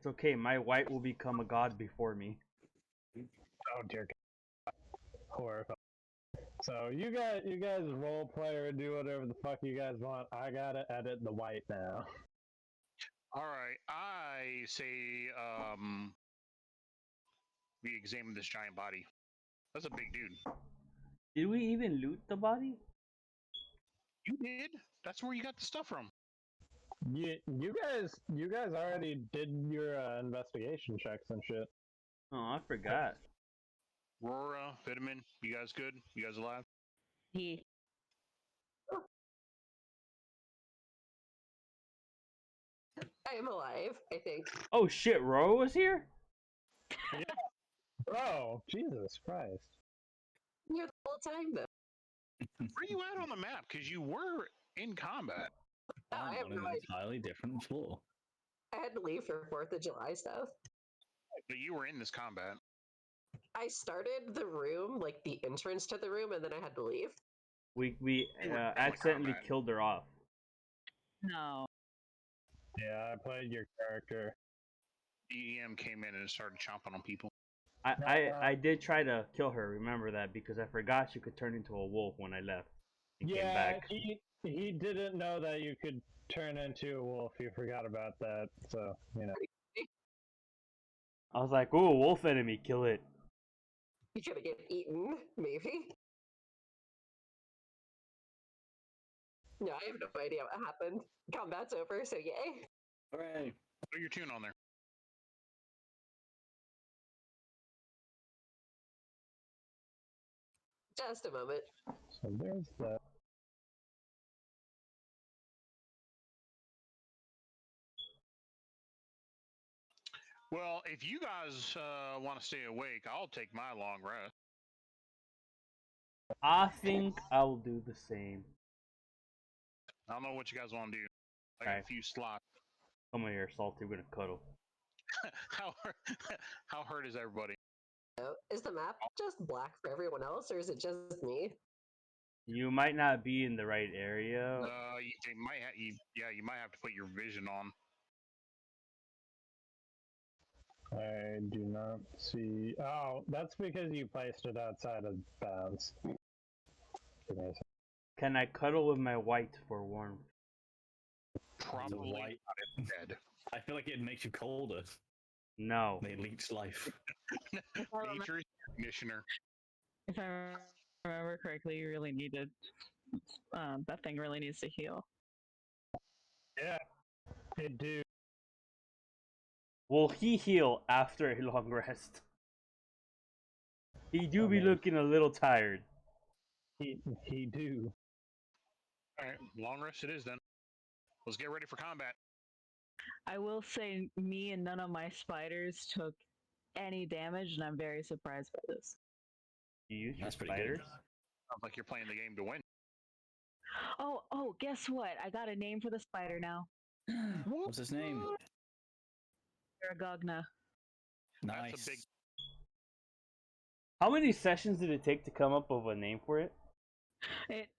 It's okay. My white will become a god before me. Oh dear God. Horrifying. So you guys role play or do whatever the fuck you guys want. I gotta edit the white now. All right, I say we examine this giant body. That's a big dude. Did we even loot the body? You did. That's where you got the stuff from. You guys already did your investigation checks and shit. Oh, I forgot. Aurora, Vitamin, you guys good? You guys alive? Yeah. I am alive, I think. Oh shit, Ro was here? Oh, Jesus Christ. You're the whole time, though. Where you at on the map? Because you were in combat. I I'm have on no an idea. entirely different floor. I had to leave for 4th of July stuff. But you were in this combat. I started the room, like the entrance to the room, and then I had to leave. We You were in accidentally combat. killed her off. No. Yeah, I played your character. DEM came in and started chomping on people. I did try to kill her, remember that, because I forgot she could turn into a wolf when I left and came Yeah, back. he didn't know that you could turn into a wolf. He forgot about that. So, you know. I was like, "Ooh, wolf enemy, kill it." You're gonna get eaten, maybe. No, I have no idea what happened. Combat's over, so yay. Hooray. Put your tune on there. Just a moment. So there's that. Well, if you guys want to stay awake, I'll take my long rest. I think I'll do the same. I don't know what you guys want to do. I got Alright. a few slots. Come here, Salty. We're gonna cuddle. How hurt is everybody? So, is the map just black for everyone else, or is it just me? You might not be in the right area. You might have to put your vision on. I do not see. Oh, that's because you placed it outside of bounds. Give me a sec. Can I cuddle with my white for warmth? Probably white. not dead. I feel like it makes you colder. No. They leech life. Nature is your conditioner. If I remember correctly, you really needed that thing really needs to heal. Yeah, it do. Will he heal after a long rest? He do be Okay. looking a little tired. He do. All right, long rest it is then. Let's get ready for combat. I will say, me and none of my spiders took any damage, and I'm very surprised by this. You use your That's pretty spiders? good. Sounds like you're playing the game to win. Oh, guess what? I got a name for the spider now. What's his name? Aragogna. Nice. That's a big. How many sessions did it take to come up with a name for it?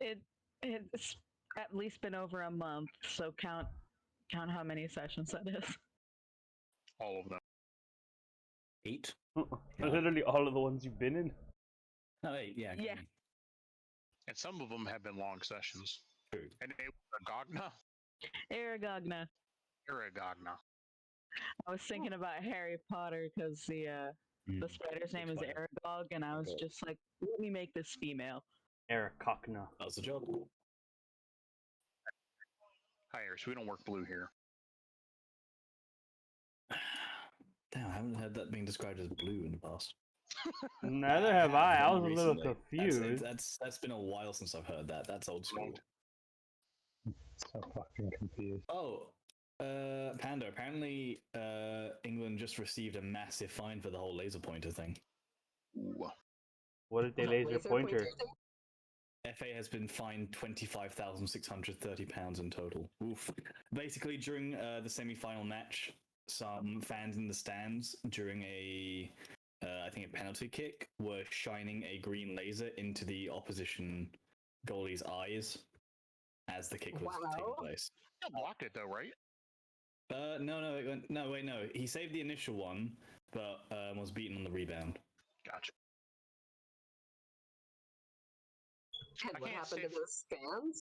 It's at least been over a month, so count how many sessions that is. All of them. 8? Literally all of the ones you've been in. No, 8, yeah. Yeah. And some of them have been long sessions. True. And it was Aragogna? Aragogna. Aragogna. I was thinking about Harry Potter because the spider's name is Spider. Aragog, and I was just like, let me make this female. Arakakna. That was the job. Hi, Iris. We don't work blue here. Damn, I haven't heard that being described as blue in the past. Neither have I. I was a little Recently. confused. That's been a while since I've heard that. That's old school. So fucking confused. Oh, Panda, apparently England just received a massive fine for the whole laser pointer thing. Ooh. What did they laser pointer? thing? FA has been fined £25,630 in total. Oof. Basically, during the semi-final match, some fans in the stands during I think a penalty kick, were shining a green laser into the opposition goalie's eyes as the kick was taking Wow. place. You blocked it though, right? No, wait, no. He saved the initial one, but was beaten on the rebound. Gotcha. And I what can't happened to sit- those fans?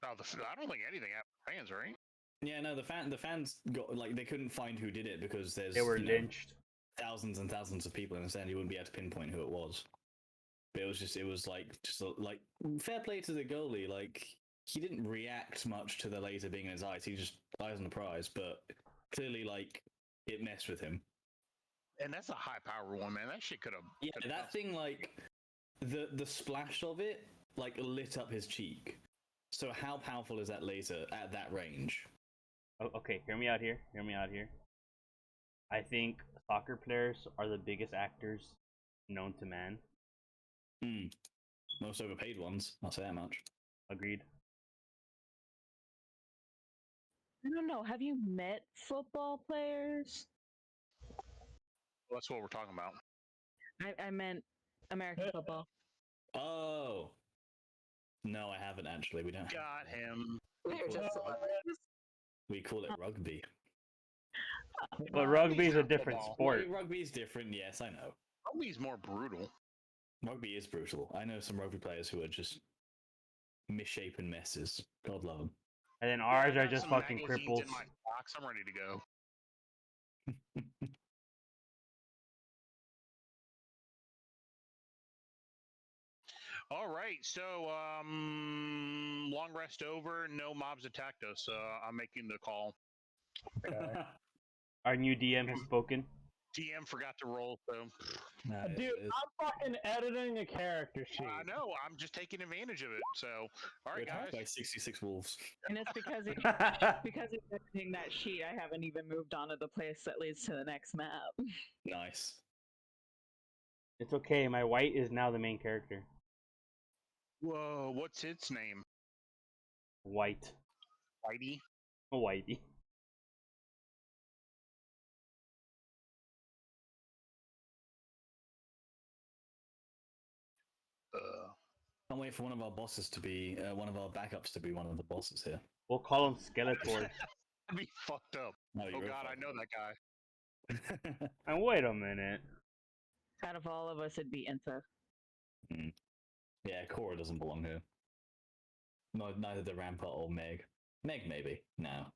Oh, I don't think anything happened to fans, right? Yeah, no, the fans got like they couldn't find who did it because there's They were you know, lynched. thousands and thousands of people in the stand. You wouldn't be able to pinpoint who it was. But it was like fair play to the goalie. Like he didn't react much to the laser being in his eyes. He just eyes on the prize. But clearly, like it messed with him. And that's a high power one, man. That shit could have. Yeah, that thing like the splash of it like lit up his cheek. So how powerful is that laser at that range? Okay, hear me out here. Hear me out here. I think soccer players are the biggest actors known to man. Most overpaid ones. I'll say that much. Agreed. I don't know. Have you met football players? That's what we're talking about. I meant American football. Oh. No, I haven't actually. We don't. Got him. They're just celebrities. We call it rugby. But rugby is a not different football. sport. Rugby's different. Yes, I know. Rugby's more brutal. Rugby is brutal. I know some rugby players who are just misshapen messes. God love them. And then Yeah, ours I are got just some fucking magazines cripples. in my box. I'm ready to go. All right, so long rest over. No mobs attacked us. I'm making the call. Our new DM has spoken. DM forgot to roll, so Dude, I'm fucking editing a character sheet. I know. I'm just taking advantage of it. So, all right, Attacked guys. by 66 wolves. And it's because he's editing that sheet. I haven't even moved on to the place that leads to the next map. Nice. It's okay. My white is now the main character. Whoa, what's its name? White. Whitey. Whitey. Can't wait for one of our bosses to be one of our backups to be one of the bosses here. We'll call him Skeletor. That'd be fucked up. No, Oh god, I know that guy. that. And wait a minute. Out of all of us, it'd be Inta. Yeah, Cora doesn't belong here. No, neither the Rampart or Meg. Meg, maybe. No.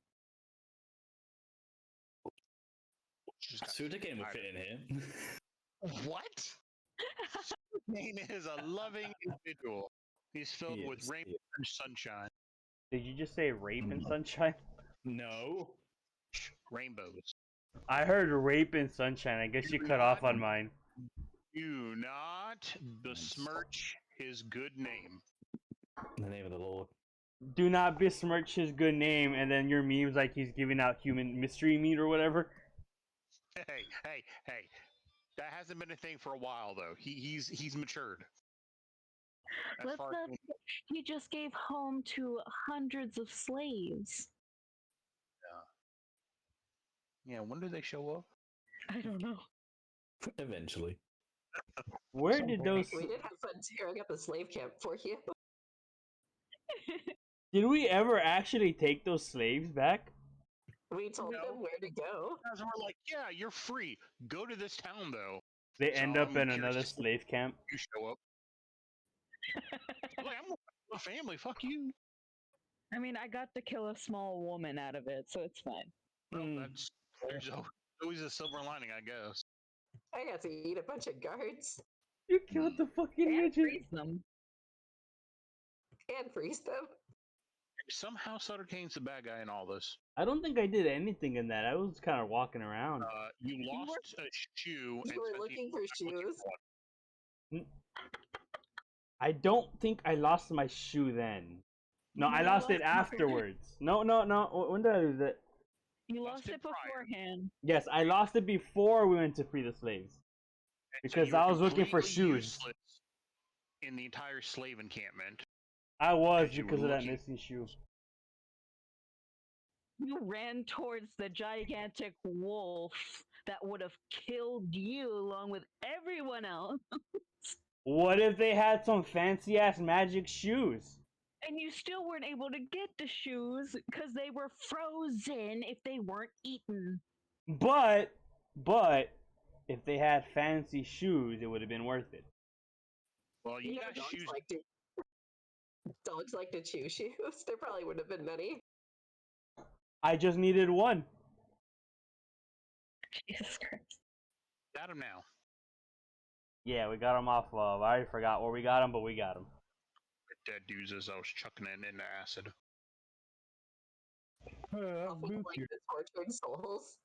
She's got- Suda would fit in here. What? Name is a loving individual. He's filled He with is, rainbow and sunshine. Did you just say rape and sunshine? No. Rainbows. I heard rape and sunshine. I guess you cut off on mine. Do not besmirch his good name. In the name of the Lord. Do not besmirch his good name, and then your memes like he's giving out human mystery meat or whatever. Hey. That hasn't been a thing for a while though. He's matured. As Let's far not. as- He just gave home to hundreds of slaves. Yeah, when do they show up? I don't know. Eventually. Where did those? We did have fun tearing up a slave camp for you. Did we ever actually take those slaves back? We told them where to go. Guys were like, yeah, you're free. Go to this town though. They So end up I'm in curious another to see- slave camp. You show up. Like, I'm a family. Fuck you. I mean, I got to kill a small woman out of it, so it's fine. Well, Hmm. there's always a silver lining, I guess. I got to eat a bunch of guards You killed the fucking And midget. freeze them. and freeze them. Somehow Sutter Kane's the bad guy in all this. I don't think I did anything in that. I was kind of walking around. You lost a shoe. and You were spent the looking for entire time looking shoes. for one. I don't think I lost my shoe then. No, You I lost it lost it afterwards. No. When did I lose it? You Lost lost it it prior. beforehand. Yes, I lost it before we went to free the slaves. And Because you were I was looking for completely shoes. useless in the entire slave encampment. I was Because you because were of that looking- missing shoe. You ran towards the gigantic wolf that would have killed you along with everyone else. What if they had some fancy ass magic shoes? And you still weren't able to get the shoes because they were frozen if they weren't eaten. But if they had fancy shoes, it would have been worth it. Well, you Yeah, got shoes. dogs like to chew shoes. There probably wouldn't have been many. I just needed one. Jesus Christ. Got them now. Yeah, we got them off of. I already forgot where we got them, but we got them. Dead dudes as I was chucking it into acid. Off with, like, the tortured souls.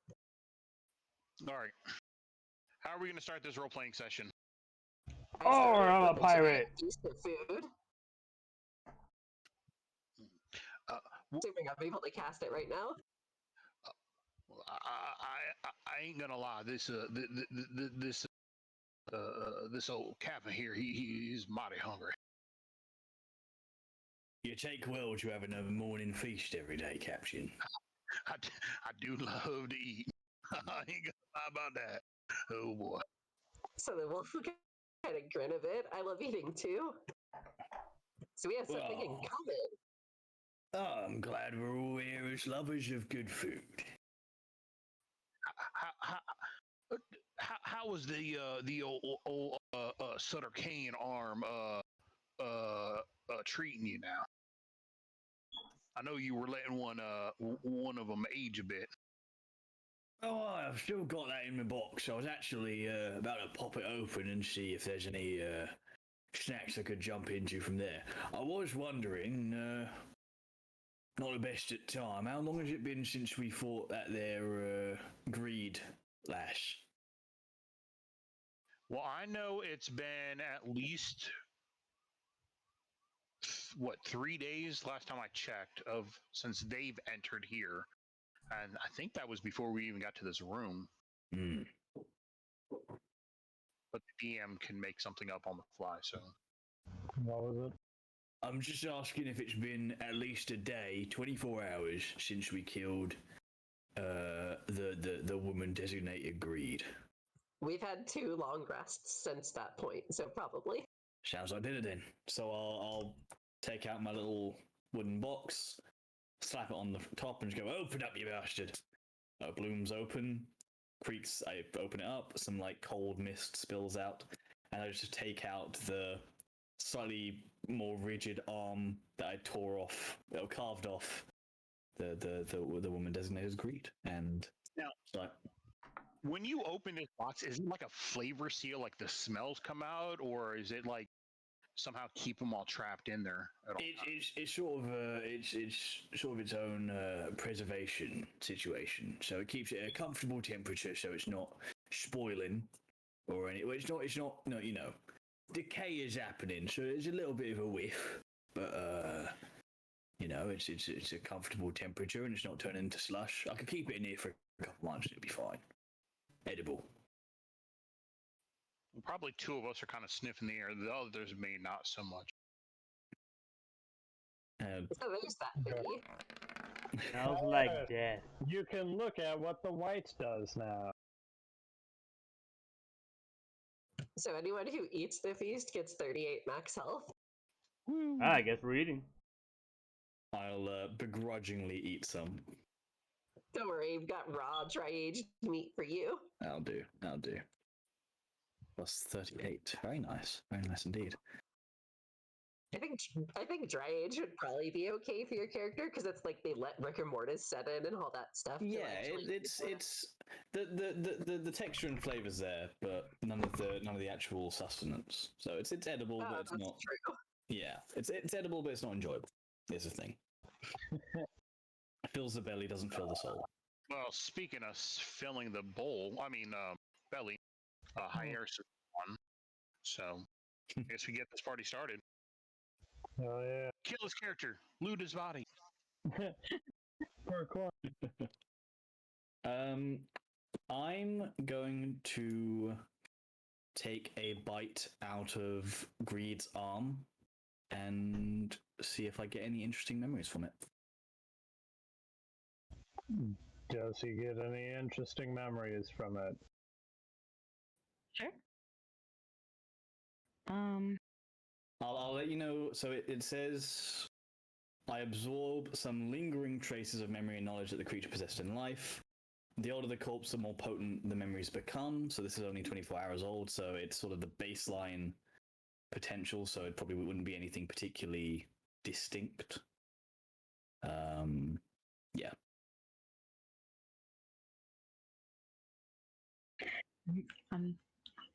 All right. How are we going to start this role-playing session? I Oh, started I'm a with pirate. giant piece of food. Assuming I'm able to cast it right now. I ain't gonna lie. This old captain here, he's mighty hungry. You take well to having a morning feast every day, Captain. I do love to eat. I ain't gonna lie about that. Oh boy. So the wolf kind of grin a bit. I love eating too. So we have something in Well. common. Oh, I'm glad we're all here as lovers of good food. How was the old Sutter Kane arm treating you now? I know you were letting one of them age a bit. Oh, I've still got that in my box. I was actually about to pop it open and see if there's any snacks I could jump into from there. I was wondering, not the best at time, how long has it been since we fought that there greed lash? Well, I know it's been at least 3 days last time I checked since they've entered here, and I think that was before we even got to this room. Hmm. But the DM can make something up on the fly. So What was it? I'm just asking if it's been at least a day, 24 hours since we killed the woman designated greed. We've had 2 long rests since that point, so probably. Sounds like dinner then. So I'll take out my little wooden box, slap it on the top, and just go, "Open up, you bastard!" Blooms open, creaks. I open it up. Some like cold mist spills out, and I just take out the slightly more rigid arm that I tore off, carved off the woman designated as greed, and Now- so when you open this box, is it like a flavor seal, like the smells come out, or is it like somehow keep them all trapped in there at all times? it's sort of it's sort of its own preservation situation. So it keeps it at a comfortable temperature, so it's not spoiling or any. Well, it's not. No, you know, decay is happening, so there's a little bit of a whiff, but you know, it's a comfortable temperature and it's not turning into slush. I could keep it in here for a couple months; it'd be fine. Edible. Probably 2 of us are kind of sniffing the air. The others may not so much. So there's that thingy. Smells like death. You can look at what the whites does now. So anyone who eats the feast gets 38 max health. I guess we're eating. I'll begrudgingly eat some. Don't worry, we've got raw, dry-aged meat for you. I'll do. Plus 38. Very nice indeed. I think dry age would probably be okay for your character because it's like they let rigor mortis set in and all that stuff. to Yeah, actually- it's the texture and flavors there, but none of the actual sustenance. So it's edible, Oh, but it's that's not. true. Yeah, it's edible, but it's not enjoyable. Is the thing. Fills the belly, doesn't fill the soul. Well, speaking of filling the bowl, belly, high air is one. So I guess we get this party started. Oh yeah. Kill his character, loot his body. Parkour. I'm going to take a bite out of Greed's arm and see if I get any interesting memories from it. Does he get any interesting memories from it? Sure. I'll let you know. So it says I absorb some lingering traces of memory and knowledge that the creature possessed in life. The older the corpse, the more potent the memories become. So this is only 24 hours old, so it's sort of the baseline potential, so it probably wouldn't be anything particularly distinct. Yeah.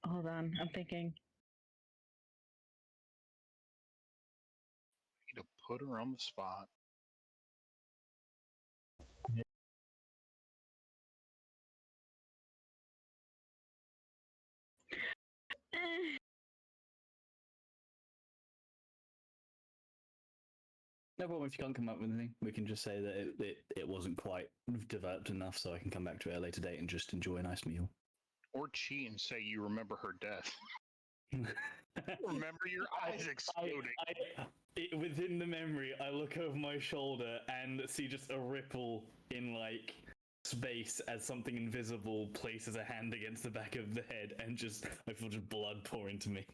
Hold on, I'm thinking. Need to put her on the spot. No problem if you can't come up with anything. We can just say that it wasn't quite developed enough, so I can come back to it at a later date and just enjoy a nice meal. Or cheat and say you remember her death. Remember your eyes exploding. Within the memory, I look over my shoulder and see just a ripple in like space as something invisible places a hand against the back of the head, and just I feel just blood pour into me.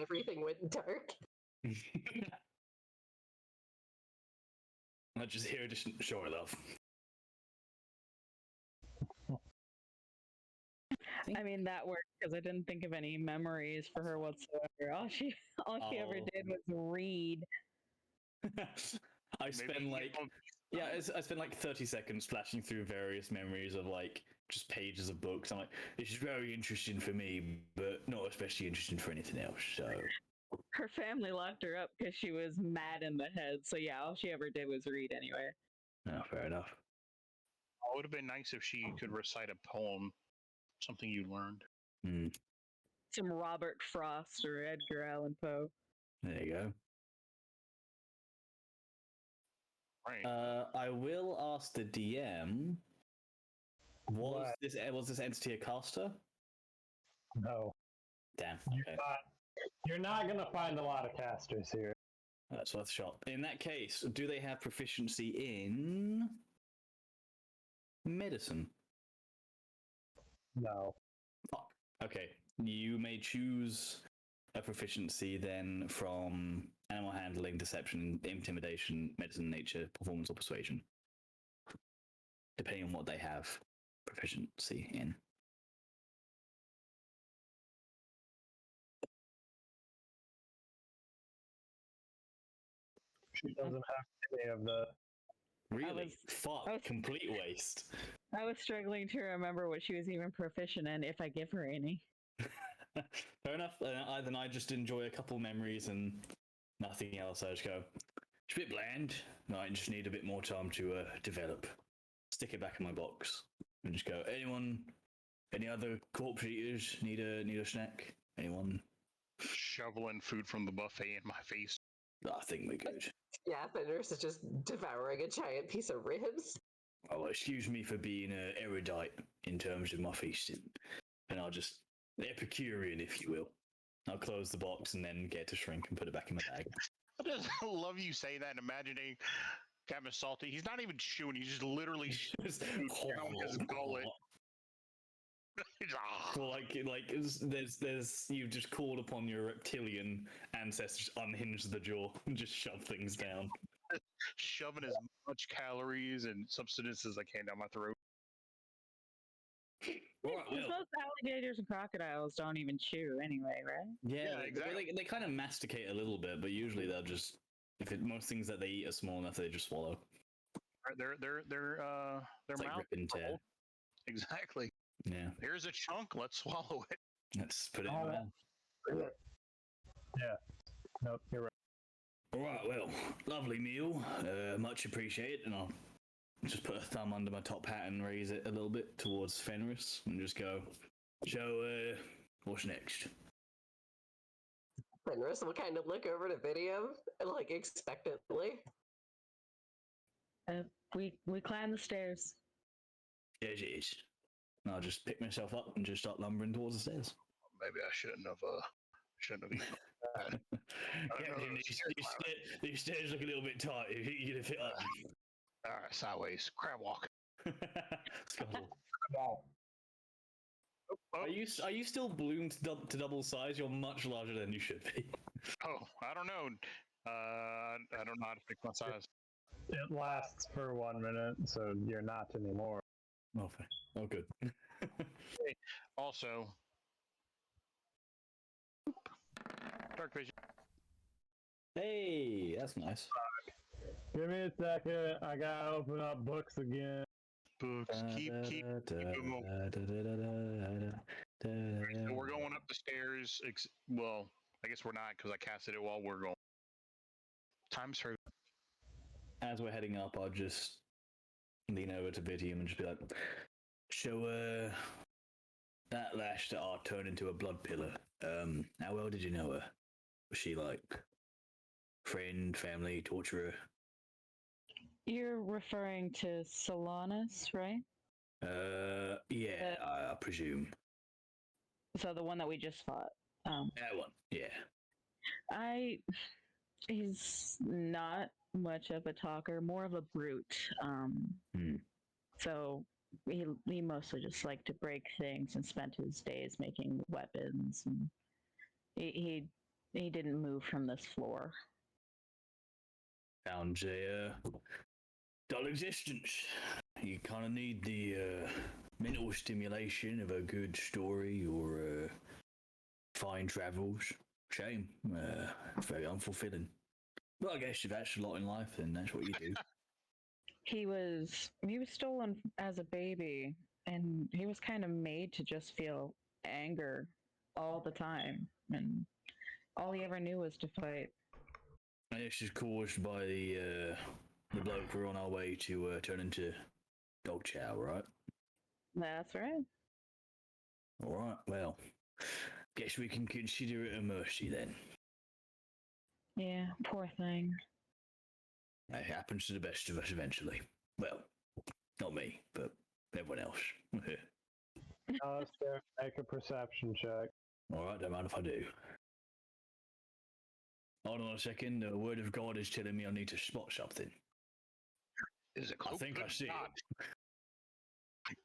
Everything went dark. I just hear just sure love. I mean, that worked because I didn't think of any memories for her whatsoever. All she ever did was read. I spend I spent like 30 seconds flashing through various memories of like just pages of books. I'm like, this is very interesting for me, but not especially interesting for anything else. So Her family locked her up because she was mad in the head. So yeah, all she ever did was read anyway. no, fair enough. It would have been nice if she could recite a poem, something you learned. Some Robert Frost or Edgar Allan Poe. There you go. Right. I will ask the DM. Was What? this entity a caster? No. Damn. You're Okay. You're not gonna find a lot of casters here. That's worth a shot. In that case, do they have proficiency in medicine? No. Fuck. Okay. You may choose a proficiency then from animal handling, deception, intimidation, medicine, nature, performance, or persuasion. Depending on what they have proficiency in. She doesn't have any of the. Really? Fuck. Complete waste. I was struggling to remember what she was even proficient in, if I give her any. Fair enough. Then I just enjoy a couple memories and nothing else. I just go, it's a bit bland. No, I just need a bit more time to develop. Stick it back in my box and just go, any other corpse eaters need a snack? Anyone? Shoveling food from the buffet in my face. I think we're good. Yeah, the nurse is just devouring a giant piece of ribs. Oh, excuse me for being erudite in terms of my feasting. And I'll just, Epicurean, if you will. I'll close the box and then get to shrink and put it back in my bag. I just love you say that and imagining Captain Salty. He's not even chewing, he's just literally Just down his gullet. Well, there's you've just called upon your reptilian ancestors, unhinge the jaw, and just shove things down. Shoving as much calories and substances as I can down my throat. Right, well, Most alligators and crocodiles don't even chew anyway, right? yeah, exactly. They kind of masticate a little bit, but usually they'll just most things that they eat are small enough they just swallow. Their It's like mouth. rip and tear. Exactly. Yeah, Here's a chunk. Let's swallow it. let's put it in the mouth. Yeah. Nope, you're right. All right, well, lovely meal, much appreciated, and I'll just put a thumb under my top hat and raise it a little bit towards Fenris and just go, so, what's next? Fenris will kind of look over to Video, like expectantly. We climb the stairs. Yes, it is. And I'll just pick myself up and just start lumbering towards the stairs. Maybe I shouldn't have eaten that. Captain, these stairs look a little bit tight. If you can fit up. All right, sideways. Crab walk. Scuttle. Wow. Oh, Are you still bloomed to double size? You're much larger than you should be. Oh, I don't know. I don't know how to fix my size. It lasts for 1 minute, so you're not anymore. Okay. Oh, good. Also, dark vision. Hey, that's nice. Give me a second. I gotta open up books again. Books. Keep. them open. So we're going up the stairs. Well, I guess we're not because I casted it while we're going. Time's for. As we're heading up, I'll just lean over to Vitium and just be like, so, that lash that I turned into a blood pillar, how well did you know her? Was she like friend, family, torturer? You're referring to Solanus, right? Yeah, I presume. So the one that we just fought. That one, yeah. He's not much of a talker, more of a brute. So he mostly just liked to break things and spent his days making weapons. And he didn't move from this floor. Sounds a dull existence. You kind of need the mental stimulation of a good story or fine travels. Shame. Very unfulfilling. Well, I guess if that's a lot in life, then that's what you do. He was stolen as a baby, and he was kind of made to just feel anger all the time, and all he ever knew was to fight. And this is caused by the bloke we're on our way to turn into dog chow, right? That's right. All right. Well, guess we can consider it a mercy then. Yeah, poor thing. It happens to the best of us eventually. Well, not me, but everyone else. Alistair, make a perception check. All right, don't mind if I do. Hold on a second. The word of God is telling me I need to spot something. Is it cloak? I think I see it.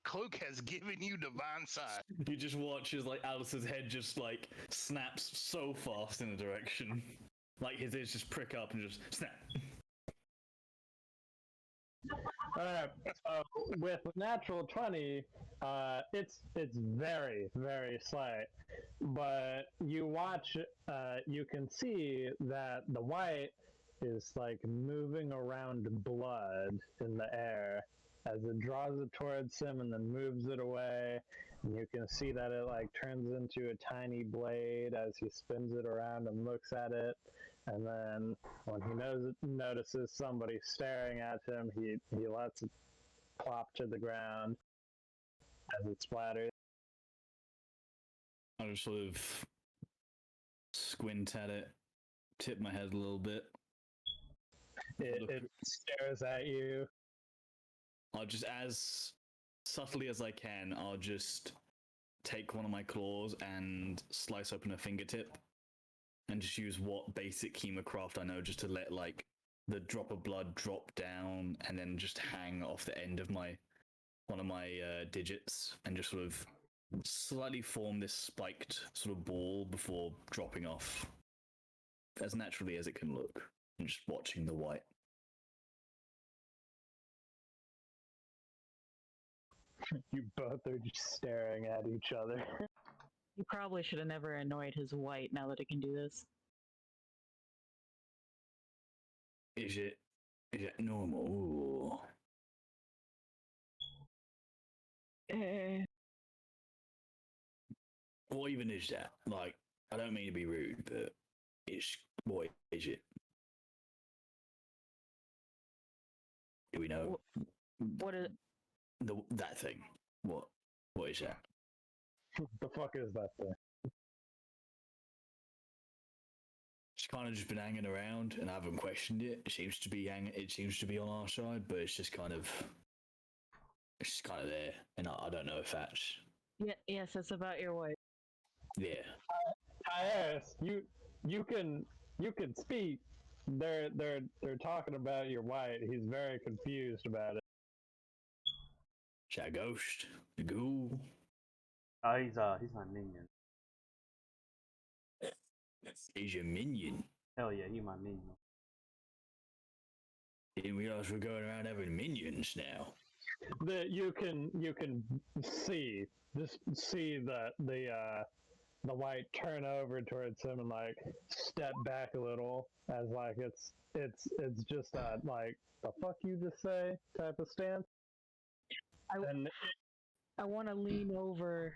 Cloak has given you divine sight. You just watch as like Alice's head just like snaps so fast in a direction. Like his ears just prick up and just snap. Alright, so with natural 20, it's very, very slight. But you watch, you can see that the white is like moving around blood in the air as it draws it towards him and then moves it away. And you can see that it like turns into a tiny blade as he spins it around and looks at it. And then when he notices somebody staring at him, he lets it plop to the ground as it splatters. I just sort of squint at it, tip my head a little bit. It stares at you. I'll just, as subtly as I can, I'll just take one of my claws and slice open a fingertip and just use what basic hemocraft I know just to let like the drop of blood drop down and then just hang off the end of one of my digits and just sort of slightly form this spiked sort of ball before dropping off as naturally as it can look and just watching the white. You both are just staring at each other. You probably should have never annoyed his white now that it can do this. Is it normal? What even is that? Like, I don't mean to be rude, but what is it? Do we know? What is that thing? What is that? The fuck is that thing? It's kind of just been hanging around, and I haven't questioned it. It seems to be on our side, but it's just kind of there, and I don't know if that's. Yeah, yes, it's about your white. Yeah. Iris, you can speak. They're talking about your white. He's very confused about it. Is that a ghost? A ghoul? He's my minion. He's your minion. Hell yeah, he my minion. Didn't realize we're going around having minions now. That you can see the white turn over towards him and like step back a little as like it's just that like the fuck you just say type of stance. I want to lean over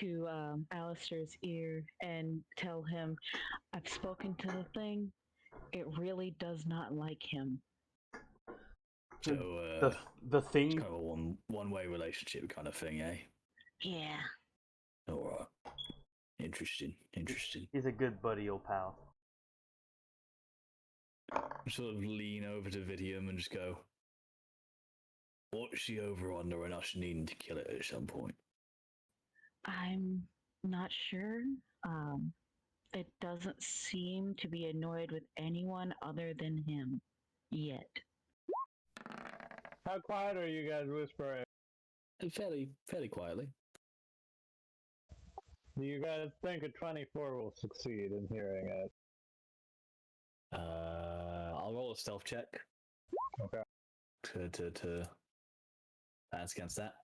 to Alistair's ear and tell him I've spoken to the thing. It really does not like him. So the thing. it's kind of a one-way relationship kind of thing, eh? Yeah. All right. Interesting. He's a good buddy, old pal. Sort of lean over to Vidium and just go, what's the over-under on us needing to kill it at some point? I'm not sure. It doesn't seem to be annoyed with anyone other than him yet. How quiet are you guys whispering? Fairly quietly. Do you guys think a 24 will succeed in hearing it? I'll roll a stealth check. Okay. To advance against that.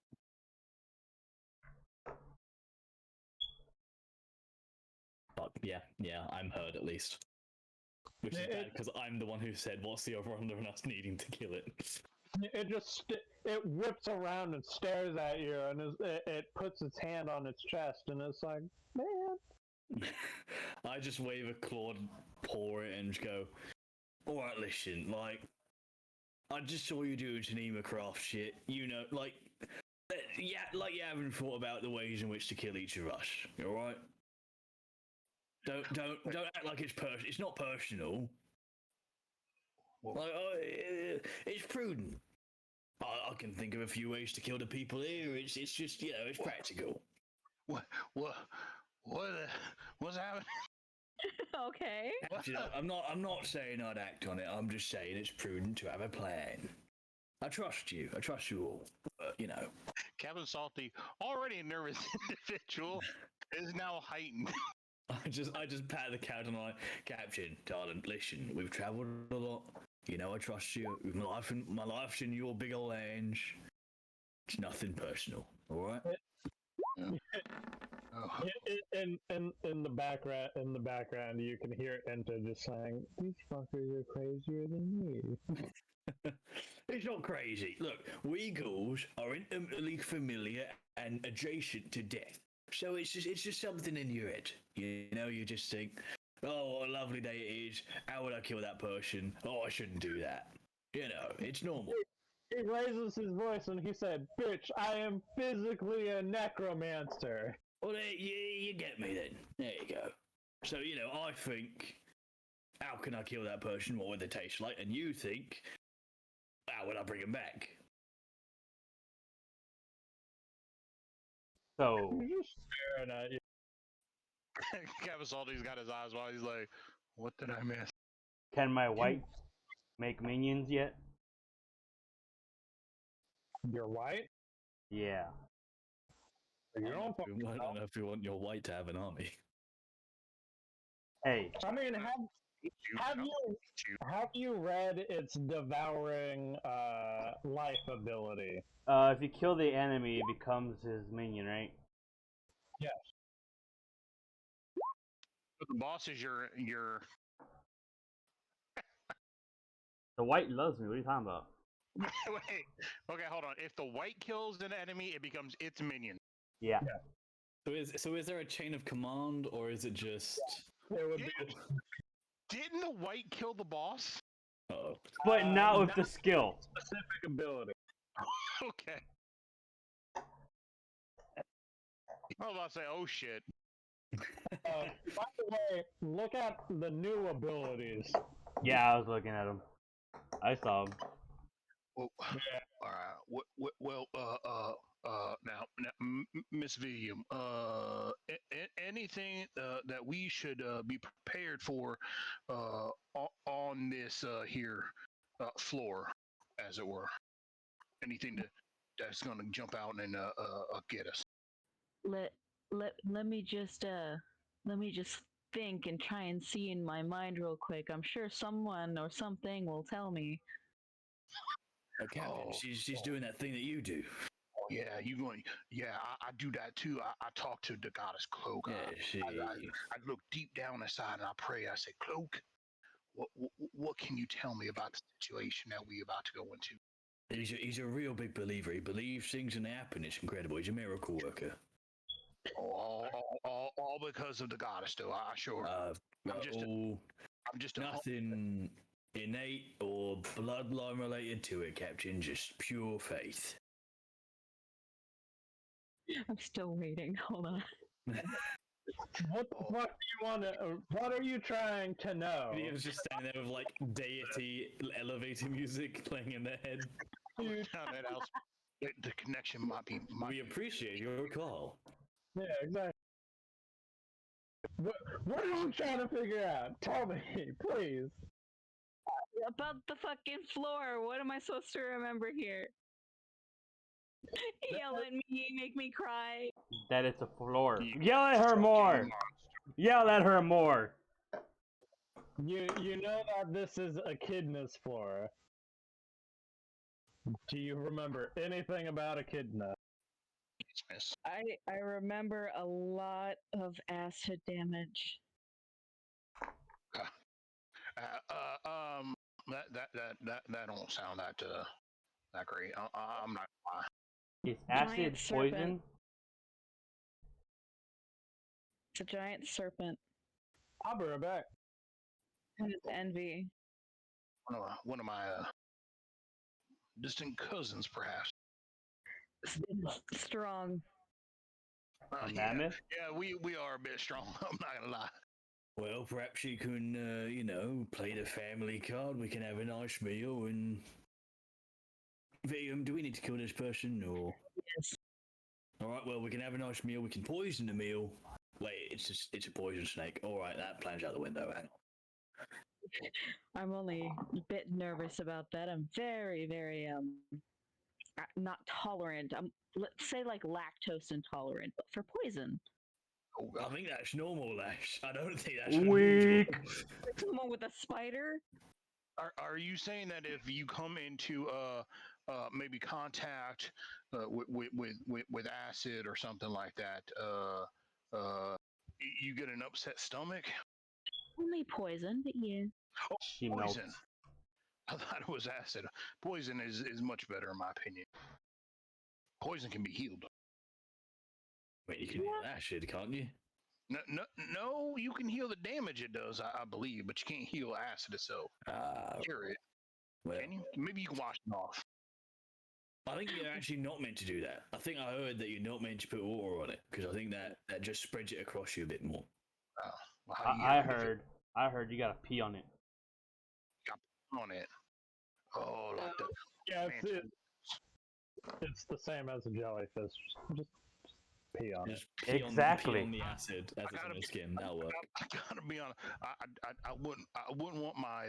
But yeah, I'm heard at least. Which is bad because I'm the one who said, "What's the over/under on us needing to kill it?" It whips around and stares at you, and it puts its hand on its chest, and it's like, man. I just wave a clawed paw at it and just go, "All right, listen, like, I just saw you doing some Emacraft shit. You know, like you haven't thought about the ways in which to kill each of us. You all right? Don't act like it's personal. It's not personal. Like, it's prudent. I can think of a few ways to kill the people here. It's just, it's practical." What's happening? Okay. Actually, I'm not saying I'd act on it. I'm just saying it's prudent to have a plan. I trust you. I trust you all. Captain Salty, already a nervous individual, is now heightened. I just pat the cat on my Captain, darling. Listen, we've travelled a lot. I trust you. My life's in your big old hands. It's nothing personal. All right. In the background, you can hear Enta just saying, "These fuckers are crazier than me." It's not crazy. Look, we ghouls are intimately familiar and adjacent to death. So it's just something in your head. You just think, "Oh, what a lovely day it is. How would I kill that person? Oh, I shouldn't do that." It's normal. He raises his voice and he said, "Bitch, I am physically a necromancer." Well, you get me then. There you go. So, I think, how can I kill that person? What would they taste like? And you think, how would I bring them back? So He's just staring at you. Captain Salty's got his eyes wide. He's like, "What did I miss?" can my white make minions yet? You're white? Yeah. I don't know if you want your white to have an army. Hey, I mean, have you read its devouring life ability? if you kill the enemy, it becomes his minion, right? Yes. The boss is your. The white loves me. What are you talking about? Wait. Okay, hold on. If the white kills an enemy, it becomes its minion. Yeah. So is there a chain of command, or is it just? It would be Didn't the white kill the boss? Oh. But not with the skill. specific ability. Okay. I was about to say, oh shit. By the way, look at the new abilities. Yeah, I was looking at him. I saw him. Well, all right. Well, now, Miss William, anything that we should be prepared for on this here floor, as it were. Anything that's going to jump out and get us. Let me just think and try and see in my mind real quick. I'm sure someone or something will tell me. Captain, she's doing that thing that you do. Oh, yeah, you going? Yeah, I do that too. I talk to the goddess Cloak. Yeah, I look deep down inside and I pray. I say, Cloak, what can you tell me about the situation that we about to go into? He's a real big believer. He believes things and they happen. It's incredible. He's a miracle worker. All because of the goddess, though. I sure. I'm just nothing innate or bloodline related to it, Captain. Just pure faith. I'm still waiting. Hold on. What the fuck do you want to? What are you trying to know? He was just standing there with like deity elevator music playing in their head. The connection might be. We appreciate your call. Yeah, exactly. What are you trying to figure out? Tell me, please. About the fucking floor. What am I supposed to remember here? Yell at me, make me cry. That it's a floor. Yell at her more. Yell at her more. You know that this is Echidna's floor. Do you remember anything about Echidna? I remember a lot of acid damage. That don't sound that great. I'm not. Is acid poison? It's a giant serpent. I'll be right back. And it's envy. One of my distant cousins, perhaps. Strong. Yeah, we are a bit strong. I'm not gonna lie. Well, perhaps you can, play the family card. We can have a nice meal and. Do we need to kill this person or? Yes. All right. Well, we can have a nice meal. We can poison the meal. Wait, it's a poison snake. All right, that plan's out the window. Hang on. I'm only a bit nervous about that. I'm very, very not tolerant. Let's say like lactose intolerant, but for poison. I think that's normal, Lash. I don't think that's weak. Someone with a spider. Are you saying that if you come into maybe contact with acid or something like that, you get an upset stomach? Only poison, but yeah. Oh, she poison. melts. I thought it was acid. Poison is much better in my opinion. Poison can be healed. Wait, you can heal acid, can't you? No, you can heal the damage it does, I believe, but you can't heal acid itself. Cure it. Well, can you? Maybe you can wash it off. I think you're actually not meant to do that. I think I heard that you're not meant to put water on it because I think that just spreads it across you a bit more. Well, I heard you gotta pee on it. Got on it. Oh, like the Yeah, it's the same as a jellyfish. Just pee on it. Pee exactly. On the acid as it's on the skin. That'll work. I gotta be honest. I wouldn't want my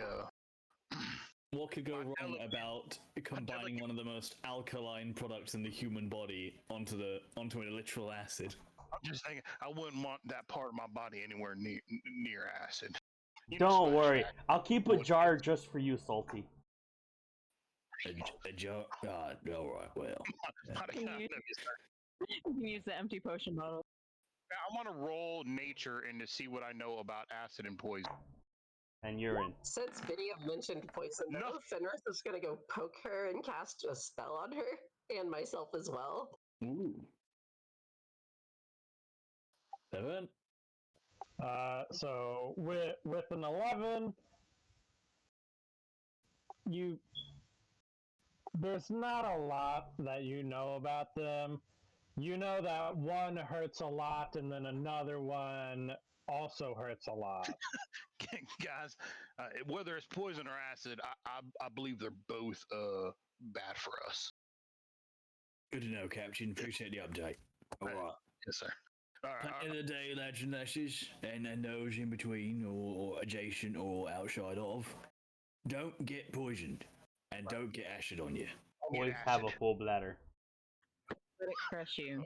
What could go wrong about combining one of the most alkaline products in the human body onto a literal acid? I'm just thinking, I wouldn't want that part of my body anywhere near acid. Don't worry, I'll keep a jar just for you, Salty. A jar? God, alright, well. You can use the empty potion bottle. I want to roll nature and to see what I know about acid and poison. And urine. Since Vidia mentioned poison, though, Fenris is going to go poke her and cast a spell on her, and myself as well. Ooh. 7. So with an 11, there's not a lot that you know about them. You know that one hurts a lot, and then another one also hurts a lot. Guys, whether it's poison or acid, I believe they're both bad for us. Good to know, Captain. Appreciate the update. All right. Yes, sir. All right. End of the day, lads and lasses, and those in between or adjacent or outside of, don't get poisoned and don't get acid on you. Always have a full bladder. Let it crush you.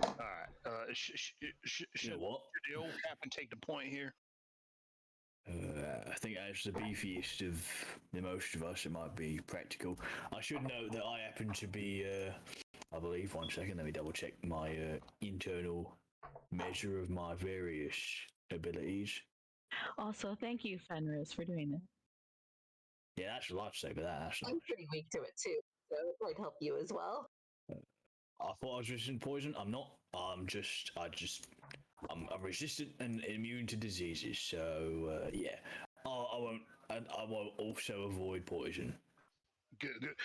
All right. Should what? the old captain take the point here? I think as the beefiest of the most of us, it might be practical. I should note that I happen to be, I believe, one second, let me double check my internal measure of my various abilities. Also, thank you, Fenris, for doing that. Yeah, that's a lot to say about that. That's I'm pretty weak to it too, so it might help you as well. I thought I was resistant to poison. I'm not. I'm resistant and immune to diseases. So yeah, I won't. I won't also avoid poison. Good.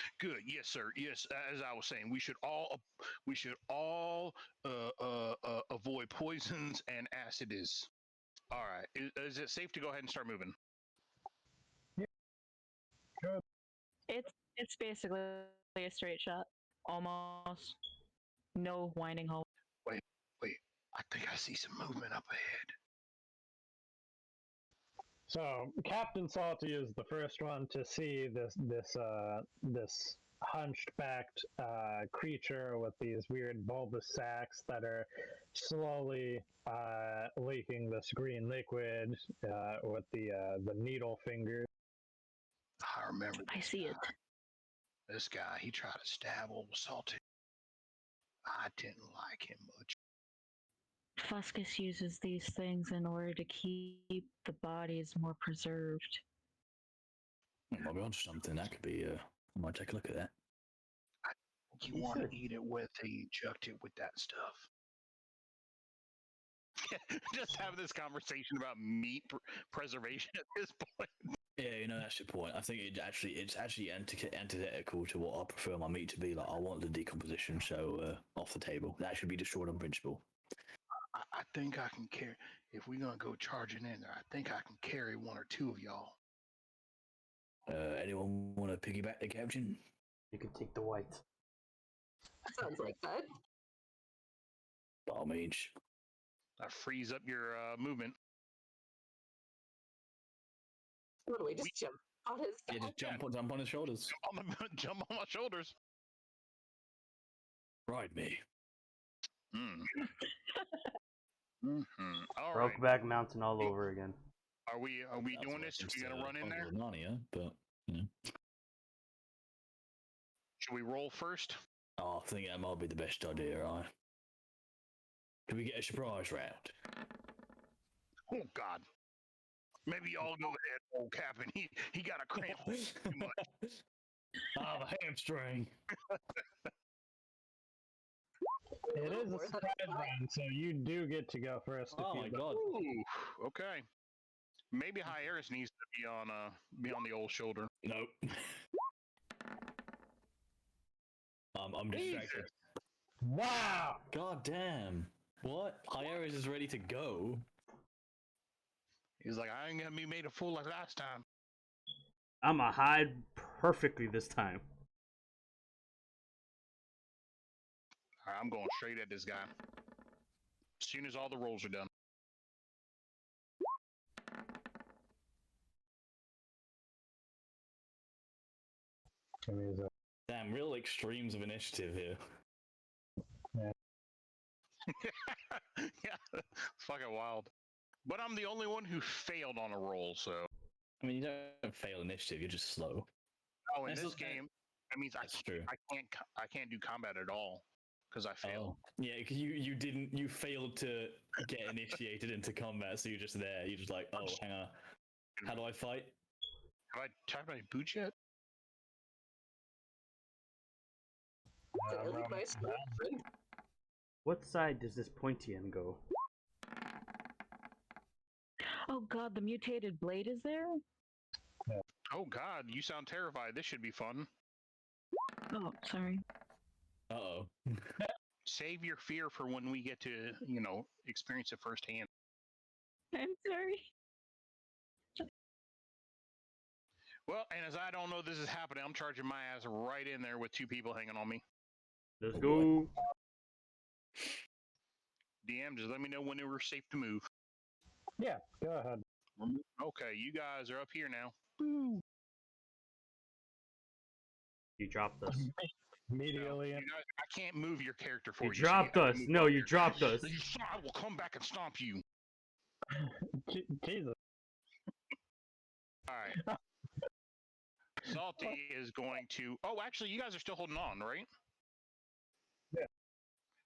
Yes, sir. Yes, as I was saying, we should all avoid poisons and acids. All right. Is it safe to go ahead and start moving? Good. It's basically a straight shot, almost. No winding hole. Wait. I think I see some movement up ahead. So Captain Salty is the first one to see this hunched-backed creature with these weird bulbous sacs that are slowly leaking this green liquid with the needle fingers. I remember. I see it. This guy, he tried to stab old Salty. I didn't like him much. Fuscus uses these things in order to keep the bodies more preserved. Might be onto something. That could be. I might take a look at that. You want to eat it with, they inject it with that stuff. Just having this conversation about meat preservation at this point. Yeah, that's the point. I think it's actually antithetical to what I prefer my meat to be. Like, I want the decomposition, so off the table. That should be destroyed on principle. I think I can carry. If we're gonna go charging in there, I think I can carry one or two of y'all. Anyone want to piggyback the captain? You can take the white. Sounds like that. By all means. I freeze up your movement. What do we just jump on his Yeah, back? just jump on his shoulders. Jump on my shoulders. Ride me. All right. Brokeback Mountain all over again. Are we That's doing what this? it's, We gonna run in there? Narnia, but Should we roll first? I think that might be the best idea, right? Can we get a surprise round? Oh God. Maybe y'all go ahead, old Captain. He got a cramp too much. I have a hamstring. It is a surprise round, so you do get to go first. Oh my god. Ooh, okay. Maybe Hyaris needs to be on the old shoulder. Nope. I'm distracted. Wow! God damn. What? Hyaris is ready to go. He's like, I ain't gonna be made a fool like last time. I'ma hide perfectly this time. All right, I'm going straight at this guy. As soon as all the rolls are done. Damn, real extremes of initiative here. Yeah, it's fucking wild. But I'm the only one who failed on a roll, so. I mean, you don't fail initiative, you're just slow. Oh, in That's this not- game, that means That's true. I can't do combat at all because I failed. Oh. Yeah, because you failed to get initiated into combat, so you're just there. You're just like, oh, hang on. How do I fight? Have I tied my boots yet? Fairly nice movement. What side does this pointy end go? Oh god, the mutated blade is there? Oh God, you sound terrified. This should be fun. Oh, sorry. Uh-oh. Save your fear for when we get to, experience it firsthand. I'm sorry. Well, and as I don't know this is happening, I'm charging my ass right in there with two people hanging on me. Let's go. DM, just let me know when we're safe to move. Yeah, go ahead. Okay, you guys are up here now. You dropped us. Immediately. You guys, I can't move your character for You you. so dropped have to us. move No, up you here. dropped us. I will come back and stomp you. Jesus. All right. Salty is going to. Oh, actually, you guys are still holding on, right?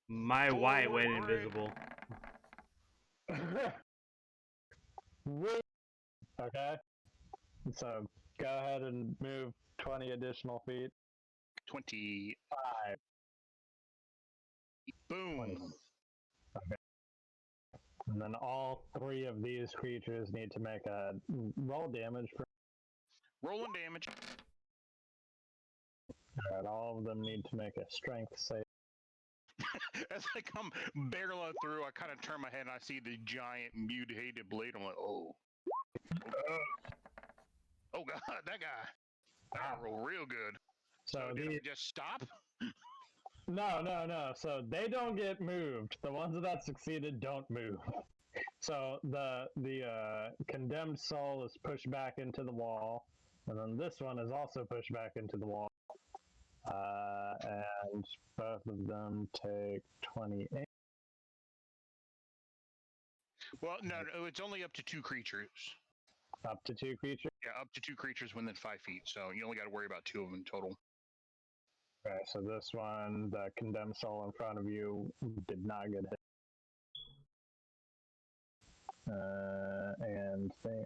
My white went Forward. invisible. Okay. So go ahead and move 20 additional feet. 25. 5. Boom. 20. Okay. And then all 3 of these creatures need to make a roll damage. Rolling damage. Alright, all of them need to make a strength save. As I come barreling through, I kind of turn my head and I see the giant mutated blade. I'm like, oh. Oh, God, that guy. That roll real good. So did it just stop? No. So they don't get moved. The ones that succeeded don't move. So the condemned soul is pushed back into the wall, and then this one is also pushed back into the wall. And both of them take 28. Well, no, it's only up to 2 creatures. Up to 2 creatures? Yeah, up to 2 creatures within 5 feet. So you only got to worry about 2 of them in total. Okay, so this one, the condemned soul in front of you, did not get hit. And they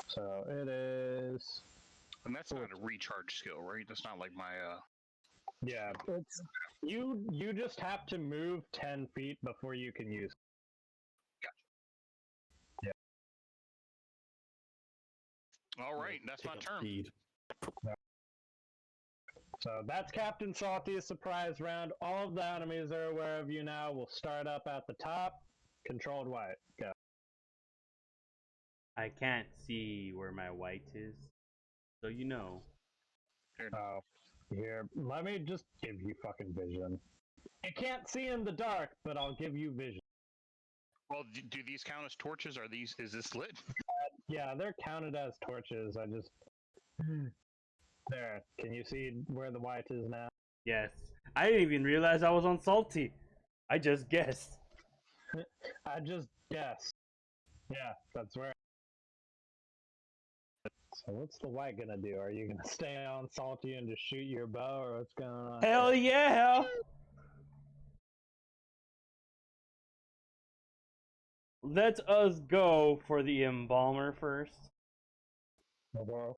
so it is. And that's not a recharge skill, right? That's not like my Yeah, it's you just have to move 10 feet before you can use it. Gotcha. Yeah. All right, that's my turn. Speed. So that's Captain Salty's surprise round. All of the enemies are aware of you now. We'll start up at the top. Controlled white. Go. I can't see where my white is, so you know. Oh, here. Let me just give you fucking vision. You can't see in the dark, but I'll give you vision. Well, do these count as torches? Is this lit? Yeah, they're counted as torches. I just there. Can you see where the white is now? Yes. I didn't even realize I was on salty. I just guessed. I just guessed. Yeah, that's where. So what's the white gonna do? Are you gonna stay on salty and just shoot your bow, or what's going on? Hell yeah! Let us go for the embalmer first. Okay.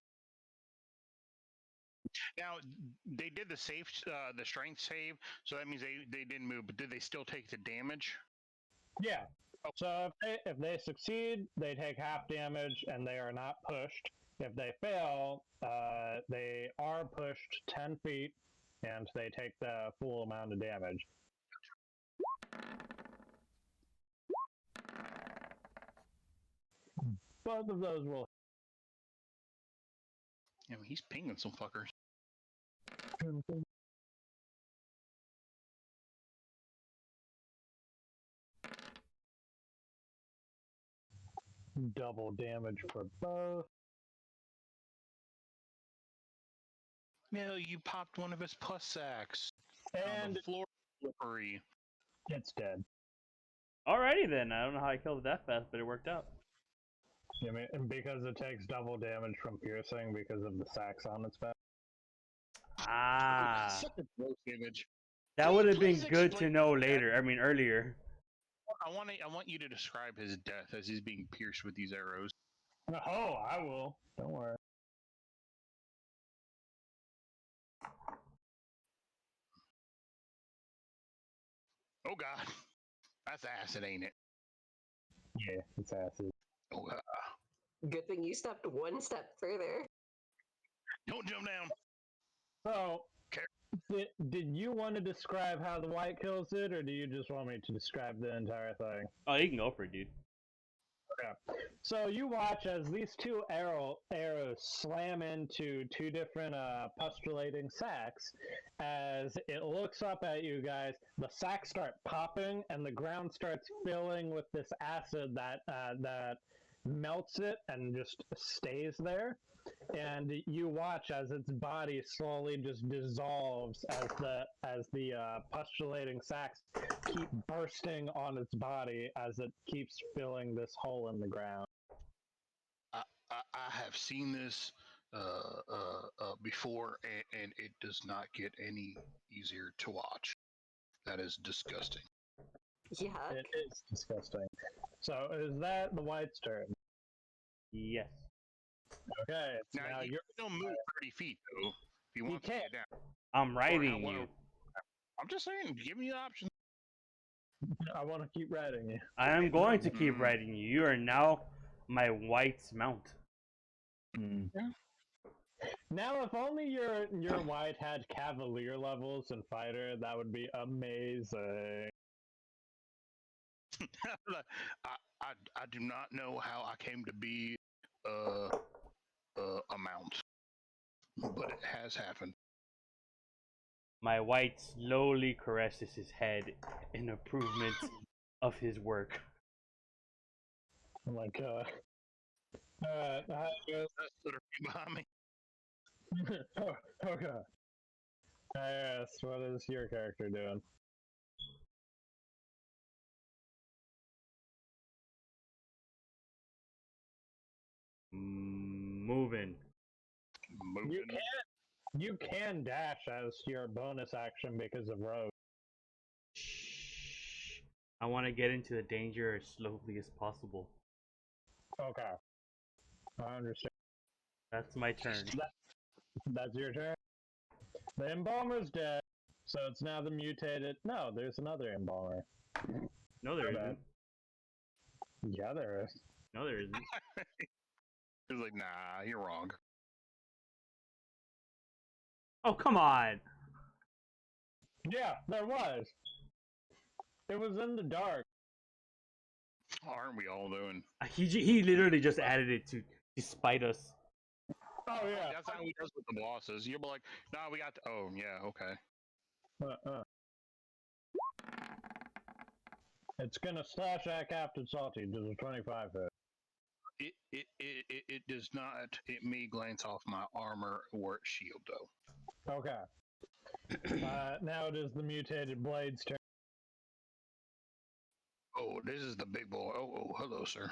Now they did the strength save, so that means they didn't move. But did they still take the damage? Yeah. So if they succeed, they take half damage and they are not pushed. If they fail, they are pushed 10 feet and they take the full amount of damage. Both of those will. Yeah, he's pinging some fuckers. Double damage for both. No, you popped one of his pus sacks. And the floor slippery. it's dead. Alrighty then. I don't know how I killed it that fast, but it worked out. I mean, and because it takes double damage from piercing because of the sacks on its back. Ah. Such a gross image. That would have been Please good to explain know that. later. I mean, earlier. I want you to describe his death as he's being pierced with these arrows. Oh, I will. Don't worry. Oh God, that's acid, ain't it? Yeah, it's acid. Oh, Good thing you stepped one step further. don't jump down. So, Okay. did you want to describe how the white kills it, or do you just want me to describe the entire thing? Oh, you can go for it, dude. Okay. So you watch as these 2 arrows slam into 2 different pustulating sacks. As it looks up at you guys, the sacks start popping, and the ground starts filling with this acid that melts it and just stays there. and you watch as its body slowly just dissolves as the pustulating sacs keep bursting on its body as it keeps filling this hole in the ground. I have seen this before, and it does not get any easier to watch. That is disgusting. Yuck. It is disgusting. So is that the white's turn? Yes. Okay, Now you you're. can still move 30 feet though. If you want to can't. get down. I'm riding Or how- you. I'm just saying, give me the option. I want to keep riding you. I am going to keep riding you. You are now my white's mount. Mm. Now, if only your white had cavalier levels in fighter, that would be amazing. I do not know how I came to be a mount, but it has happened. My white slowly caresses his head in improvement of his work. Oh my god. That's literally behind me. oh god. Yes, what is your character doing? Moving. You can dash as your bonus action because of rogue. Shh. I want to get into the danger as slowly as possible. Okay. I understand. That's my turn. That's your turn? The embalmer's dead, so it's now the mutated. No, there's another embalmer. No, there isn't. Yeah, there is. No, there isn't. He's like, nah, you're wrong. Oh, come on. Yeah, there was. It was in the dark. Aren't we all doing? He literally just added it to spite us. Oh yeah. That's how he does with the bosses. You'll be like, nah, we got. Oh yeah, okay. It's gonna slash at Captain Salty. Does a 25 hit? It does not. It may glance off my armor or shield though. Okay. Now it is the mutated blade's turn. Oh, this is the big boy. Oh, hello, sir.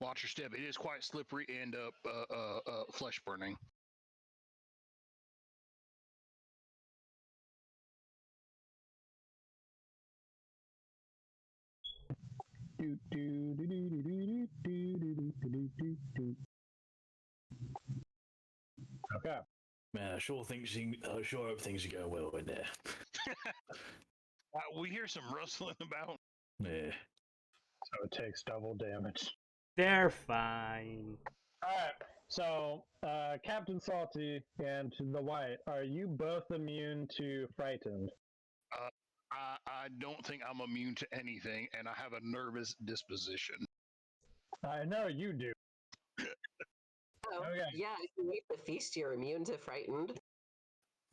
Watch your step. It is quite slippery and flesh burning. Okay. Man, I sure hope things are going well in there. We hear some rustling about. Yeah. So it takes double damage. They're fine. Alright, so Captain Salty and the White, are you both immune to frightened? I don't think I'm immune to anything, and I have a nervous disposition. I know you do. Oh, Okay. yeah, if you eat the feast, you're immune to frightened.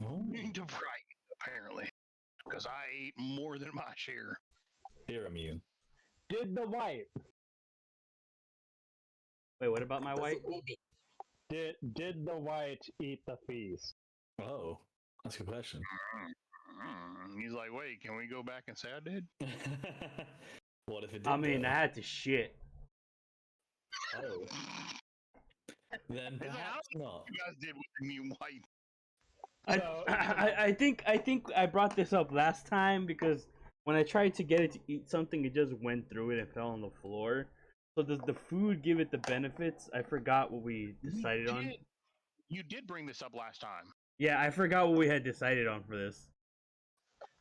Immune to fright, apparently, because I ate more than my share. You're immune. Did the White? Wait, what about my Does white? it need to- Did the White eat the feast? Oh, that's a good question. He's like, wait, can we go back and say I did? What if it did? I mean, though? I had to shit. Oh. Then He's like, I perhaps don't know not. what you guys did with the immune white. So- I think I brought this up last time because when I tried to get it to eat something, it just went through it and fell on the floor. So does the food give it the benefits? I forgot what we decided on. You did bring this up last time. Yeah, I forgot what we had decided on for this.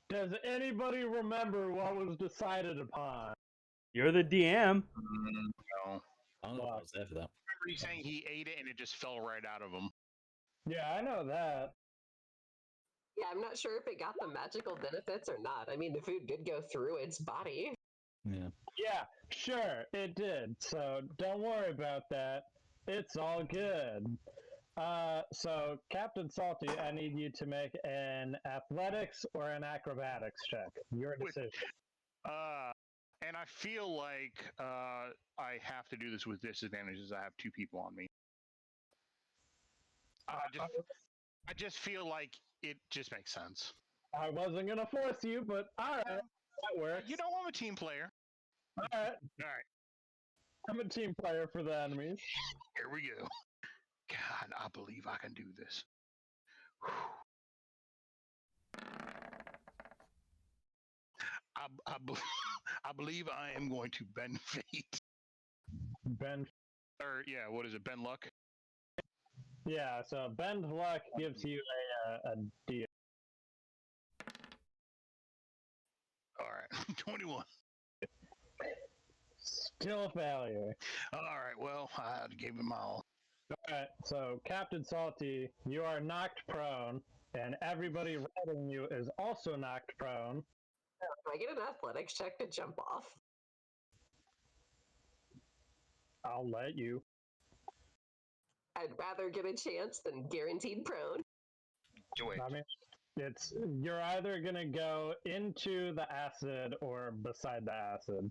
Does anybody remember what was decided upon? You're the DM. No. I don't know if I was there for that. Remember you saying he ate it and it just fell right out of him. Yeah, I know that. Yeah, I'm not sure if it got the magical benefits or not. I mean, the food did go through its body. Yeah. Yeah, sure, it did. So don't worry about that. It's all good. So Captain Salty, I need you to make an athletics or an acrobatics check. Your decision. And I feel like I have to do this with disadvantages. I have 2 people on me. I just feel like it just makes sense. I wasn't gonna force you, but all right, that works. You know, I'm a team player. All right, All right, I'm a team player for the enemies. here we go. God, I believe I can do this. I believe I am going to bend fate. Ben, Or yeah, what is it? Bend luck. yeah. So bend luck gives you a D. All right, 21. Still a failure. All right, well, I gave it my all. All right, so Captain Salty, you are knocked prone, and everybody riding you is also knocked prone. Can I get an athletics check to jump off? I'll let you. I'd rather get a chance than guaranteed prone. Joy. I mean, you're either gonna go into the acid or beside the acid.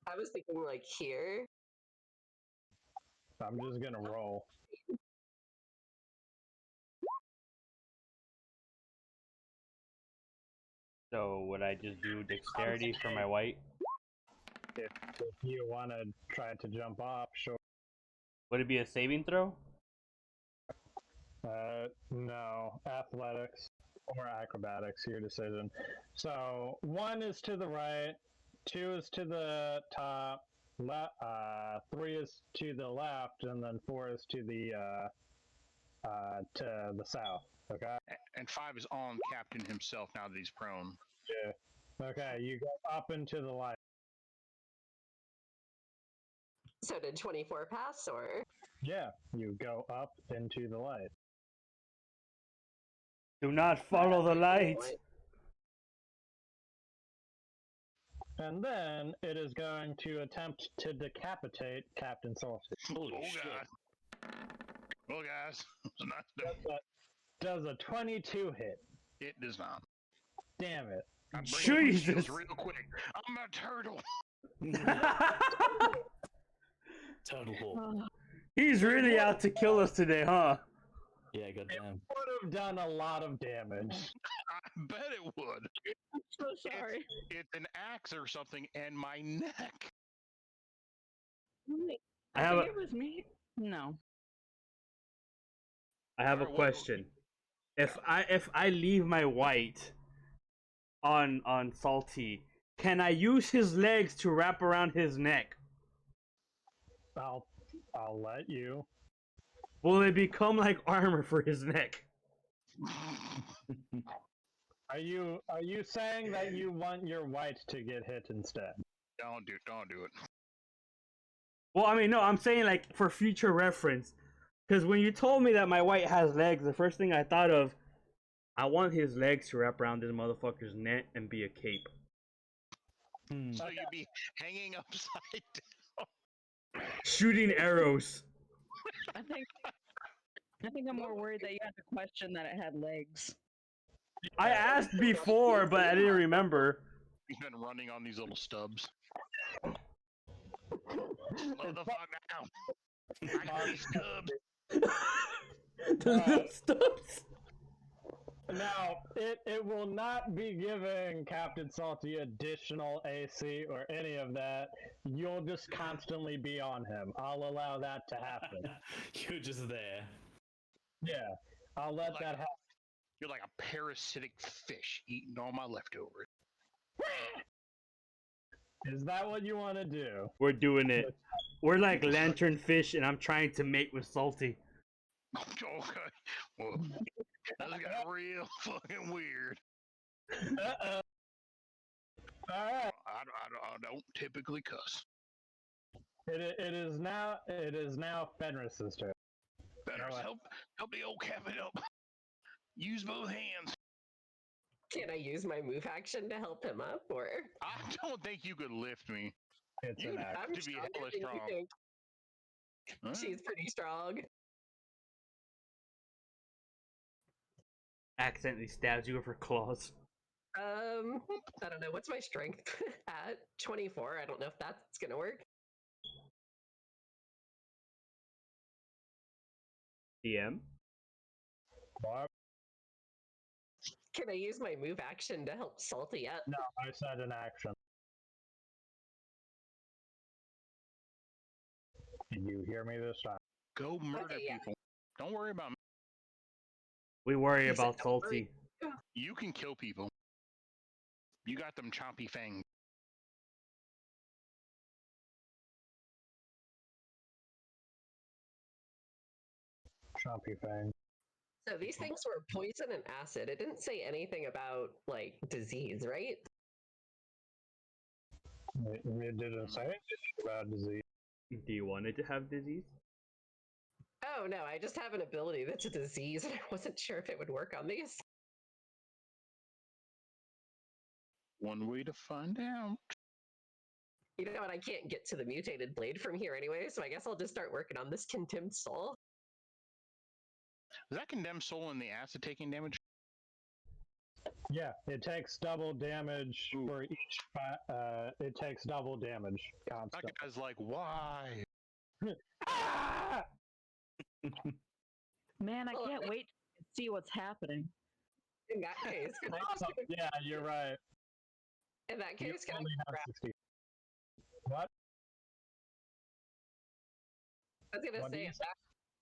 I was thinking like here. I'm just gonna roll. So would I just do dexterity for my white? If you want to try to jump off, sure. Would it be a saving throw? No, athletics or acrobatics, your decision. So 1 is to the right, 2 is to the top, 3 is to the left, and then 4 is to the south. Okay. And 5 is on Captain himself now that he's prone. Yeah. Okay, you go up into the light. So did 24 pass or? Yeah, you go up into the light. Do not follow the light. And then it is going to attempt to decapitate Captain Salty. Holy Oh shit. god. Well, guys, it's a nice day. Does a 22 hit? It does not. Damn it. I break my Jesus. shields real quick. I'm a turtle. Turtle hawk. He's really out to kill us today, huh? Yeah, goddamn. Would have done a lot of damage. I bet it would. I'm so sorry. It's an axe or something, and my neck. Wait, I I have think a- it was me. No. I have a Alright, what- question. If I leave my white on Salty, can I use his legs to wrap around his neck? I'll let you. Will it become like armor for his neck? Are you saying that you want your white to get hit instead? Don't do it. Well, I mean, no, I'm saying like for future reference. Because when you told me that my white has legs, the first thing I thought of, I want his legs to wrap around this motherfucker's neck and be a cape. So you'd be hanging upside down. Shooting arrows. I think I'm more worried that you had to question that it had legs. I asked before, but I didn't remember. He's been running on these little stubs. Slow the fuck down. I got these stubs. The little stubs. Now, it will not be giving Captain Salty additional AC or any of that. You'll just constantly be on him. I'll allow that to happen. You're just there. Yeah, I'll let that happen. You're like a parasitic fish eating all my leftovers. Is that what you want to do? We're doing it. We're like lanternfish, and I'm trying to mate with Salty. Okay. Well, that got real fucking weird. Uh-oh. All right. I don't typically cuss. It is now Fenris's turn. Better Alright. help the old captain up. Use both hands. Can I use my move action to help him up, or? I don't think you could lift me. It's You an have act. to be stronger hella than you strong. think. Huh? She's pretty strong. Accidentally stabs you with her claws. I don't know. What's my strength at 24? I don't know if that's gonna work. DM. Barb? Can I use my move action to help Salty up? No, I said an action. Did you hear me this time? Go murder Okay, yeah. people. Don't worry about me. We worry He said, about "Don't worry." Salty. You can kill people. You got them chompy fangs. Chompy Fang. So these things were poison and acid. It didn't say anything about like disease, right? It didn't say anything about disease. Do you want it to have disease? Oh no, I just have an ability that's a disease, and I wasn't sure if it would work on these. One way to find out. You know what? I can't get to the mutated blade from here anyway, so I guess I'll just start working on this condemned soul. Is that condemned soul in the acid taking damage? Yeah, it takes double damage for each. It takes double damage That constantly. guy's like, why? Ah! Man, I Well, can't wait to see what's happening. In that case, can I just Yeah, you're right. in that You case, can I only have grab? 60. What? I was gonna What do say you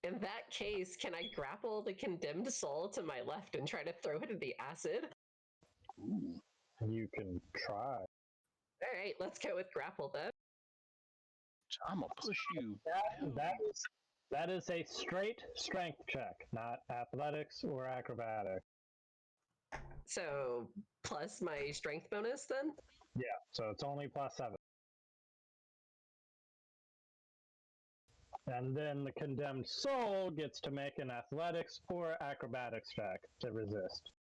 in that case, can I grapple the condemned soul to my left and try to throw it in the acid? Ooh. You can try. All right, let's go with grapple then. I'm gonna push you. That is a straight strength check, not athletics or acrobatics. So plus my strength bonus then. Yeah, so it's only +7. And then the condemned soul gets to make an athletics or acrobatics check to resist.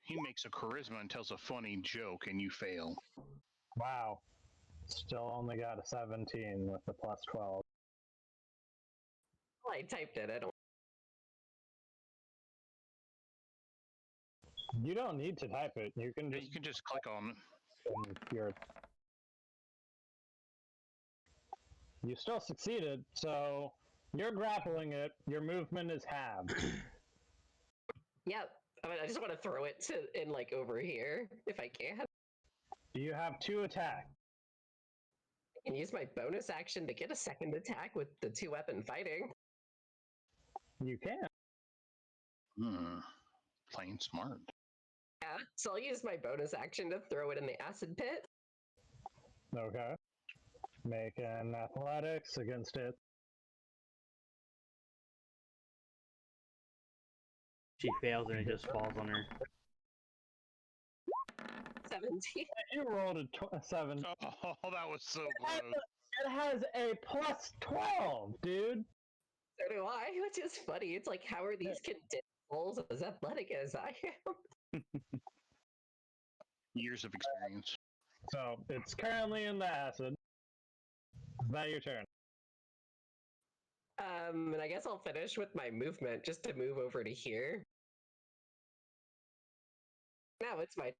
He makes a charisma and tells a funny joke, and you fail. Wow. Still only got a 17 with the +12. Well, I typed it. I don't. You don't need to type it. You can just You can just click on. You still succeeded, so you're grappling it. Your movement is halved. Yep. I mean, I just want to throw it in like over here if I can. You have 2 attacks. I can use my bonus action to get a second attack with the 2-weapon fighting. You can. Plain smart. Yeah. So I'll use my bonus action to throw it in the acid pit. Okay. Make an athletics against it. She fails and it just falls on her. 17. You rolled a 7. Oh, that was so close. It has a +12, dude. So do I, which is funny. It's like, how are these condemned souls as athletic as I am? Years of experience. So it's currently in the acid. Is that your turn? And I guess I'll finish with my movement just to move over to here. Now it's my.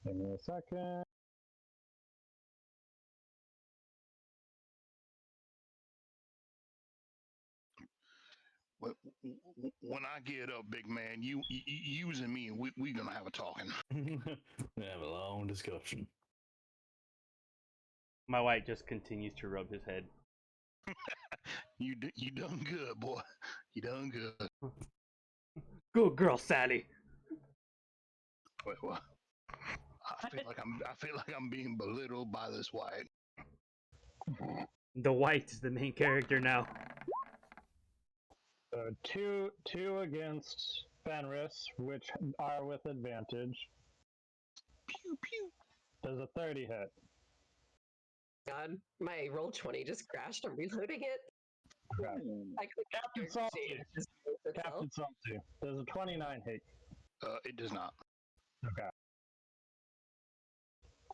Give me a second. When I get up, big man, you and me, we gonna have a talking. We have a long discussion. My wife just continues to rub his head. You done good, boy. You done good. Good girl, Sally. Wait, what? I feel like I'm being belittled by this white. The white is the main character now. So two against Fenris, which are with advantage. Pew pew. Does a 30 hit? God, my roll 20 just crashed. I'm reloading it. Okay. I clicked Captain character Salty. sheet, it just closed itself. Captain Salty. Does a 29 hit? It does not. Okay.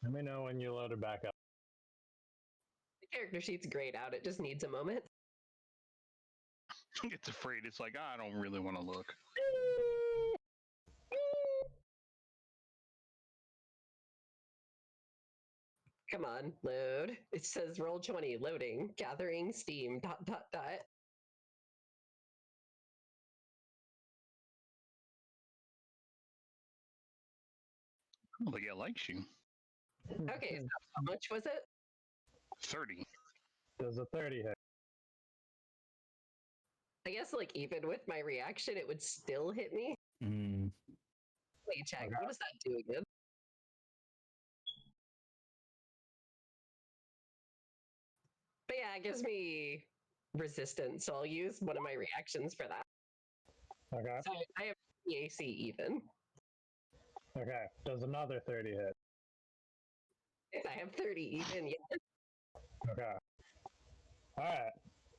Let me know when you load it back up. The character sheet's grayed out. It just needs a moment. It's afraid. It's like, I don't really want to look. Come on, load. It says roll 20, loading, gathering steam, ... I don't think it likes you. Okay, so how much was it? 30. Does a 30 hit? I guess, like, even with my reaction, it would still hit me. Mm. Wait, check. Okay. What does that do again? But yeah, it gives me resistance, so I'll use one of my reactions for that. Okay. So I have the AC even. Okay. Does another 30 hit? If I have 30 even, yeah. Okay. All right.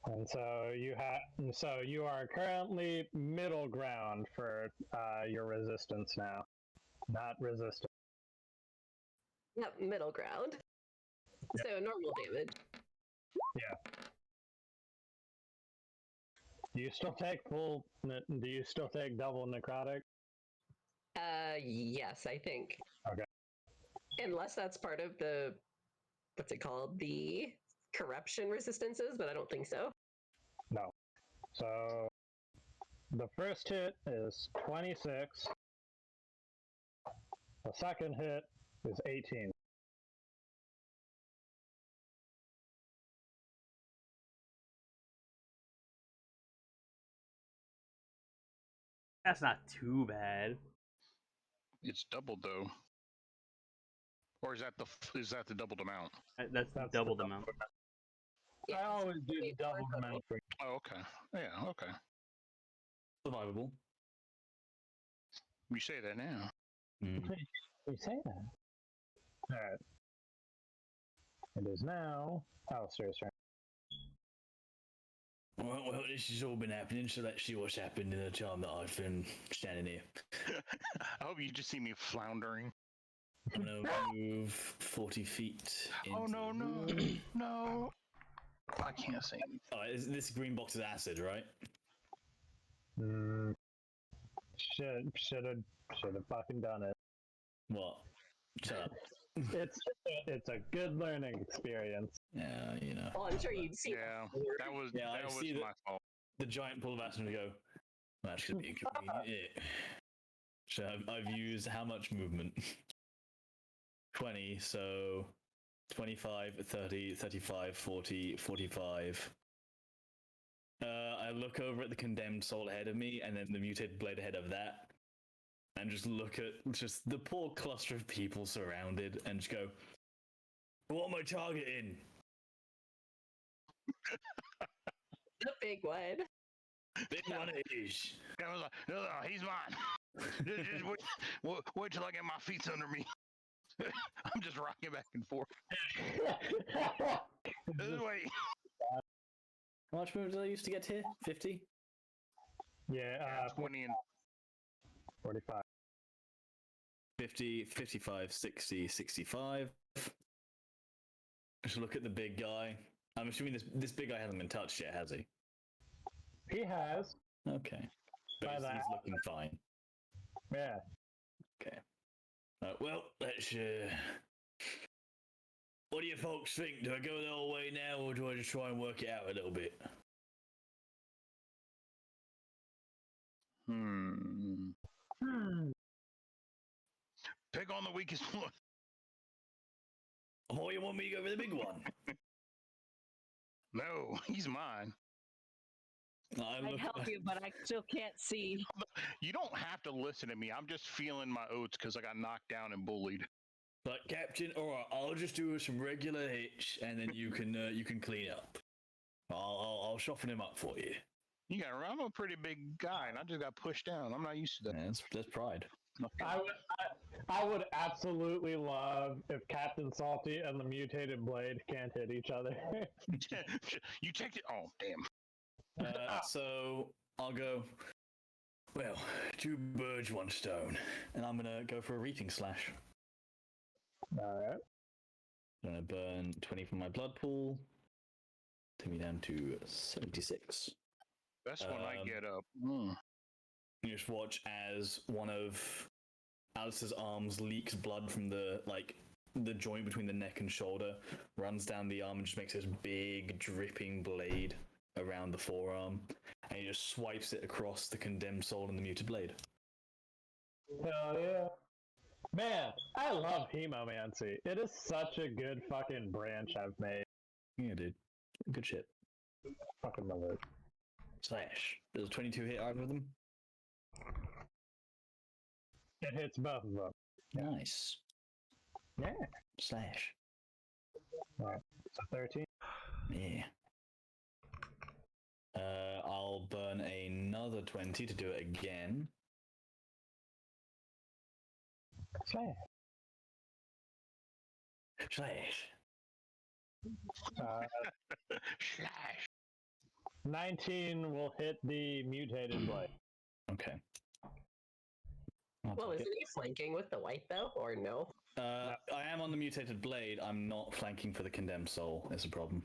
And so you are currently middle ground for your resistance now, not resistance. Yep, middle ground. Yep. So normal damage. Do you still take Do you still take double necrotic? Yes, I think. Okay. Unless that's part of the, what's it called? The corruption resistances, but I don't think so. No. So the first hit is 26. The second hit is 18. That's not too bad. It's doubled though. Or is that the doubled amount? That's That's double the the amount. Yeah, I always do the wait, double for amount for Oh, okay. Yeah, okay. Survivable. You say that now. Mm. you say that. Alright. It is now Alistair's turn. Well, this has all been happening, so let's see what's happened in the time that I've been standing here. I hope you just see me floundering. I'm gonna move 40 feet. Oh into no, the no, room. no! I can't say anything. Oh, this green box is acid, right? Should have fucking done it. What? Shut up. It's a good learning experience. Yeah, you know. Well, I'm sure you'd see. Yeah, that was Yeah, I that was see that- my fault. The giant pool of acid and go, well, that should be inconvenient. Yeah. So I've used how much movement? 20, so 25, 30, 35, 40, 45. I look over at the condemned soul ahead of me and then the mutated blade ahead of that. And just look at just the poor cluster of people surrounded and just go, what am I targeting? The big one. Big one it is. I was like, no, he's mine. Just wait till I get my feet under me. I'm just rocking back and forth. Wait. How much movement did I used to get here? 50? Yeah, 20 and 45. 50, 55, 60, 65. Just look at the big guy. I'm assuming this big guy hasn't been touched yet, has he? He has. Okay. But By he's that. looking fine. Yeah. Okay. Well, let's. What do you folks think? Do I go the whole way now, or do I just try and work it out a little bit? Pick on the weakest one. Oh, you want me to go for the big one? No, he's mine. I'd help you, but I still can't see. You don't have to listen to me. I'm just feeling my oats because I got knocked down and bullied. Like, Captain, all right, I'll just do some regular hits, and then you can clean up. I'll soften him up for you. You got. I'm a pretty big guy, and I just got pushed down. I'm not used to that. Yeah, that's pride. I would absolutely love if Captain Salty and the mutated blade can't hit each other. You checked it. Oh, damn. So I'll go. Well, 2 birds, 1 stone, and I'm gonna go for a reaping slash. Alright. I'm gonna burn 20 from my blood pool. Take me down to 76. That's when I Um, get up. You just watch as one of Alice's arms leaks blood from the joint between the neck and shoulder, runs down the arm and just makes this big dripping blade around the forearm, and he just swipes it across the condemned soul and the muted blade. Hell yeah. Man, I love hemomancy. It is such a good fucking branch I've made. Yeah, dude. Good shit. Fucking love it. Slash. Does 22 hit either of them? It hits both of them. Nice. Yeah. Slash. Alright. So 13. Yeah. I'll burn another 20 to do it again. Slash. Slash. Slash. 19 will hit the mutated blade. Okay. I'll Well, take isn't he flanking with the white though, or no? I am on the mutated blade. I'm not flanking for the condemned soul. Is a problem.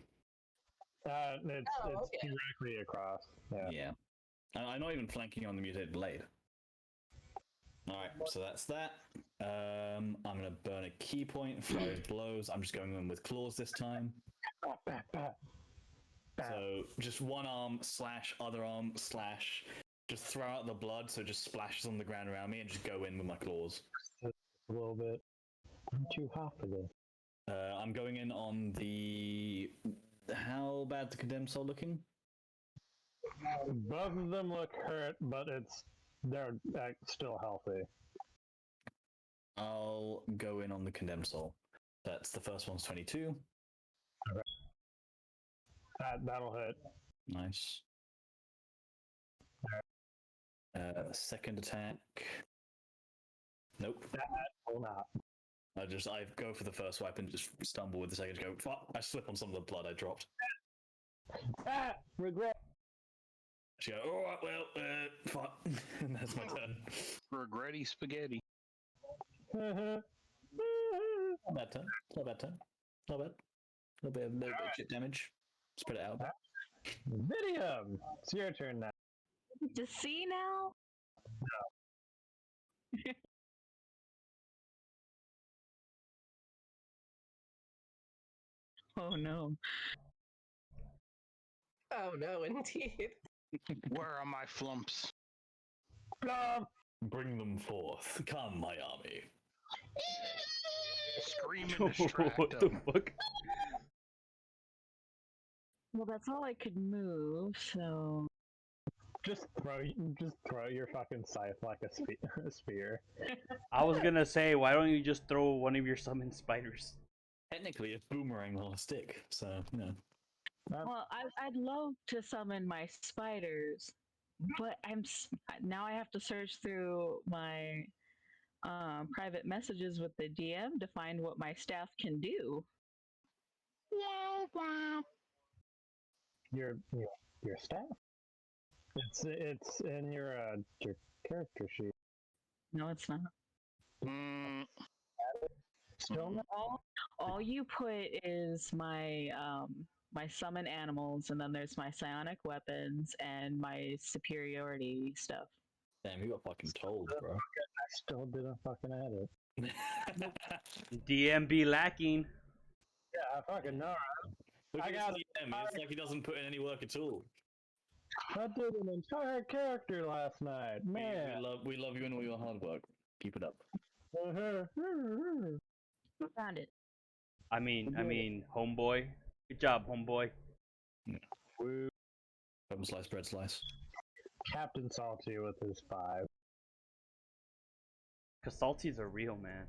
It's okay. directly across. Yeah. Yeah. I'm not even flanking on the mutated blade. Alright, so that's that. I'm going to burn a key point for those blows. I'm just going in with claws this time. So just one arm slash other arm slash. Just throw out the blood so it just splashes on the ground around me and just go in with my claws. A little bit. I'm too hot for this. I'm going in on the... How bad the condemned soul looking? Both of them look hurt, but they're still healthy. I'll go in on the condemned soul. That's the first one's 22. Okay. That'll hit. Nice. Second attack. Nope. That will not. I go for the first swipe and just stumble with the second. Go. Fuck! I slip on some of the blood I dropped. Regret. She go. All right. Well. Fuck. And that's my turn. Regretty spaghetti. Not bad turn. Not bad turn. Not bad. A little bit of chip damage. Spread it out. Vidium! It's your turn now. To see now? Oh no. Oh no, indeed. Where are my flumps? Bring them forth. Come, my army. Scream and distract What the them. fuck? Well, that's all I could move, so. Just throw your fucking scythe like a spear. I was gonna say, why don't you just throw one of your summoned spiders? Technically, it's boomerang on a stick, so you know. Well, I'd love to summon my spiders, but now I have to search through my private messages with the DM to find what my staff can do. Your staff. It's in your character sheet. No, it's not. Still not. All you put is my my summon animals, and then there's my psionic weapons and my superiority stuff. Damn, you got fucking told, bro. I still didn't fucking add it. DM be lacking. Yeah, I fucking know. Look I at got his DM. It's like he doesn't put in any work at all. I did an entire character last night, man. We love you and all your hard work. Keep it up. Found it. I mean, homeboy. Good job, homeboy. Woo. Bum slice, bread slice. Captain Salty with his 5. Cause Salty's a real man.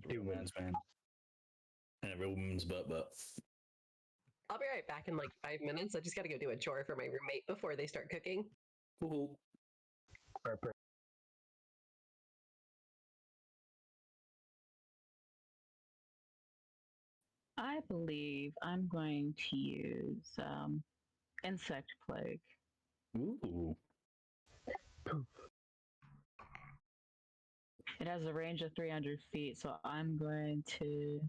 Real man's man. And a real woman's butt. I'll be right back in like 5 minutes. I just gotta go do a chore for my roommate before they start cooking. Cool. I believe I'm going to use insect plague. Ooh. It has a range of 300 feet, so I'm going to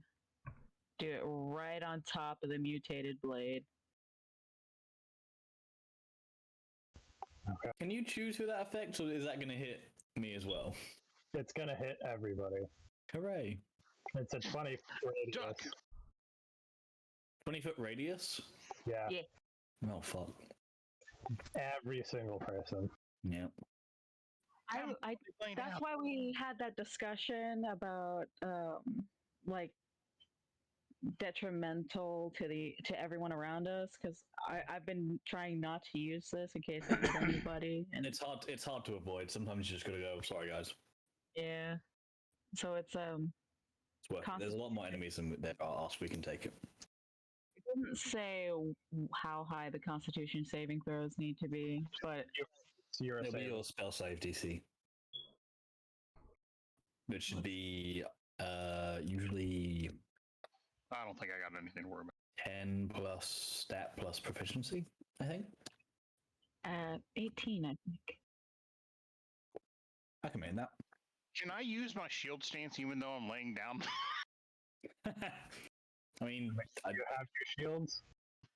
do it right on top of the mutated blade. Can you choose who that affects, or is that going to hit me as well? It's gonna hit everybody. Hooray! It's a 20 radius. Duck. 20-foot radius? Yeah, Yeah. Oh, fuck. every single person. Yeah. That's why we had that discussion about like detrimental to everyone around us, because I've been trying not to use this in case I hit anybody, and It's hard to avoid. Sometimes you just gotta go, sorry guys. yeah, so it's It's worth it. There's a lot more enemies than there are us, we can take it. it doesn't say how high the Constitution saving throws need to be, but So you're a It'll be saver. your spell save DC. Which should be usually I don't think I got anything to worry about. 10 plus stat plus proficiency, I think. 18, I think. I can make that. Can I use my shield stance even though I'm laying down? I mean, Do you have your shields?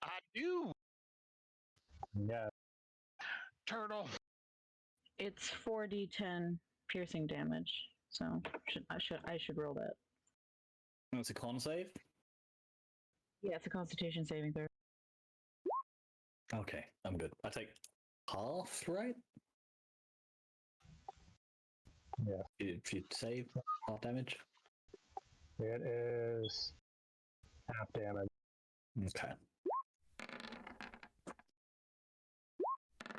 I do. Yeah. Turtle. It's 4d10 piercing damage, so I should roll that. it's a con save. Yeah, it's a Constitution saving throw. Okay, I'm good. I take half, right? Yeah. If you save half damage. It is half damage. Okay.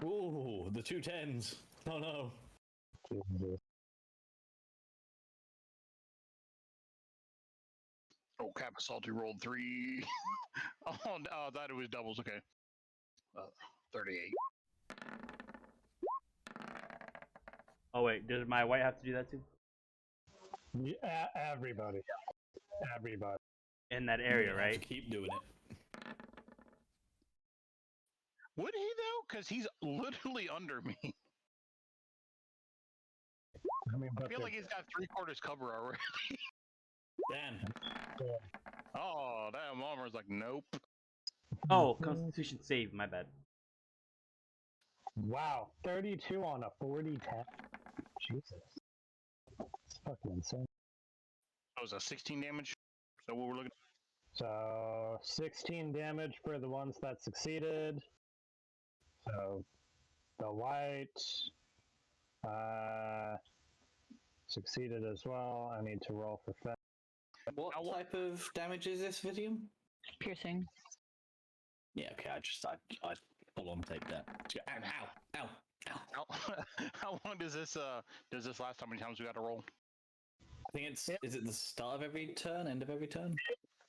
Ooh, the 2 10s. Oh no. Jesus. Oh, Kappa Salty rolled 3. Oh, no, I thought it was doubles. Okay. 38. Oh wait, does my white have to do that too? Yeah, everybody. Everybody. In that area, You're gonna have right? to keep doing it. Would he though? Because he's literally under me. I mean, I but feel like he's got 3/4 cover already. Dan. Oh, that Marmer's like, nope. Oh, Constitution save. My bad. wow, 32 on a 40-10. Jesus. It's fucking insane. That was a 16 damage. So what we're looking So 16 damage for the ones that succeeded. So the white succeeded as well. I need to roll for fat. What type of damage is this, Vidium? Piercing. Yeah, okay, I full on take that. Ow, ow, ow. How long does this last? How many times we got to roll? I think is it the start of every turn, end of every turn?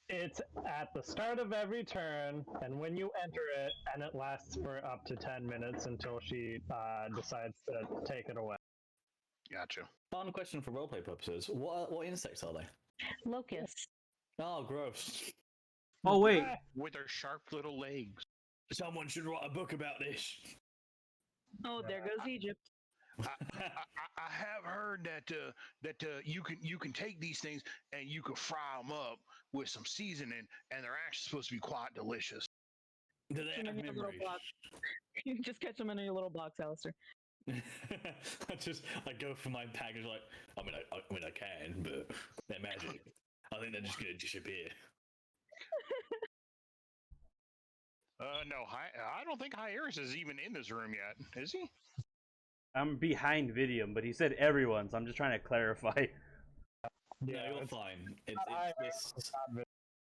It's at the start of every turn, and when you enter it, and it lasts for up to 10 minutes until she decides to take it away. Gotcha. Fun question for roleplay purposes. What insects are they? Locust. Oh, gross. Oh wait, With their sharp little legs. Someone should write a book about this. Oh, there goes Egypt. I have heard that you can take these things and you can fry them up with some seasoning, and they're actually supposed to be quite delicious. Do they have memories? You just catch them in your little box, Alistair. I go for my package like, I mean I can, but they're magic. I think they're just gonna disappear. No, I don't think Hyaris is even in this room yet, is he? I'm behind Vidium, but he said everyone, so I'm just trying to clarify. Yeah, no, you're fine.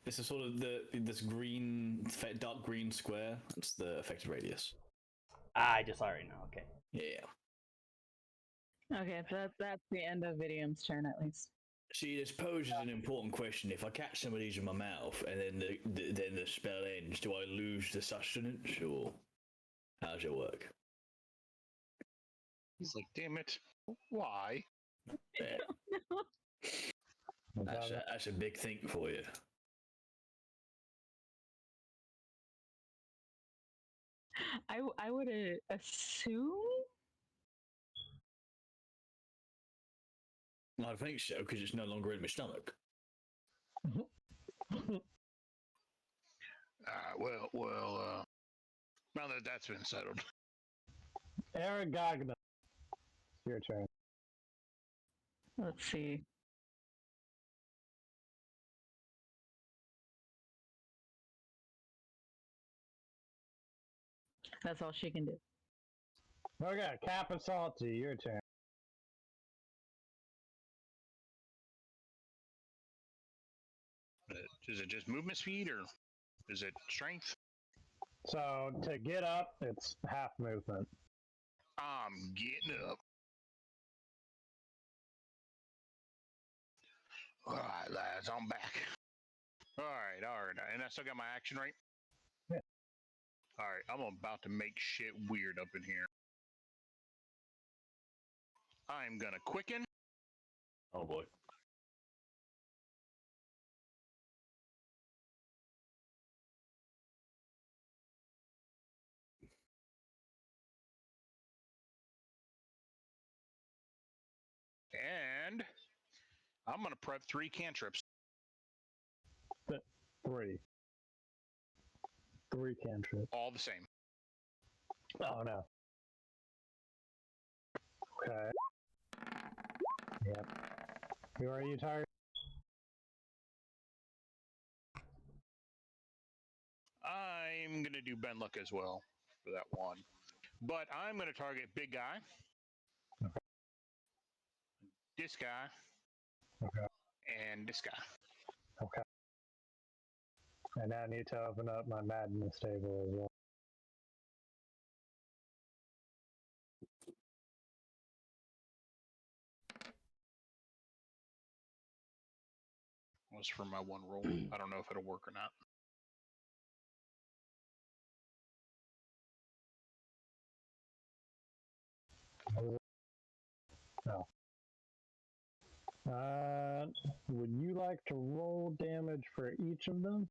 This is sort of this green, dark green square. It's the affected radius. I just saw it right now. Okay. Yeah. Okay, so that's the end of Vidium's turn at least. See, this poses an important question. If I catch some of these in my mouth and then the spell ends, do I lose the sustenance, or how does it work? He's like, damn it, why? Yeah. That's a big thing for you. I would assume. I think so, because it's no longer in my stomach. Well, now that that's been settled. Aragogna. Your turn. Let's see. That's all she can do. Okay, Kappa Salty, your turn. Is it just movement speed or is it strength? So to get up, it's half movement. I'm getting up. All right, lads, I'm back. All right. And I still got my action, right? Yeah. All right, I'm about to make shit weird up in here. I'm gonna quicken. Oh boy. And I'm gonna prep 3 cantrips. 3. 3 cantrips. All the same. Oh no. Okay. Yep. Who are you targeting? I'm gonna do Ben Luck as well for that one. But I'm gonna target big guy. Okay. This guy. Okay. And this guy. Okay. I now need to open up my madness table as well. Was for my one roll. I don't know if it'll work or not. No. Would you like to roll damage for each of them?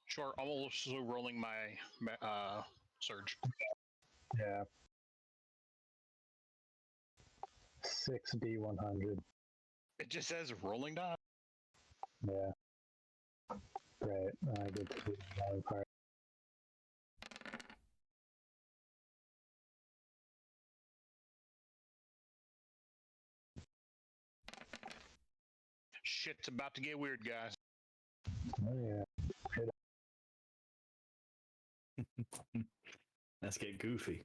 Sure, I'm also rolling my surge. Yeah. 6d100. It just says rolling die. Yeah. Great. I get to do the part. Shit's about to get weird, guys. Oh yeah. Let's get goofy.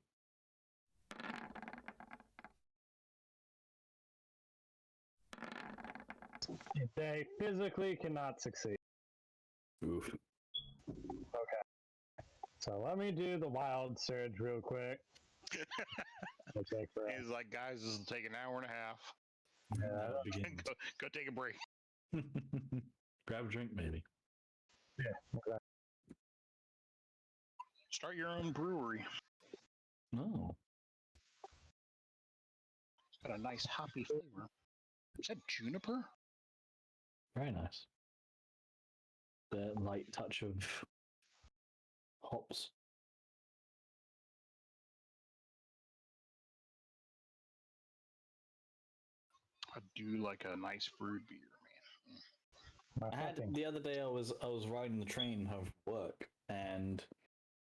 They physically cannot succeed. Oof. So let me do the wild surge real quick. It'll take forever. He's like, guys, this will take an hour and a half. Yeah. Now it begins. Go take a break. Grab a drink, maybe. Yeah. Okay. Start your own brewery. No. It's got a nice hoppy flavor. Is that juniper? Very nice. The light touch of hops. I do like a nice brewed beer, man. My I had fucking- the other day I was riding the train home from work, and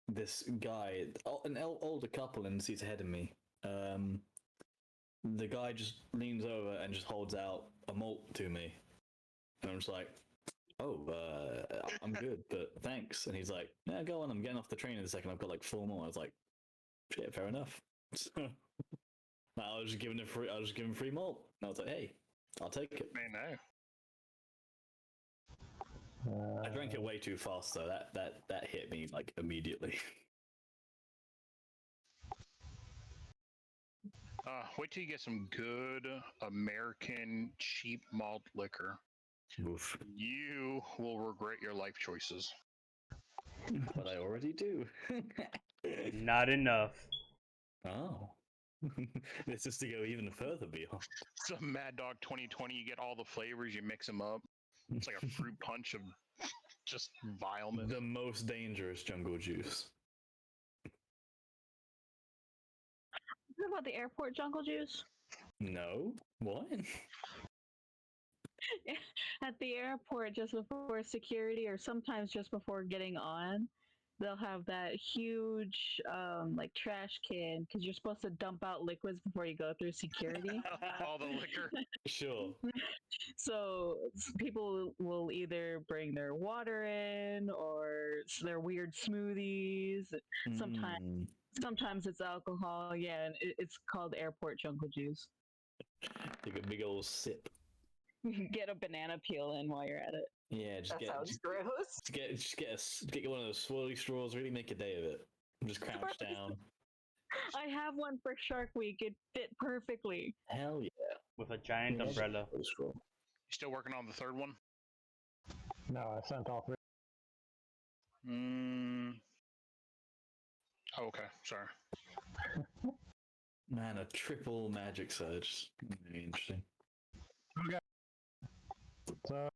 this guy, an older couple in the seats ahead of me, the guy just leans over and just holds out a malt to me, and I'm just like, oh, I'm good, but thanks. And he's like, yeah, go on, I'm getting off the train in a second, I've got like 4 more. I was like, shit, fair enough. So, I was just giving free malt. And I was like, hey, I'll take it. Man, no. I drank it way too fast though. That hit me like immediately. Wait till you get some good American cheap malt liquor. Oof. You will regret your life choices. But I already do. Not enough. Oh. This is to go even further beyond. Some Mad Dog 2020, you get all the flavors, you mix them up. It's like a fruit punch of just vileness. The most dangerous jungle juice. What about the airport jungle juice? No? What? At the airport, just before security, or sometimes just before getting on, they'll have that huge like trash can because you're supposed to dump out liquids before you go through security. All the liquor. Sure. So people will either bring their water in or their weird smoothies. Sometimes Mm. sometimes it's alcohol. Yeah, and it's called airport jungle juice. Take a big old sip. You can get a banana peel in while you're at it. Yeah, That sounds gross. get one of those swirly straws. Really make a day of it. Just crouch down. I have one for Shark Week. It fit perfectly. Hell yeah! With a giant Yeah, umbrella. You still working on the third one? No, I sent all three. Oh, okay, sorry. Man, a triple magic surge. Very interesting. So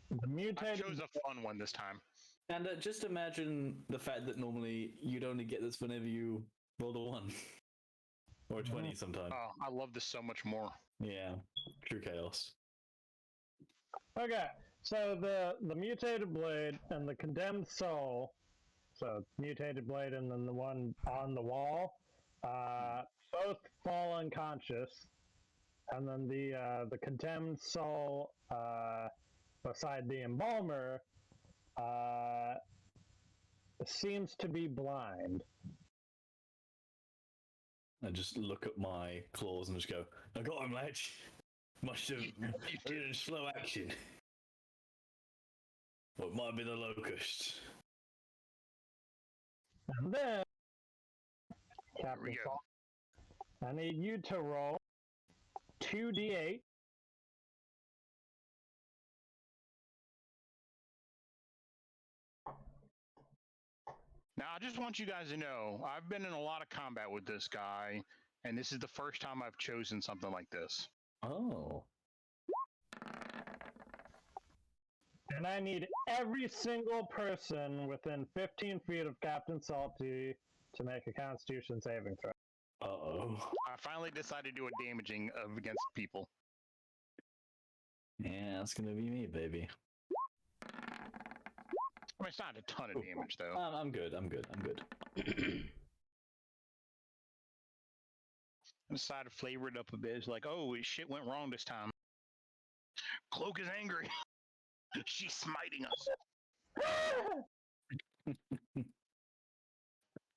the I mutated. chose a fun one this time. And just imagine the fact that normally you'd only get this whenever you rolled a 1 or a 20 sometimes. Oh, I love this so much more. Yeah, true chaos. Okay, so the mutated blade and the condemned soul. So mutated blade and then the one on the wall, both fall unconscious, and then the condemned soul beside the embalmer seems to be blind. I just look at my claws and just go, I got him, Ledge. Must have been slow action. Or it might have been a locust. And then, Here Captain we go. Salt, I need you to roll 2d8. Now, I just want you guys to know, I've been in a lot of combat with this guy, and this is the first time I've chosen something like this. Oh. And I need every single person within 15 feet of Captain Salty to make a Constitution saving throw. Uh-oh. I finally decided to do a damaging of against people. Yeah, that's gonna be me, baby. I mean, it's not a ton of damage, though. I'm good. I decided to flavor it up a bit. It's like, oh, shit went wrong this time. Cloak is angry. She's smiting us.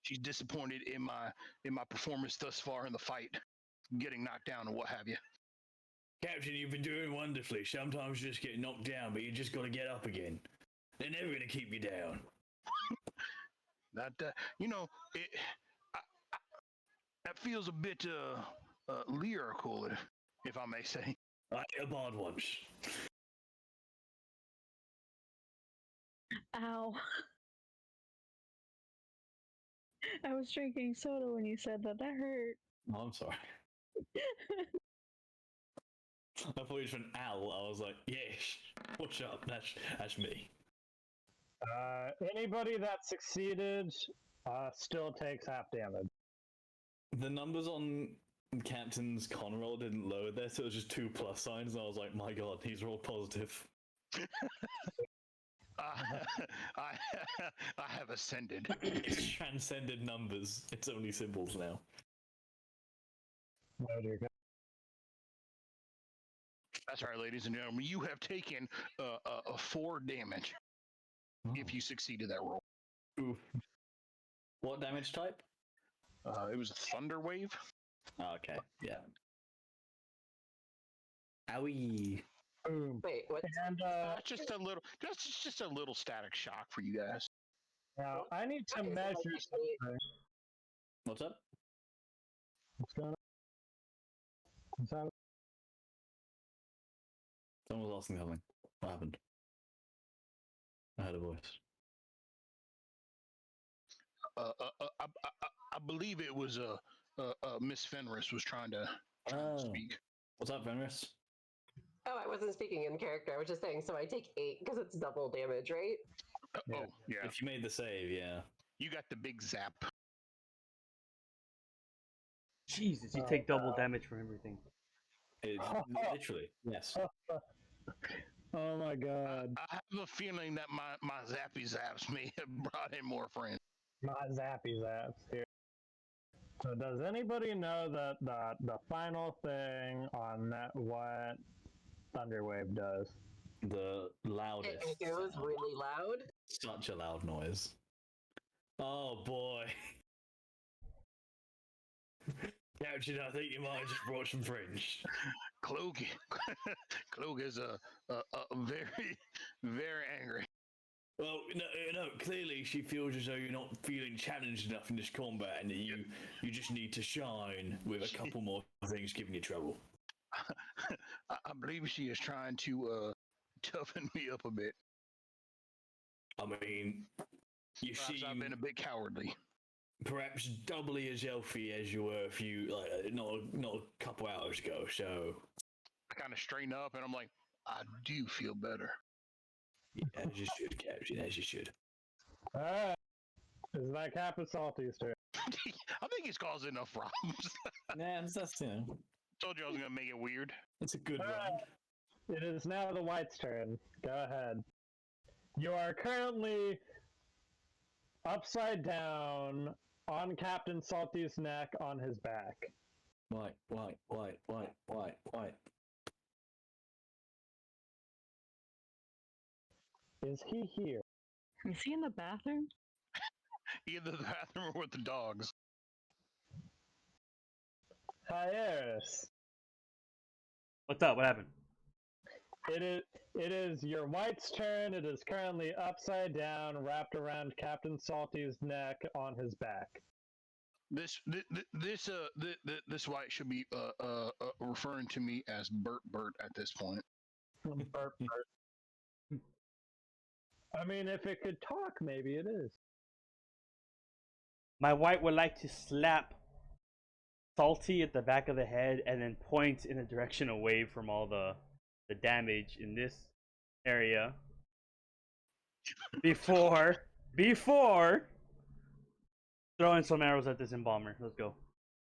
She's disappointed in my performance thus far in the fight, getting knocked down and what have you. Captain, you've been doing wonderfully. Sometimes you just get knocked down, but you just gotta get up again. They're never gonna keep you down. That that feels a bit lyrical, if I may say. I hit a bard once. Ow. I was drinking soda when you said that. That hurt. Oh, I'm sorry. I thought you were an owl. I was like, yes, what's up? That's me. Anybody that succeeded still takes half damage. The numbers on Captain's con roll didn't load there, so it was just 2 plus signs, and I was like, my god, he's rolled positive. I have ascended. It's transcended numbers. It's only symbols now. Oh, dear God. That's right, ladies and gentlemen. You have taken 4 damage if you succeeded that roll. Oof. What damage type? It was a thunder wave. Oh, okay, yeah. Owie. Boom. Wait, what? And That's just a little static shock for you guys. now I need to measure something. What's up? What's going on? What's that? Someone was asking something. What happened? I heard a voice. I believe it was Miss Fenris was trying to speak. What's up, Fenris? Oh, I wasn't speaking in character. I was just saying, so I take 8 because it's double damage, right? Oh, yeah. If you made the save, yeah. You got the big zap. Jesus, you take double damage from everything. Literally, yes. Oh my God. I have a feeling that my zappy zaps may have brought in more friends. Not zappy zaps here. So does anybody know the final thing on that what Thunderwave does? The loudest. It goes sound. really loud. Such a loud noise. Oh boy. Captain, I think you might have just brought some French. Cloak, Cloak is a very, very angry. Well, no, clearly she feels as though you're not feeling challenged enough in this combat and that you just need to shine with a couple more things giving you trouble. I believe she is trying to toughen me up a bit. I mean, you Perhaps seem I've been a bit cowardly. perhaps doubly as healthy as you were a few, not a couple hours ago, so... I kind of straighten up and I'm like, I do feel better. Yeah, as you should, Captain, as you should. Alright. Is that Captain Salty's turn? I think he's caused enough problems. Yeah, that's Told you I was gonna make it weird. that's a good run. It is now the White's turn. Go ahead. You are currently upside down on Captain Salty's neck on his back. White. Is he here? Is he in the bathroom? Either the bathroom or with the dogs. Hyeris. What's up? What happened? It is your White's turn. It is currently upside down, wrapped around Captain Salty's neck on his back. This white should be referring to me as Bert at this point. Burp, burp. I mean, if it could talk, maybe it is. My white would like to slap Salty at the back of the head and then point in a direction away from all the damage in this area before throwing some arrows at this embalmer. Let's go.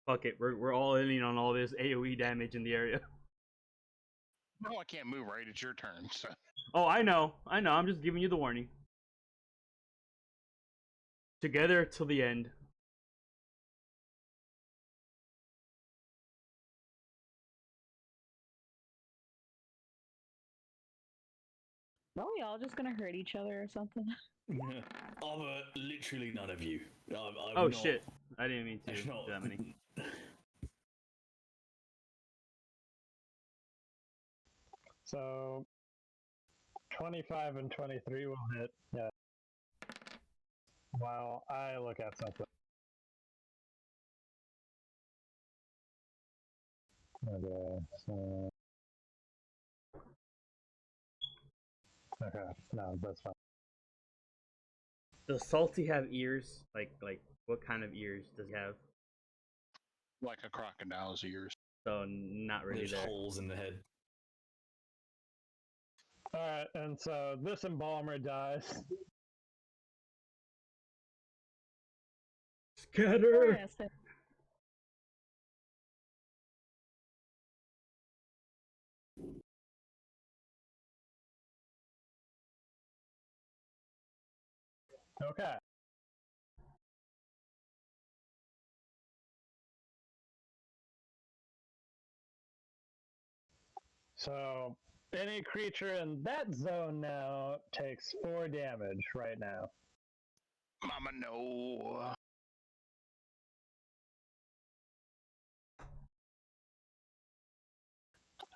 Fuck it. We're all in on all this AoE damage in the area. No, I can't move, right? It's your turn. So. Oh, I know. I'm just giving you the warning. Together till the end. Are we all just gonna hurt each other or something? Literally none of you. Oh shit! I didn't mean to do that many. So, 25 and 23 will hit. Yeah. While I look at something. Okay, so... Okay, no, that's fine. Does Salty have ears? Like what kind of ears does he have? Like a crocodile's ears. So not really There's there. holes in the head. Alright, and so this embalmer dies. Scatter! Yes, Okay. So, any creature in that zone now takes 4 damage right now. Mama, no.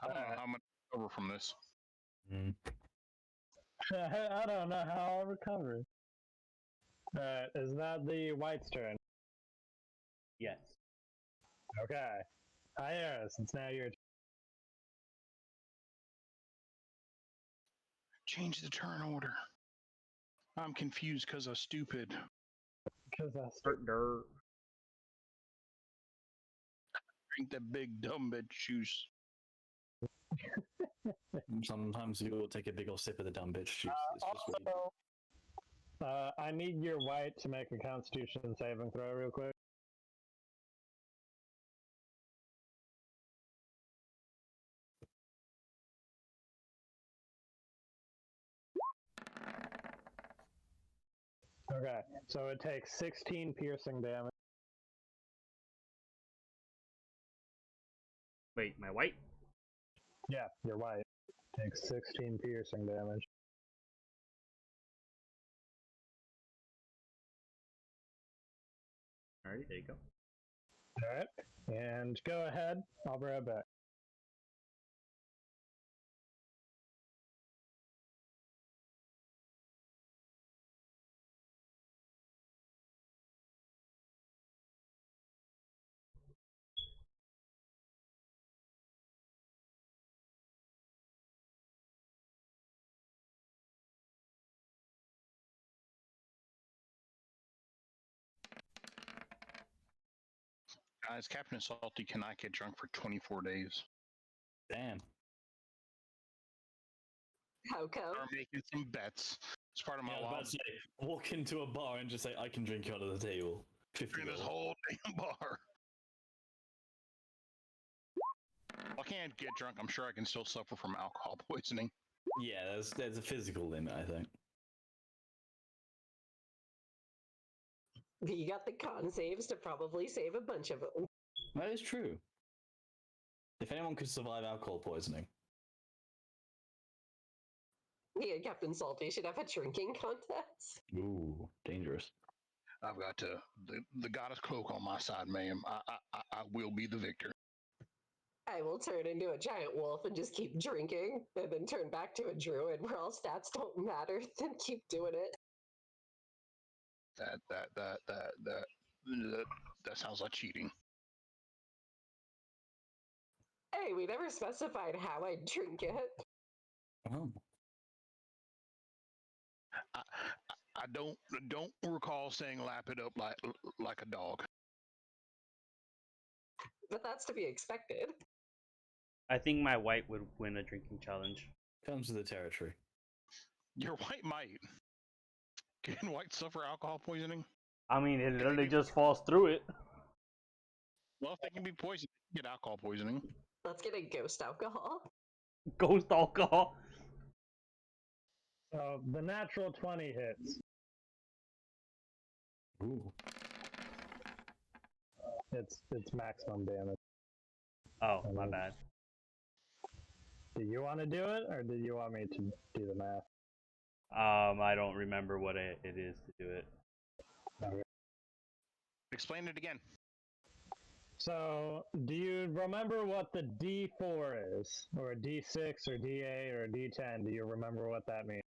I don't know how much over from this. I don't know how I'll recover. Alright, is that the White's turn? Yes. Okay. Hyeris, it's now your turn. Change the turn order. I'm confused because I'm stupid. Because that's Drink that big dumb bitch juice. Sometimes you will take a big old sip of the dumb bitch juice. It's just weird. Also, I need your White to make a Constitution saving throw real quick. Okay, Okay, so it takes 16 piercing damage. Wait, my white? Yeah, you're right. Takes 16 piercing damage. Alright, there you go. Alright, and go ahead. I'll be right back. Guys, Captain Salty cannot get drunk for 24 days. Damn. How come? Start making some bets. It's part of my Yeah, I was about wild to say, walk into a bar and just say, I can drink out of the table. 50 in this mil. whole damn bar. I can't get drunk. I'm sure I can still suffer from alcohol poisoning. Yeah, there's a physical limit, I think. You got the con saves to probably save a bunch of them. That is true. If anyone could survive alcohol poisoning. Me and Captain Salty should have a drinking contest. Ooh, dangerous. I've got the goddess cloak on my side, ma'am. I will be the victor. I will turn into a giant wolf and just keep drinking, and then turn back to a druid where all stats don't matter, then keep doing it. That sounds like cheating. Hey, we never specified how I drink it. Oh. I don't recall saying lap it up like a dog. But that's to be expected. I think my white would win a drinking challenge. Comes to the territory. Your white might. Can white suffer alcohol poisoning? I mean, it literally just falls through it. Well, if they can be poisoned, they can get alcohol poisoning. Let's get a ghost alcohol. Ghost alcohol. So the natural 20 hits. Ooh. It's maximum damage. Oh, my bad. Do you want to do it, or do you want me to do the math? I don't remember what it is to do it. Okay. Explain it again. So, do you remember what the D4 is? Or a D6 or D8 or a D10? Do you remember what that means?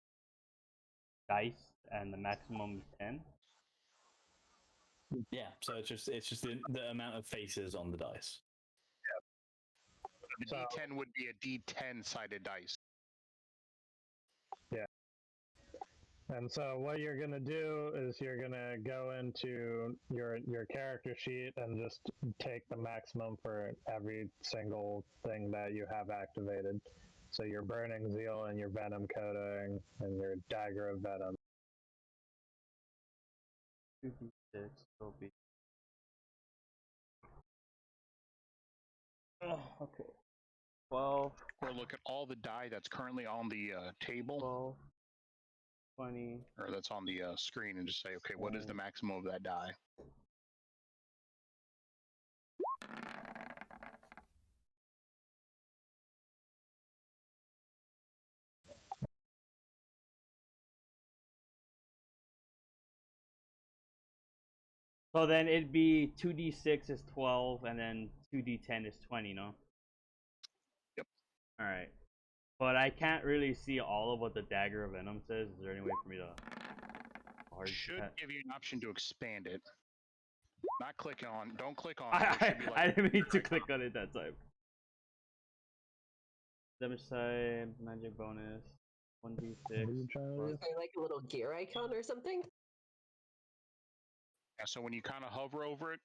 Dice, and the maximum is 10. Yeah, so it's just the amount of faces on the dice. The D10 would be a D10 sided dice. Yeah. And so what you're going to do is you're going to go into your character sheet and just take the maximum for every single thing that you have activated. So your Burning Zeal and your Venom Coating and your Dagger of Venom. 2d6 will be. Oh, okay. 12, Or look at all the die that's currently on the table, 12, 20. or that's on the screen, and just say, okay, what is the maximum of that die? So then it'd be 2d6 is 12, and then 2d10 is 20, no? Yep. Alright. But I can't really see all of what the Dagger of Venom says. Is there any way for me to... Should give you an option to expand it. Not click on. Don't click on. I didn't mean to click on it that time. Damage side, magic bonus, 1d6. What are you trying to do? Is there like a little gear icon or something? Yeah, so when you kind of hover over it,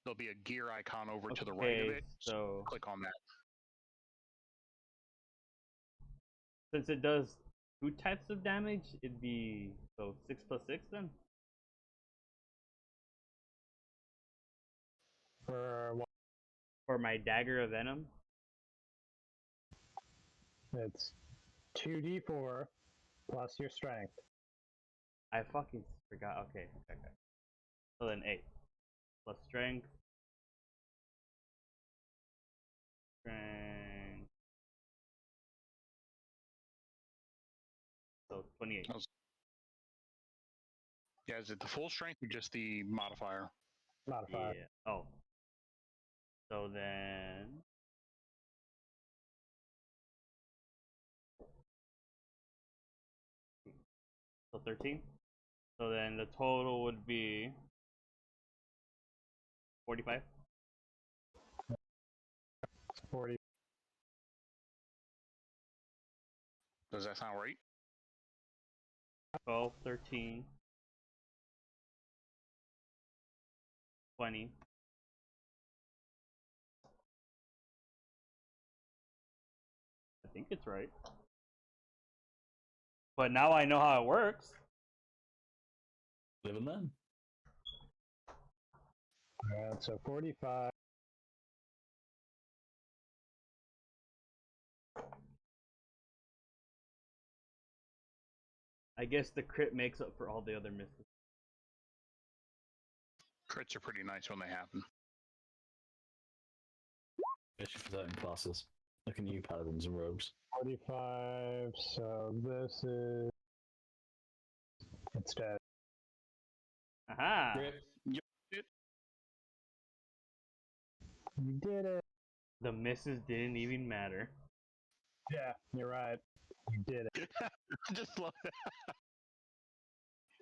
there'll be a gear icon over to the right of it. So Click on that. since it does 2 types of damage, it'd be 6 plus 6 then? For what? For my Dagger of Venom? It's 2d4 plus your strength. I fucking forgot. Okay. So then 8 plus strength. Strength. So 28. Yeah, is it the full strength or just the modifier? Modifier. Yeah. Oh. So then. So 13. So then the total would be 45. 40. Does that sound right? 12, 13, 20. I think it's right. But now I know how it works. Live and learn. Alright, so 45. I guess the crit makes up for all the other misses. Crits are pretty nice when they happen. Especially for certain classes. Look at you, paladins and rogues. 45, so this is... It's dead. Aha! Yep. You did it! The misses didn't even matter. Yeah, you're right. You did it. I just love that.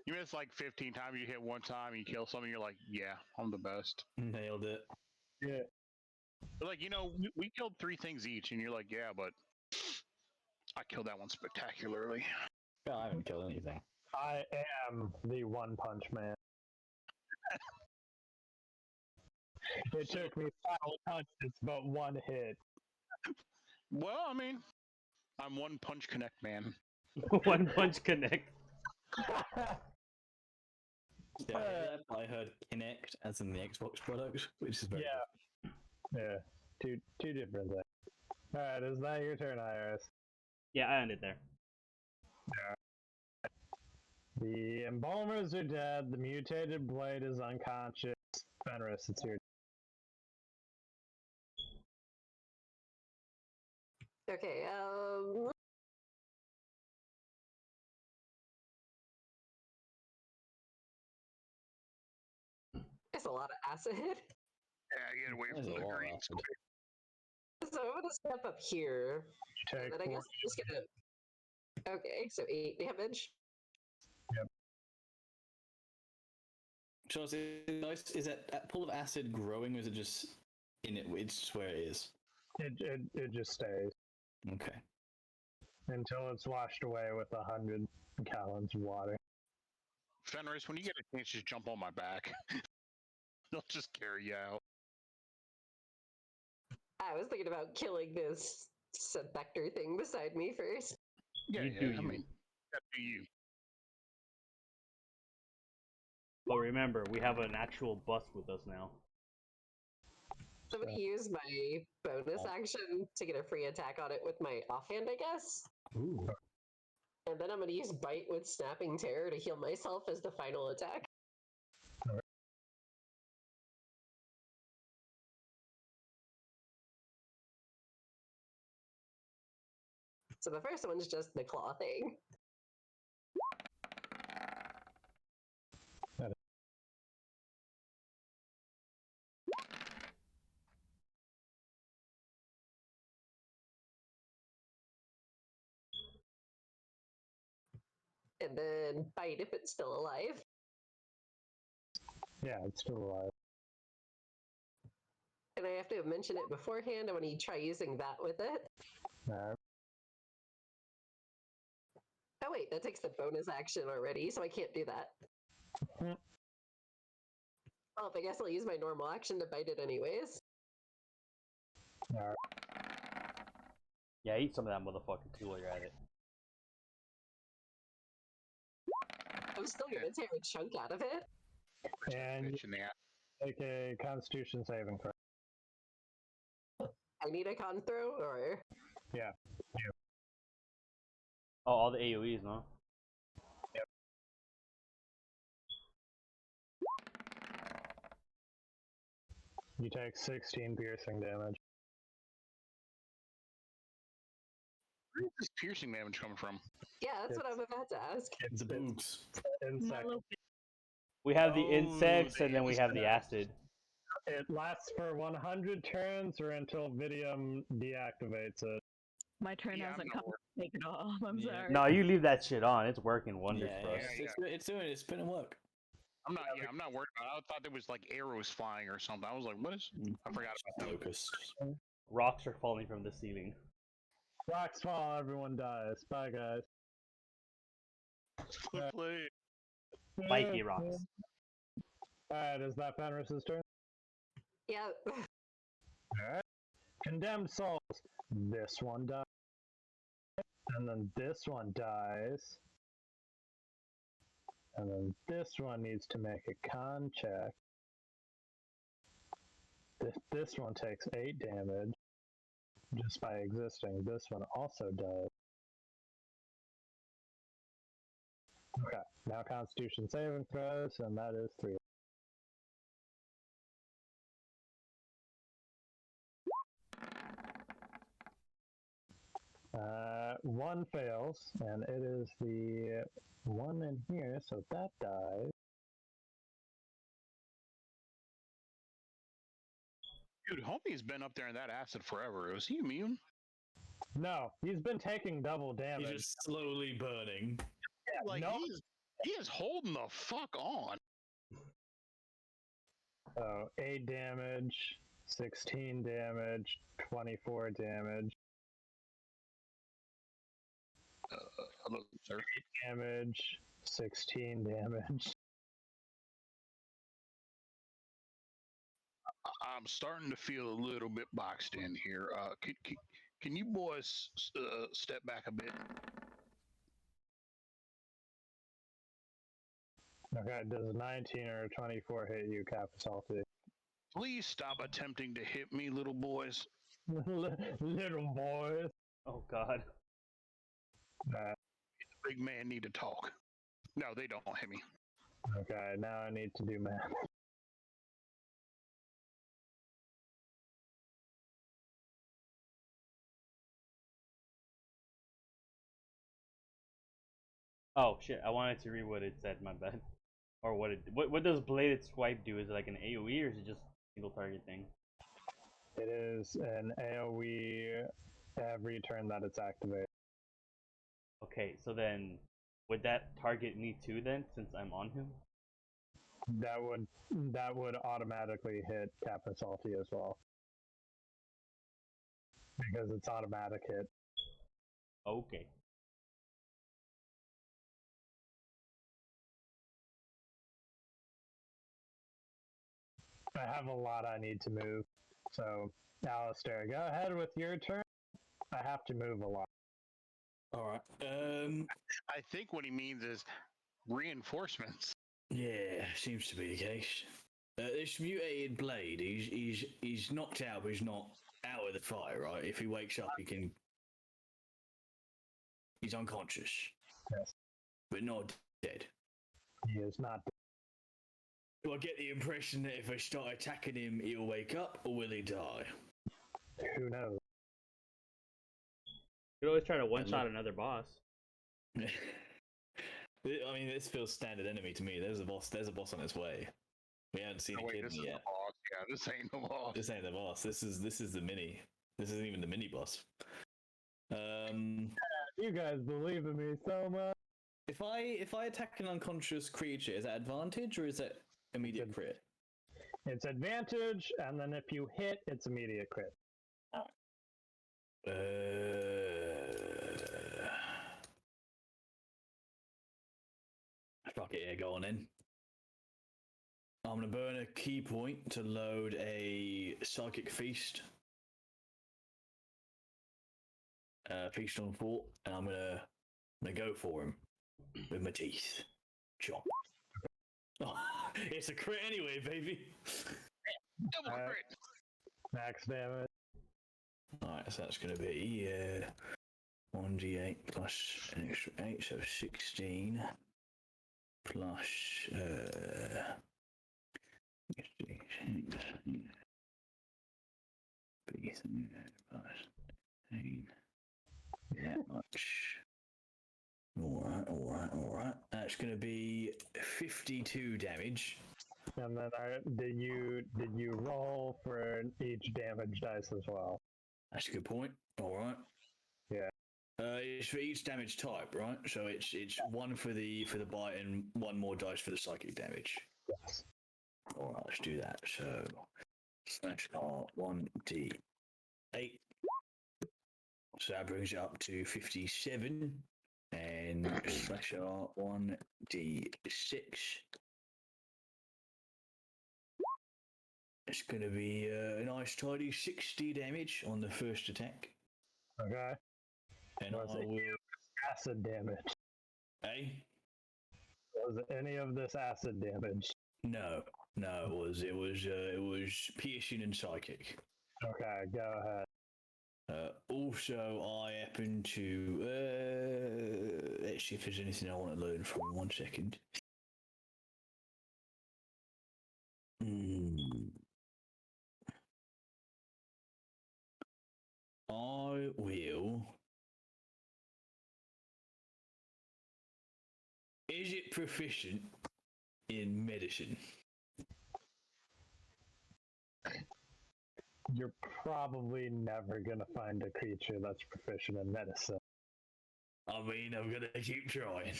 You miss like 15 times, you hit one time, you kill something, you're like, yeah, I'm the best. Nailed it. Yeah. But like, we killed 3 things each, and you're like, yeah, but I killed that one spectacularly. Yeah, I haven't killed anything. I am the One Punch Man. It took me 5 punches, but 1 hit. Well, I mean, I'm One Punch Connect man. One Punch Connect. Yeah, I heard Kinect as in the Xbox product, which is very Yeah, two different things. Alright, is that your turn, Iris? Yeah, I ended there. The embalmers are dead, the mutated blade is unconscious. Fenris, it's your Okay, it's a lot of acid. Yeah, get away There's from a the lot of green. acid. So I'm gonna step up here, and take then I guess I'm just gonna. Okay, so 8 damage. Charles, is that pool of acid growing, or is it just in it? It's just where it is. It just stays Okay. until it's washed away with 100 gallons of water. Fenris, when you get a chance, just jump on my back. They'll just carry you out. I was thinking about killing this specter thing beside me first. Yeah, You do I you. mean, that do you. But remember, we have an actual bus with us now. So I'm gonna use my bonus action to get a free attack on it with my offhand, I guess. Ooh. And then I'm gonna use Bite with Snapping Terror to heal myself as the final attack. So the first one's just the claw thing. And then Bite if it's still alive. Yeah, it's still alive. And I have to mention it beforehand. I want to try using that with it. Alright. Oh wait, that takes the bonus action already, so I can't do that. Mhm. Well, I guess I'll use my normal action to bite it anyways. Alright. Yeah, eat some of that motherfucker too while you're at it. I'm still gonna tear a chunk out of it. And Bitch in the ass. take a Constitution saving throw. I need a con throw, or Yeah. Oh, all the AoEs, no? You take 16 piercing damage. Where is this piercing damage coming from? Yeah, that's what I'm about to ask. The boobs. Insect. We have the Oh, insects, the and then we have the insects. acid. It lasts for 100 turns or until Vidium deactivates it. My turn Yeah, I'm hasn't not come. Take it off. I'm Yeah. sorry. No, you leave that shit on. It's working wonders Yeah, for us. it's doing it's been work. I'm not worried about it. I thought there was like arrows flying or something. I was like, what is? I forgot about that. Locusts. Rocks are falling from the ceiling. Rocks fall, everyone dies. Bye, guys. Play. Spiky rocks. Alright, is that Fenris's turn? Yeah. Alright. Condemned souls. This one dies. And then this one dies. And then this one needs to make a con check. This one takes 8 damage just by existing. This one also does. Okay, now Constitution saving throws, and that is 3. One fails, and it is the one in here, so that dies. Dude, homie's been up there in that acid forever. Was he immune? No, he's been taking double damage. He's just slowly burning. Yeah, Like no. he is holding the fuck on. So 8 damage, 16 damage, 24 damage, Hello, sir. damage, 16 damage. I'm starting to feel a little bit boxed in here. Can you boys step back a bit? Okay, does 19 or 24 hit you, Capsalty? Please stop attempting to hit me, little boys. Little boys. Oh god. Big man need to talk. No, they don't hit me. Okay, now I need to do math. Oh shit! I wanted to read what it said. My bad. Or what does bladed swipe do? Is it like an AOE or is it just single target thing? It is an AoE every turn that it's activated. Okay, so then would that target me too then, since I'm on him? That would automatically hit Capsalty as well. Because it's automatic hit. Okay. I have a lot I need to move. So, Alistair, go ahead with your turn. I have to move a lot. Alright. I think what he means is reinforcements. Yeah, seems to be the case. This mutated blade, he's knocked out, but he's not out of the fight, right? If he wakes up, he's unconscious. Yes. But not dead. He is not. Do I get the impression that if I start attacking him, he'll wake up, or will he die? Who knows? You could always try to one-shot another boss. I mean, this feels standard enemy to me. There's a boss on its way. We haven't seen Oh, a wait, kid this is yet. the boss. Yeah, this ain't the boss. This ain't the boss. This is the mini. This isn't even the mini boss. You guys believe in me so much. If I attack an unconscious creature, is that advantage or is that immediate crit? It's advantage, and then if you hit, it's immediate crit. Fuck it, yeah, go on in. I'm gonna burn a key point to load a psychic feast. Feast on thought, and I'm gonna go for him with my teeth. Chop. Oh, it's a crit anyway, baby. Double crit. Max damage. Alright, so that's gonna be 1d8 plus an extra 8, so 16 plus see. That much. All right. That's going to be 52 damage. And then did you roll for each damage dice as well? That's a good point. All right. Yeah. It's for each damage type, right? So it's one for the bite and one more dice for the psychic damage. Yes. All right, let's do that. So slash R1d8. So that brings it up to 57, and slash R1d6. It's going to be a nice tidy 60 damage on the first attack. Okay. And Was I it will. acid damage? Eh? Was any of this acid damage? No, it was piercing and psychic. Okay, go ahead. Also, I happen to let's see if there's anything I want to learn from. 1 second. I will. Is it proficient in medicine? You're probably never gonna find a creature that's proficient in medicine. I mean, I'm gonna keep trying.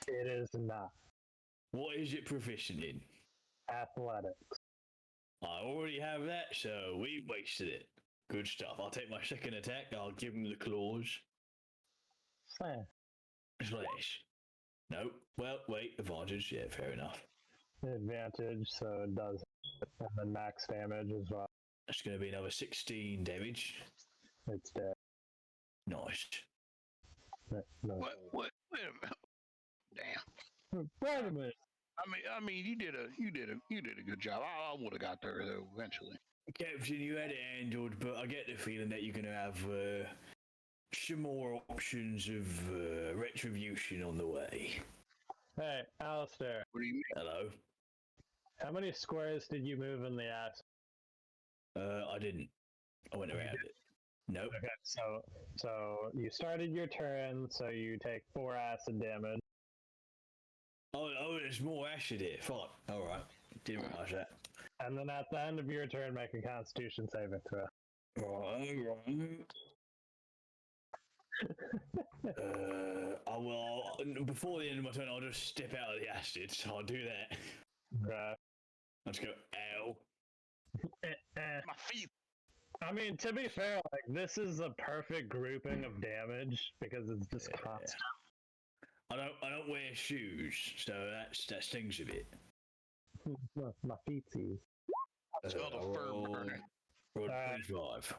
It is not. What is it proficient in? Athletics. I already have that, so we wasted it. Good stuff. I'll take my second attack. I'll give him the claws. Slash. Nope. Well, wait. Advantage. Yeah, fair enough. Advantage, so it does. And then max damage as well. That's going to be another 16 damage. It's dead. Nice. No. What? Wait a minute. Damn. Wait a minute. I mean, you did a good job. I would have got there though eventually. Captain, you had it handled, but I get the feeling that you're going to have some more options of retribution on the way. Hey, Alistair. What do you mean? Hello. How many squares did you move in the ass? I didn't. I went around it. Nope. Okay, so you started your turn, so you take 4 acid damage. Oh, there's more acid here. Fuck. All right. Didn't realize that. And then at the end of your turn, make a Constitution saving throw. Right. I will. Before the end of my turn, I'll just step out of the acid. So I'll do that. Right. Let's go. Ow. My feet. I mean, to be fair, like this is a perfect grouping of damage because it's just constant. I don't wear shoes, so that stings a bit. My feetsies. I smell the fur burning. Roll 25.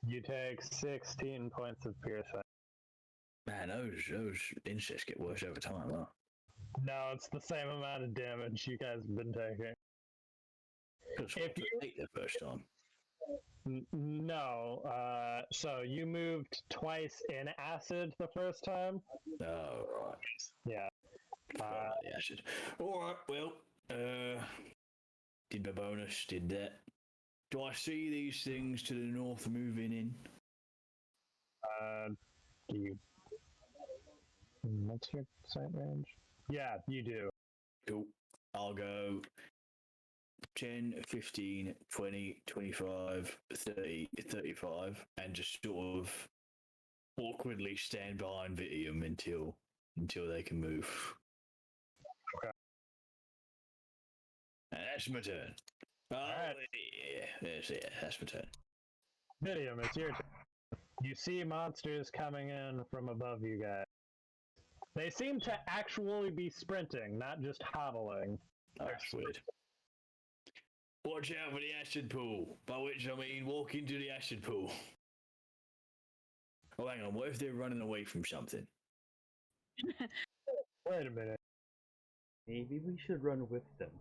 You take 16 points of piercing. Man, those insects get worse over time, huh? No, it's the same amount of damage you guys have been taking. If you take the first time. No, so you moved twice in acid the first time? Oh, right. Yeah. The acid. Alright, well, did my bonus, did that. Do I see these things to the north moving in? Do you... What's your sight range? Yeah, you do. Cool. I'll go 10, 15, 20, 25, 30, 35, and just sort of awkwardly stand behind Vitium until they can move. Okay. And that's my turn. Oh, right. That's my turn. Vitium, it's your turn. You see monsters coming in from above you guys. They seem to actually be sprinting, not just hobbling. That's weird. Watch out for the acid pool, by which I mean walk into the acid pool. Oh, hang on, what if they're running away from something? Wait a minute. Maybe we should run with them.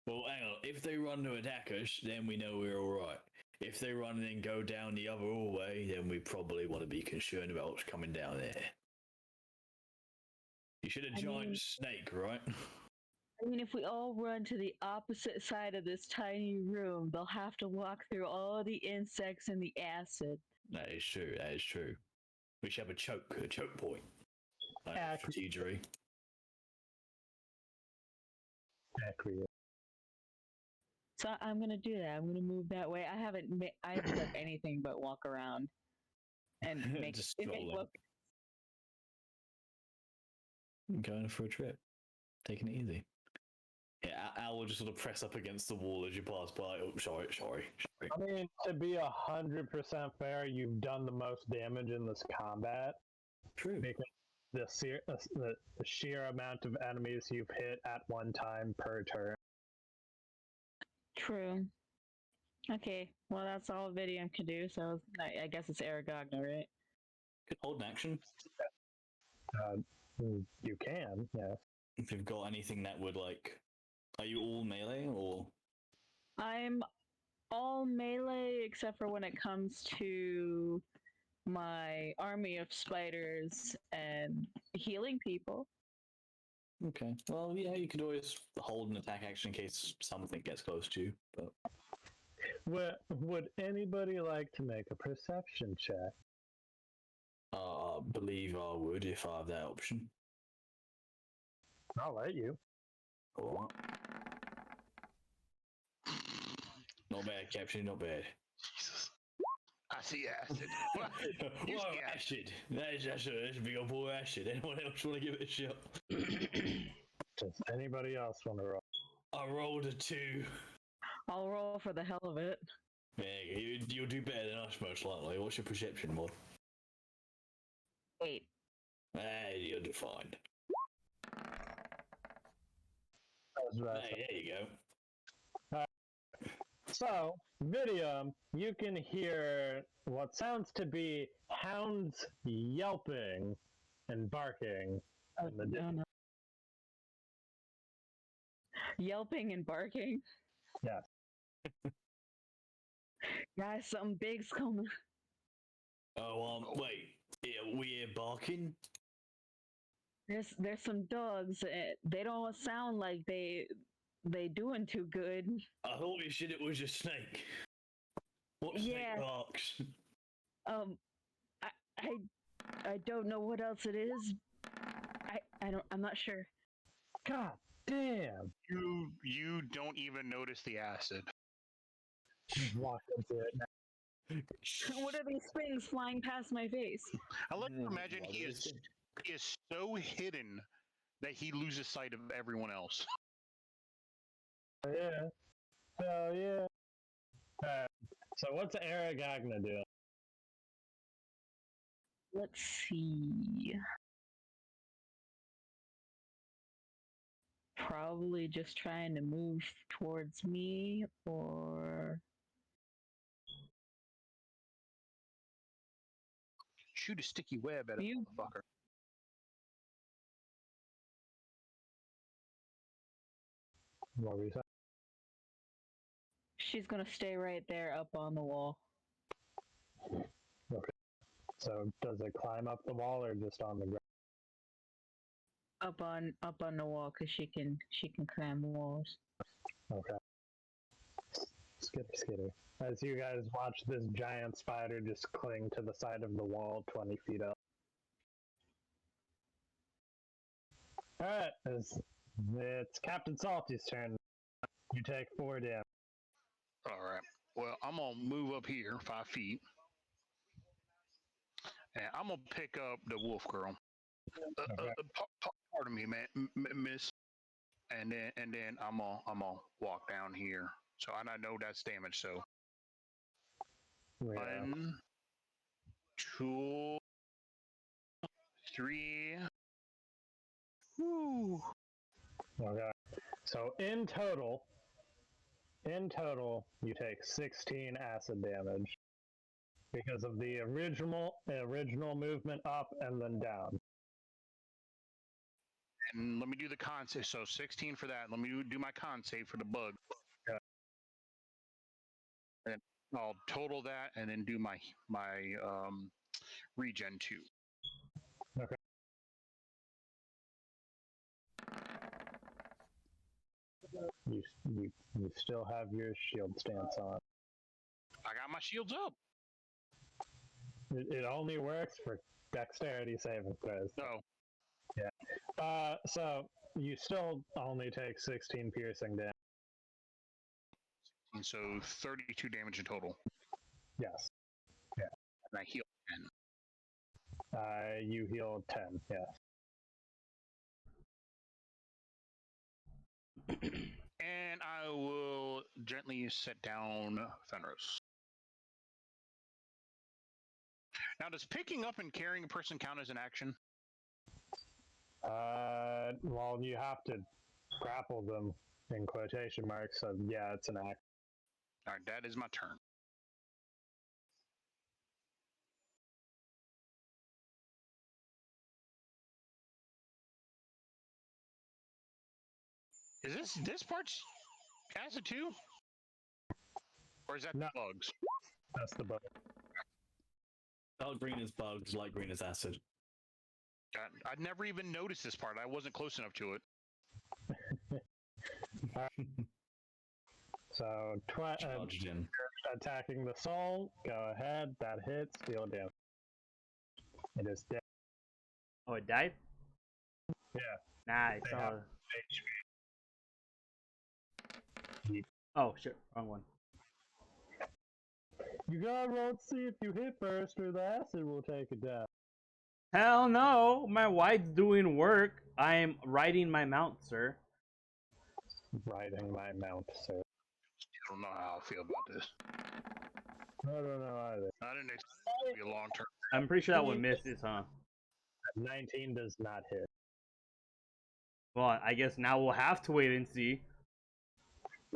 Well, hang on, if they run to attack us, then we know we're alright. If they run and then go down the other hallway, then we probably want to be concerned about what's coming down there. You should have giant snake, right? I mean, if we all run to the opposite side of this tiny room, they'll have to walk through all the insects and the acid. That is true. That is true. We should have a choke point. Accurate. Strategery. Accurate. So I'm gonna do that. I'm gonna move that way. I haven't done anything but walk around and make Just it strolling. look. Going for a trip. Taking it easy. Yeah, Al will just sort of press up against the wall as you pass by. Oh, sorry. I mean, to be 100% fair, you've done the most damage in this combat. True. Because the sheer amount of enemies you've hit at one time per turn. True. Okay, well that's all Vidium can do. So I guess it's Aragogna, right? Could hold an action. You can, yeah. If you've got anything that would like, are you all melee or? I'm all melee except for when it comes to my army of spiders and healing people. Okay. Well, yeah, you could always hold an attack action in case something gets close to you. But Would anybody like to make a perception check? I believe I would if I have that option. I'll let you. All right. Not bad, Captain. Not bad. Jesus. I see acid. You Whoa, see acid. That's a big old boy acid. Anyone else want to give it a shot? Does anybody else want to roll? I rolled a 2. I'll roll for the hell of it. Yeah, you'll do better than us, most likely. What's your perception mod? 8. You'll do fine. There you go. So, Vidium, you can hear what sounds to be hounds yelping and barking. in the distance. No. Yelping and barking. Yeah. Guys, something big's coming. Oh, wait. Yeah, we're barking? There's some dogs. They don't sound like they doing too good. I thought you said it was a snake. What snake Yeah. barks? I don't know what else it is. I'm not sure. God damn! You don't even notice the acid. Walk into it now. What are these things flying past my face? I like to imagine What he is is so hidden that he loses sight of everyone else. Yeah. Oh, yeah. Alright. So, what's Aragogna doing? Let's see. Probably just trying to move towards me, or Shoot a sticky web at a You- motherfucker. What were you saying? she's gonna stay right there up on the wall. So, does it climb up the wall or just on the ground? Up on the wall, cause she can climb walls. Okay. Skitty. As you guys watch this giant spider just cling to the side of the wall 20 feet up. Alright, it's Captain Salty's turn. You take 4 damage. All right. Well, I'm gonna move up here 5 feet, and I'm gonna pick up the wolf girl. Pardon me, man, miss. And then I'm gonna walk down here. So and I know that's damage. So Yeah. 1, 2, 3. Woo. Okay. So in total, you take 16 acid damage because of the original movement up and then down. And let me do the con save. So 16 for that. Let me do my con save for the bug. Okay. And I'll total that and then do my regen 2. Okay. You still have your shield stance on. I got my shields up. It only works for dexterity saving throws. No. So you still only take 16 piercing damage. And so 32 damage in total. Yes. And I heal 10. You heal 10. Yes. And I will gently set down Fenris. Now, does picking up and carrying a person count as an action? Well, you have to grapple them in quotation marks, so yeah, it's an act. All right, that is my turn. Is this part's acid too? Or is that No. bugs? That's the bug. Dark green is bugs, light green is acid. I'd never even noticed this part. I wasn't close enough to it. So, Charged in. attacking the soul. Go ahead. That hits. Deal damage. It is dead. Oh, it died? Yeah. Nah, it's They all. have Oh, shit. Wrong one. You gotta roll to see if you hit first, or the acid will take it down. Hell no! My wife's doing work. I am riding my mount, sir. Riding my mount, sir. I don't know how I feel about this. I don't know either. I didn't expect it to be a long term. I'm pretty sure that one misses, huh? 19 does not hit. Well, I guess now we'll have to wait and see.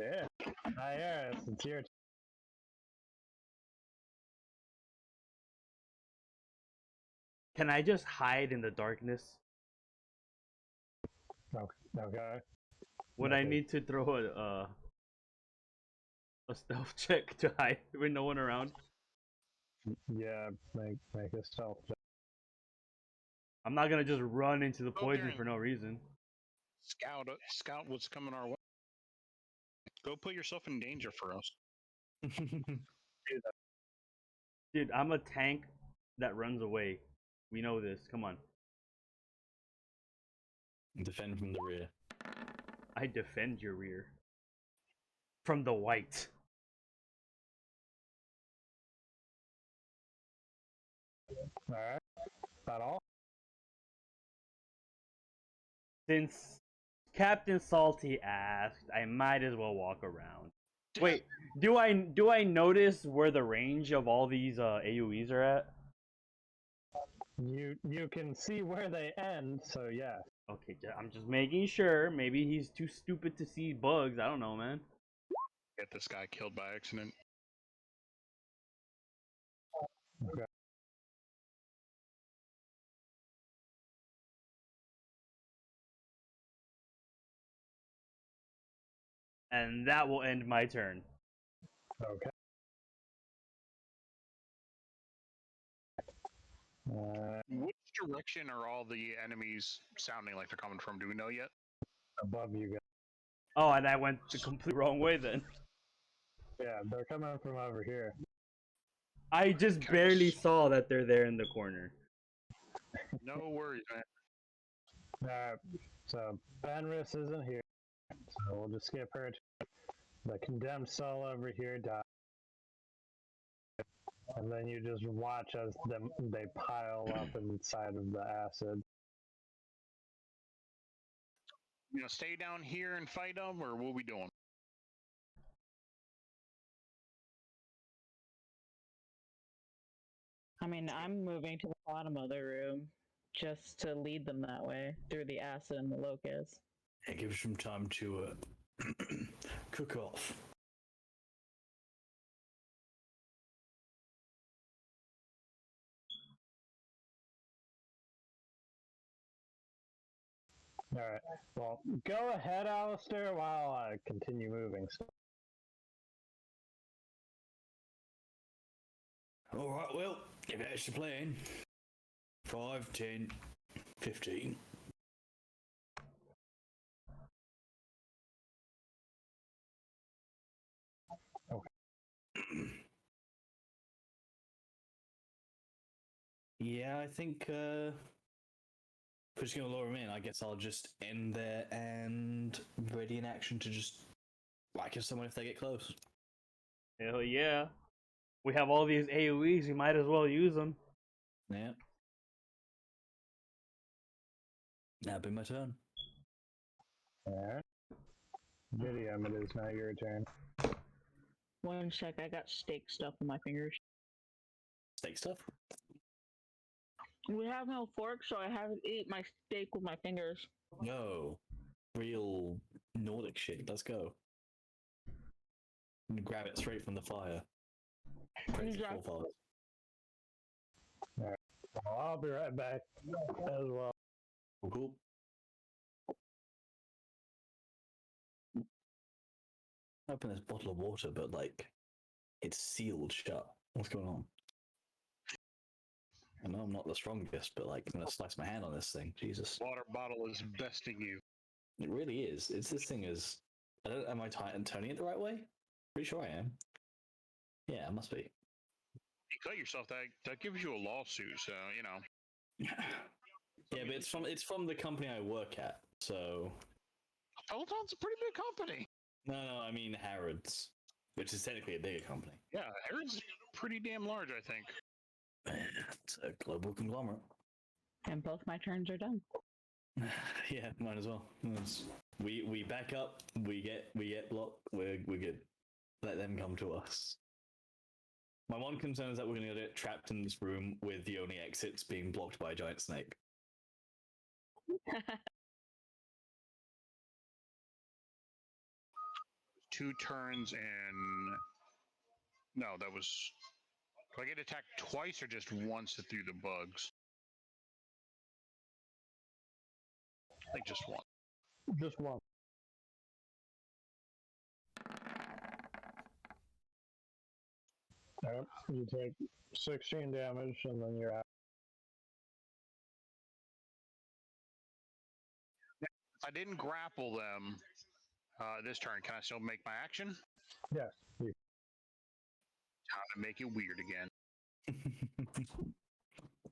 Yeah. Iris, it's your turn. Can I just hide in the darkness? Okay. Would I Okay. need to throw a stealth check to hide with no one around? Yeah, make a stealth check. I'm not gonna just run into the Oh, poison Darren. for no reason. Scout what's coming our way. Go put yourself in danger for us. Dude, I'm a tank that runs away. We know this. Come on. Defend from the rear. I defend your rear. From the white. Alright. That all? Since Captain Salty asked, I might as well walk around. Wait, do I notice where the range of all these AoEs are at? You can see where they end, so yeah. Okay, I'm just making sure. Maybe he's too stupid to see bugs. I don't know, man. Get this guy killed by accident. Okay. And that will end my turn. Okay. Which direction are all the enemies sounding like they're coming from? Do we know yet? Above you guys. Oh, and I went the complete wrong way then. Yeah, they're coming from over here. I just barely saw that they're there in the corner. No worries, man. Alright, so Fenris isn't here, so we'll just skip her. The condemned soul over here dies. And then you just watch as they pile up inside of the acid. You know, stay down here and fight them, or what we doing? I mean, I'm moving to the bottom of the room just to lead them that way through the acid and the locust. It gives them time to cook off. Alright, well, go ahead, Alistair, while I continue moving. Alright, well, give it extra playing. 5, 10, 15. Yeah, I think if we're just gonna lure him in, I guess I'll just end there and ready in action to just whack at someone if they get close. Hell yeah. We have all these AoEs, you might as well use them. Yeah. That'll be my turn. Alright. Gideon, it is now your turn. One sec, I got steak stuff in my fingers. Steak stuff? We have no fork, so I have to eat my steak with my fingers. No. Real Nordic shit. Let's go. And grab it straight from the fire. Praise the Exactly. forefathers. Well, I'll be right back as well. Cool. Open this bottle of water, but like it's sealed shut. What's going on? I know I'm not the strongest, but like I'm gonna slice my hand on this thing. Jesus. Water bottle is besting you. It really is. It's this thing is. I don't. Am I turning it the right way? Pretty sure I am. Yeah, I must be. You cut yourself, that gives you a lawsuit, so you know. Yeah, but it's from the company I work at. So. Peloton's a pretty big company. No, I mean Harrods, which is technically a bigger company. Yeah, Harrods pretty damn large, I think. It's a global conglomerate. And both my turns are done. Yeah, mine as well. We back up. We get blocked. We're good. Let them come to us. My one concern is that we're going to get trapped in this room with the only exits being blocked by a giant snake. 2 turns and no, that was. Do I get attacked twice or just once through the bugs? I think just one. Just one. Alright, you take 16 damage and then you're out. If I didn't grapple them this turn, can I still make my action? Yes. You. Time to make it weird again.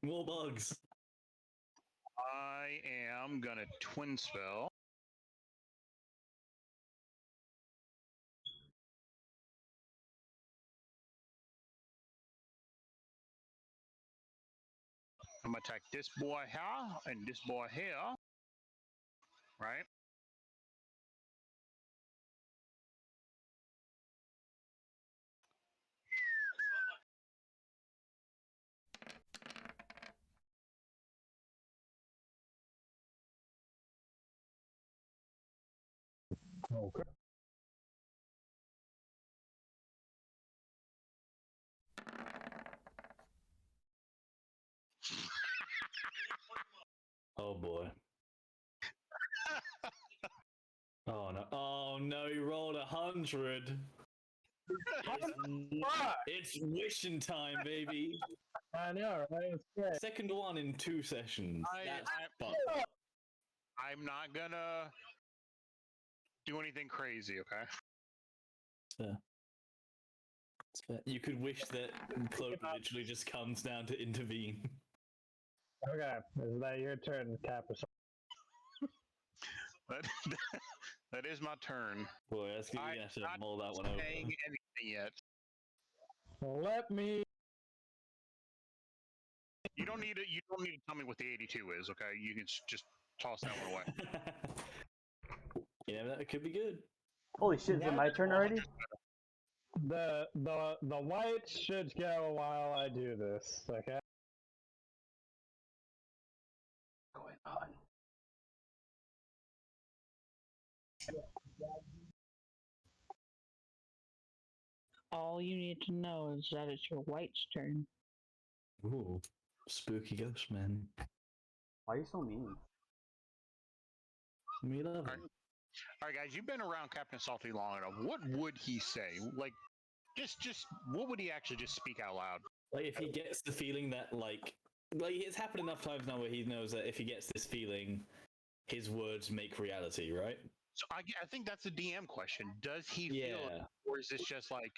More bugs. I am gonna twin spell. I'm gonna attack this boy here and this boy here. Right? Okay. Oh boy. Oh no! Oh no! He rolled 100. It's wishing time, baby. I know, right? It's great. Second one in 2 sessions. That's fucked. I'm not gonna do anything crazy, okay? You could wish that Cloak literally just comes down to intervene. Okay, is that your turn, Capus? That, that is my turn. Boy, that's gonna have to not mull that one over. saying anything yet. Let me. You don't need to. You don't need to tell me what the 82 is, okay? You can just toss that one away. Yeah, that could be good. Holy shit, is it my turn already? The whites should go while I do this, okay? What's going on? All you need to know is that it's your white's turn. Ooh, spooky ghost man. Why are you so mean? Me love him. All right, guys, you've been around Captain Salty long enough. What would he say? Like, just what would he actually just speak out loud? Like, if he gets the feeling that, like it's happened enough times now where he knows that if he gets this feeling, his words make reality, right? So I think that's a DM question. Does he feel it, Yeah. or is this just like?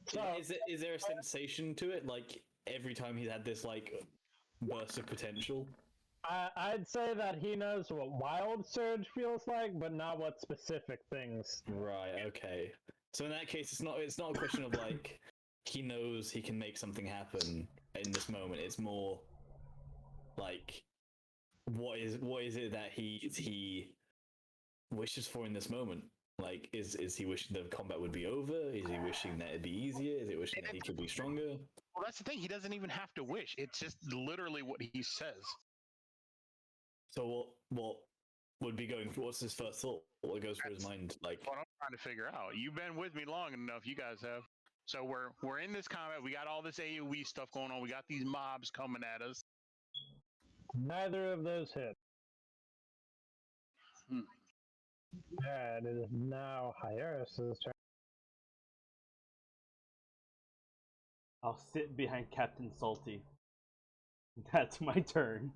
So, Is there a sensation to it? Like, every time he's had this like burst of potential? I'd say that he knows what wild surge feels like, but not what specific things. Right. Okay. So in that case, it's not a question of like he knows he can make something happen in this moment. It's more like what is it that he wishes for in this moment? Like, is he wishing the combat would be over? Is he wishing that it'd be easier? Is he wishing that he could be stronger? Well, that's the thing. He doesn't even have to wish. It's just literally what he says. So what would be going through? What's his first thought? What goes through his mind? Like, What I'm trying to figure out. You've been with me long enough. You guys have. So we're in this combat. We got all this AOE stuff going on. We got these mobs coming at us. Neither of those hit. Hmm. And it is now Hyaris' turn. I'll sit behind Captain Salty. That's my turn.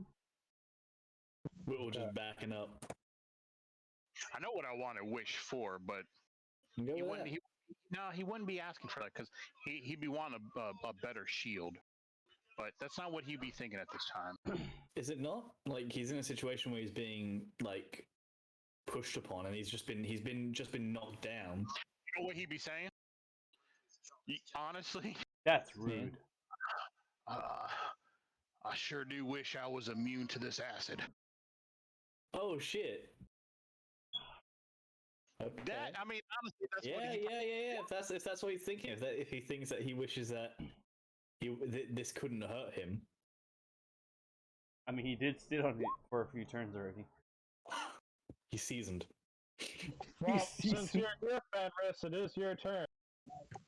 we're all just backing up. I know what I want to wish for, but Go he with wouldn't. that. He wouldn't be asking for that because he'd be wanting a better shield. But that's not what he'd be thinking at this time. Is it not? Like he's in a situation where he's being like pushed upon, and he's just been knocked down. You know what he'd be saying? Honestly, That's rude. I sure do wish I was immune to this acid. Oh shit! Okay. That I mean, honestly, that's what he. Yeah. If that's what he's thinking, if he thinks that he wishes that this couldn't hurt him. I mean, he did sit on it for a few turns already. He's seasoned. Well, since you're here, Fenris, it is your turn.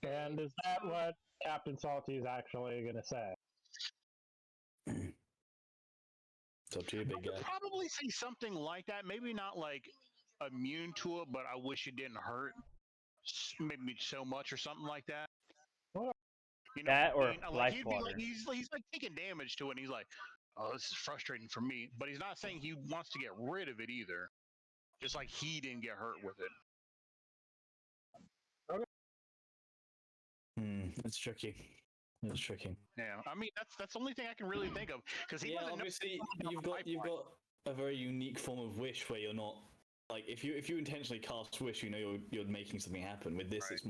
And is that what Captain Salty is actually going to say? It's up to you, big guy. I'd probably say something like that. Maybe not like immune to it, but I wish it didn't hurt. Maybe so much or something like that. You know, That or like life he'd be water. like he's like taking damage to it, and he's like, "Oh, this is frustrating for me." But he's not saying he wants to get rid of it either. Just like he didn't get hurt with it. It's tricky. It's tricky. Yeah, I mean that's the only thing I can really think of because he doesn't know obviously something you've got a very unique form of wish where you're not like if you intentionally cast wish, you know you're making something happen. With this, Right.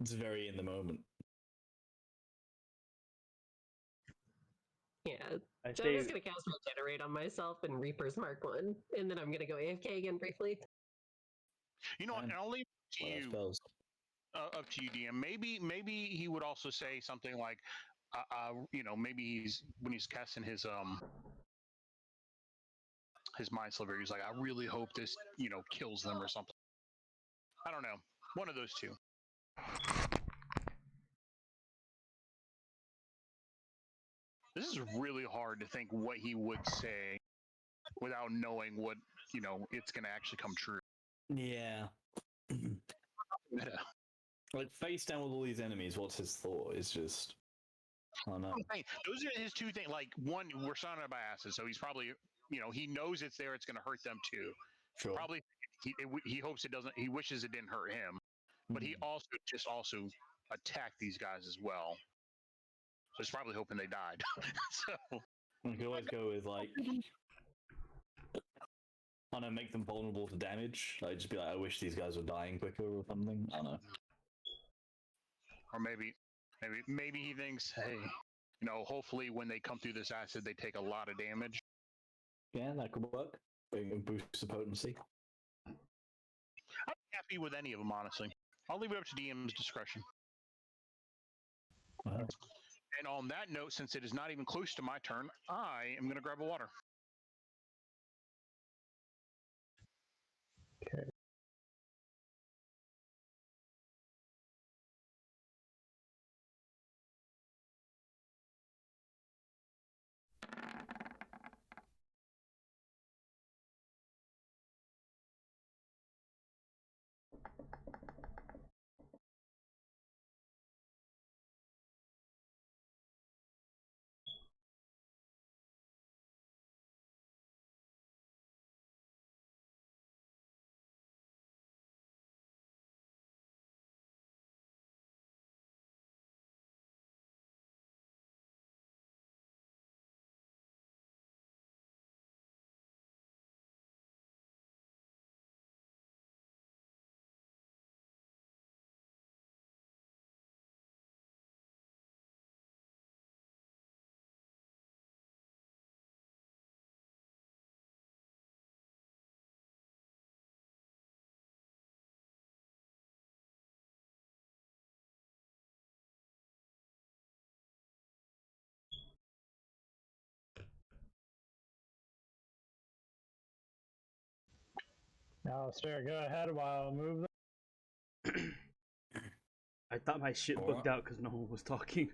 it's very in the moment. Yeah. I So I'm say just gonna cast Regenerate on myself and Reaper's Mark 1, and then I'm gonna go AFK again briefly. You know what? Man. I'll leave it to Well, that you. spells. Up to you, DM. Maybe he would also say something like, you know, maybe he's when he's casting his mind sliver, he's like, I really hope this, you know, kills them or something. I don't know. One of those two. This is really hard to think what he would say without knowing what, you know, it's going to actually come true. Yeah. Like face down with all these enemies. What's his thought? Is just. I don't know. Those are his two things. Like one, we're surrounded by acid, so he's probably, you know, he knows it's there. It's going to hurt them too. Sure. Probably he hopes it doesn't. He wishes it didn't hurt him, but he also attacked these guys as well. So he's probably hoping they died. So You can always go with like. I don't know, make them vulnerable to damage. Like just be like, I wish these guys were dying quicker or something. I don't know. or maybe he thinks, hey, you know, hopefully when they come through this acid, they take a lot of damage. Yeah, that could work. Boost the potency. I'm happy with any of them, honestly. I'll leave it up to DM's discretion. Wow. And on that note, since it is not even close to my turn, I am going to grab a water. Okay. Alistair, go ahead while I move them. I thought my shit Alright. bugged out because no one was talking.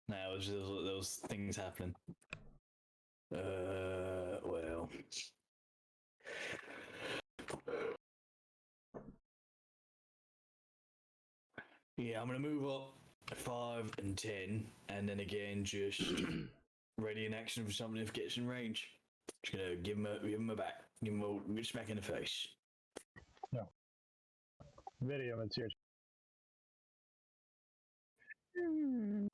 No, it was just those things happening. Well. Yeah, I'm gonna move up 5 and 10, and then again just ready in action for something if it gets in range. Just gonna give him a back, give him a smack in the face. Video, it's your Hmm.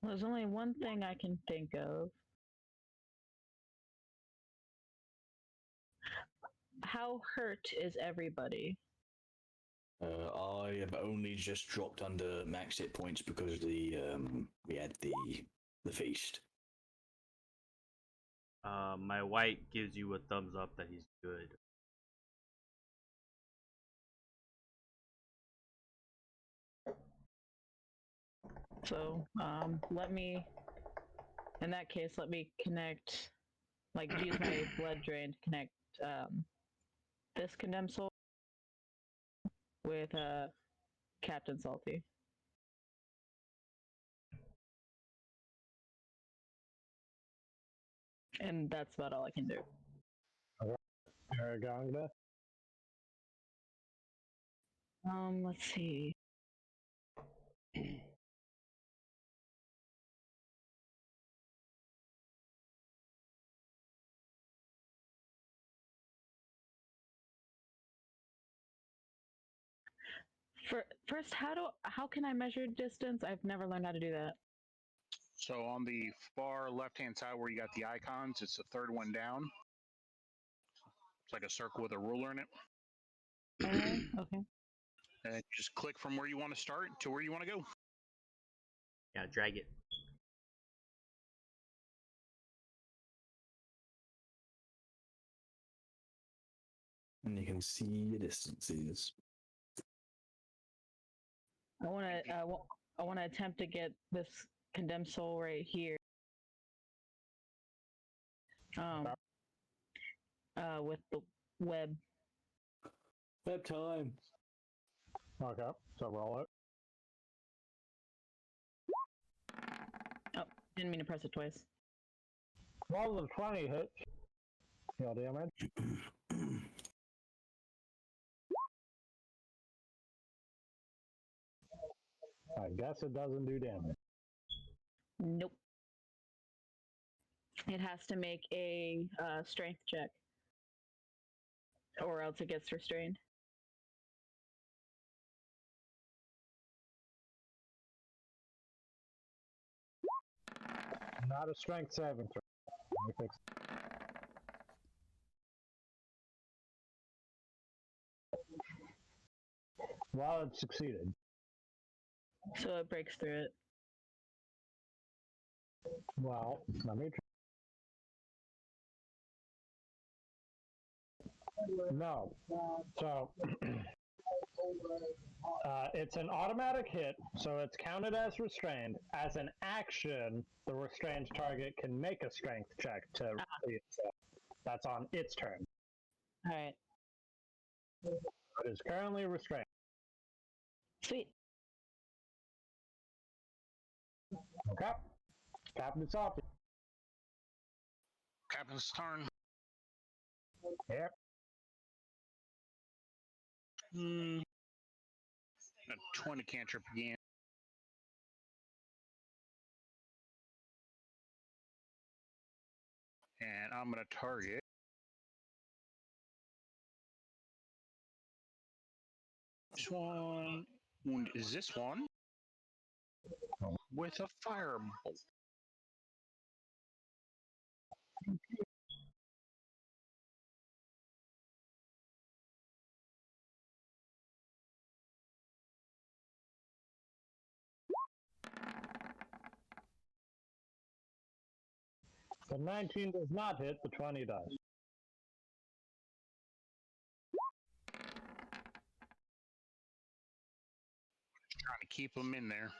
There's only one thing I can think of. How hurt is everybody? I have only just dropped under max hit points because we had the feast. My white gives you a thumbs up that he's good. So, let me. In that case, let me connect. Like, use my blood drain to connect this condemned soul with Captain Salty. And that's about all I can do. Araganga. Let's see. First, how can I measure distance? I've never learned how to do that. So on the far left-hand side where you got the icons, it's the third one down. It's like a circle with a ruler in it. Okay. And just click from where you want to start to where you want to go. Yeah, drag it. And you can see the distances. I want to attempt to get this condemned soul right here. With the web. Web time. Okay, so roll it. Oh, didn't mean to press it twice. Roll the 20 hit. Heal damage. I guess it doesn't do damage. Nope. It has to make a strength check, or else it gets restrained. Not a strength saving throw. Let me fix it. Well, it succeeded. So it breaks through it. Well, let me try. No. So, it's an automatic hit, so it's counted as restrained. As an action, the restrained target can make a strength check to free itself. That's on its turn. All right. It is currently restrained. Sweet. Okay. Captain Salty. Captain's turn. Yep. A 20 cantrip again. And I'm going to target. This one. Is this one? With a firebolt. The 19 does not hit, the 20 does. Trying to keep them in there.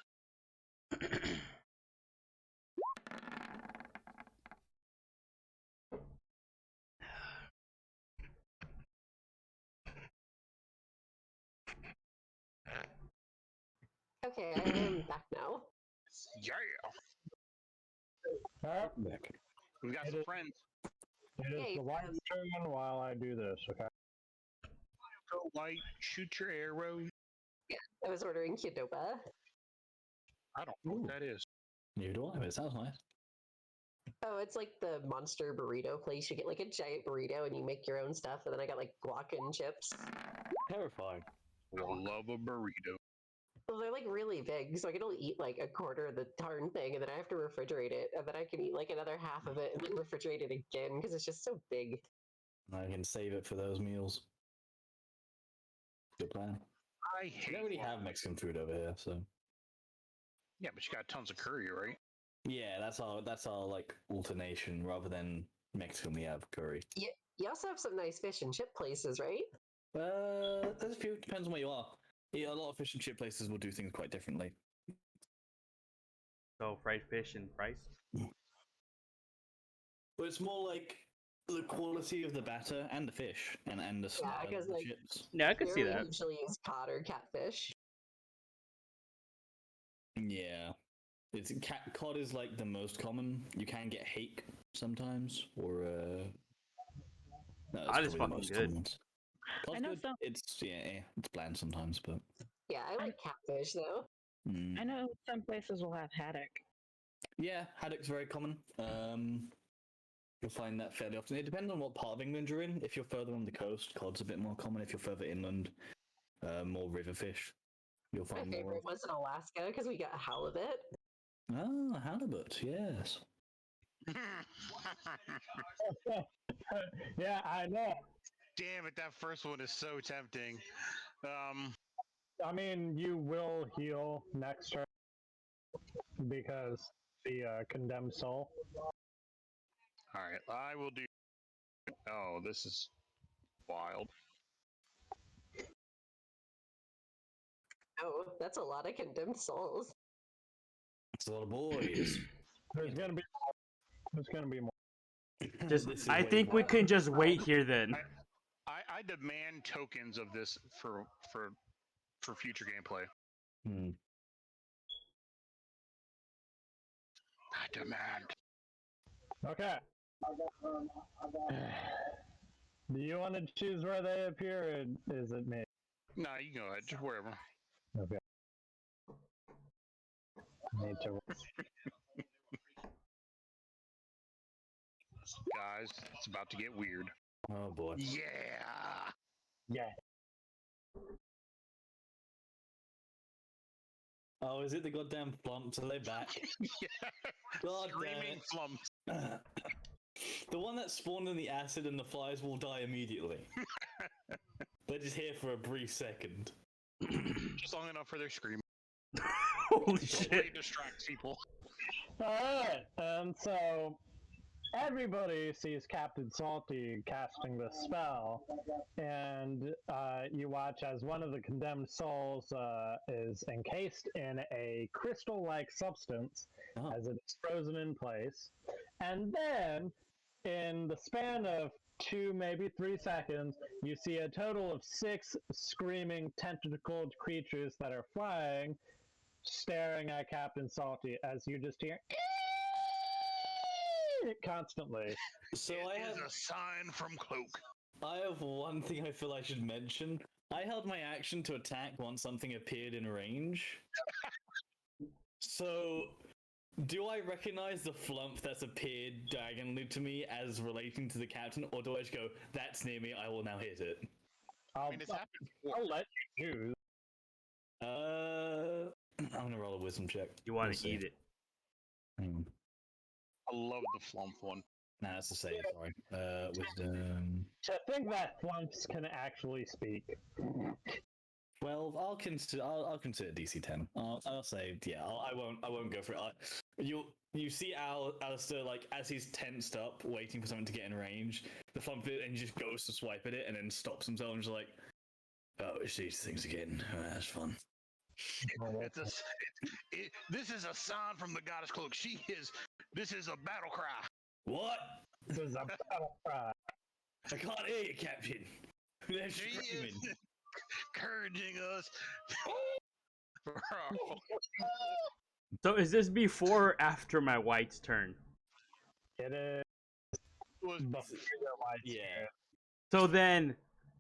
Okay, I am back now. Yeah. Alright, We've got It some is- friends. it is Hey, the white turn while I do this, okay? Go white, shoot your arrow. I was ordering Qdoba. I don't know what that is. Neither do I, but it sounds nice. Oh, it's like the monster burrito place. You get like a giant burrito and you make your own stuff. And then I got like guac and chips. Terrifying. I love a burrito. Well, they're like really big, so I can only eat like a quarter of the darn thing, and then I have to refrigerate it, and then I can eat like another half of it and then refrigerate it again because it's just so big. I can save it for those meals. Good plan. I We hate don't really guac. have Mexican food over here, so Yeah, but you got tons of curry, right? yeah, that's our like alternation rather than Mexican. We have curry. You also have some nice fish and chip places, right? There's a few. Depends on where you are. Yeah, a lot of fish and chip places will do things quite differently. So fried fish and rice. But it's more like the quality of the batter and the fish and the style of 'cause, the like, chips. Yeah, I could see Here we that. usually use cod or catfish. Yeah, it's cod is like the most common. You can get hake sometimes, or no, Cod is probably the fucking most good. common ones. Cod's I know good. some. It's it's bland sometimes, but Yeah, I like catfish though. I know some places will have haddock. yeah, haddock's very common. You'll find that fairly often. It depends on what part of England you're in. If you're further on the coast, cod's a bit more common. If you're further inland, more river fish. You'll My find more. favorite was in Alaska because we got halibut. Ah, halibut, yes. Yeah, I know. Damn it, that first one is so tempting. I mean, you will heal next turn because the condemned soul. All right, I will do. Oh, this is wild. Oh, that's a lot of condemned souls. It's a lot of boys. There's gonna be more. Just, This is I way think we more- can just wait here then. I demand tokens of this for future gameplay. Hmm. I demand. Okay. Do you want to choose where they appear, or is it me? No, you go ahead, just wherever. Okay. Need to. Guys, it's about to get weird. Oh boy. Yeah. Yeah. Oh, is it the goddamn flumps? Are they back? Yeah. God Screaming flumps. damn it. The one that spawned in the acid and the flies will die immediately. They're just here for a brief second. Just long enough for their scream. Holy It shit. distracts people. Alright, so everybody sees Captain Salty casting the spell, and you watch as one of the condemned souls is encased in a crystal-like substance Oh. as it is frozen in place. And then, in the span of 2, maybe 3 seconds, you see a total of 6 screaming, tentacled creatures that are flying, staring at Captain Salty as you just hear constantly. So It I is have a sign from Cloak. I have one thing I feel I should mention. I held my action to attack once something appeared in range. So, do I recognize the flump that's appeared diagonally to me as relating to the captain, or do I just go, that's near me, I will now hit it? I mean, it's happened before. I'll let you choose. I'm gonna roll a wisdom check. You want We'll to see. eat it. Hang on. I love the flump one. Nah, that's the save, sorry. Wisdom. To think that flumps can actually speak. Well, I'll consider DC 10. I'll say, yeah, I won't go for it. You see Alistair, like, as he's tensed up, waiting for something to get in range, the flump it, and he just goes to swipe at it, and then stops himself and just like, oh, it's these things again. That's fun. It's a. This is a sign from the goddess cloak. This is a battle cry. What? This is a battle cry. I can't hear you, Captain. They're She screaming. is encouraging us. So is this before or after my white's turn? It is Was before White's Yeah. turn. So then,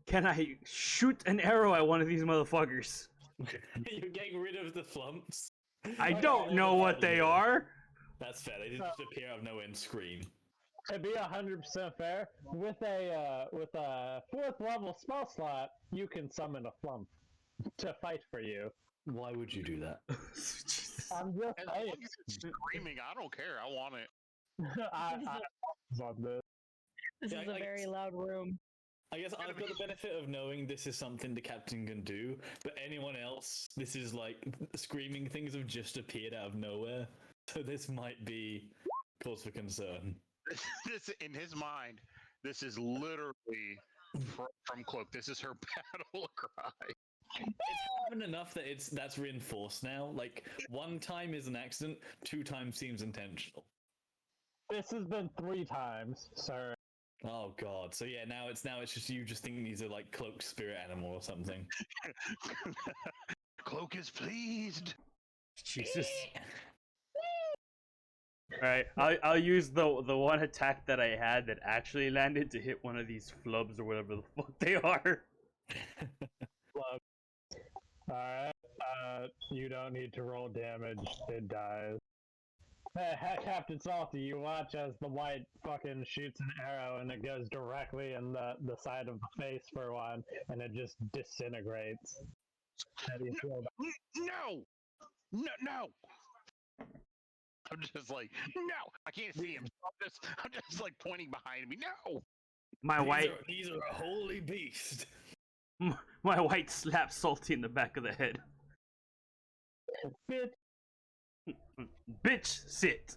can I shoot an arrow at one of these motherfuckers? You're getting rid of the flumps. I Okay, don't know what they are. That's fair. They just appear out of nowhere and scream. To be 100% fair, with a 4th level spell slot, you can summon a flump to fight for you. Why would you do that? Jesus. I'm just as saying. long as it's screaming, I don't care. I want it. I on this. This Yeah, is a I very guess- loud room. I guess I've got the benefit of knowing this is something the captain can do, but anyone else, this is like screaming things have just appeared out of nowhere. So this might be cause for concern. This in his mind, this is literally from Cloak. This is her battle cry. It's happened enough that that's reinforced now. Like 1 time is an accident, 2 times seems intentional. This has been 3 times, sir. Oh god. So yeah, now it's just you just thinking he's a like cloaked spirit animal or something. Cloak is pleased. Jesus. Alright, I'll use the one attack that I had that actually landed to hit one of these flubs or whatever the fuck they are. Alright, you don't need to roll damage. It dies. Hey, Captain Salty, you watch as the white fucking shoots an arrow and it goes directly in the side of the face for one, and it just disintegrates. How do you feel about No. I'm just like, no. I can't see him. I'm just like pointing behind me. No. These are a holy beast. My white slaps Salty in the back of the head. it? Bitch, sit.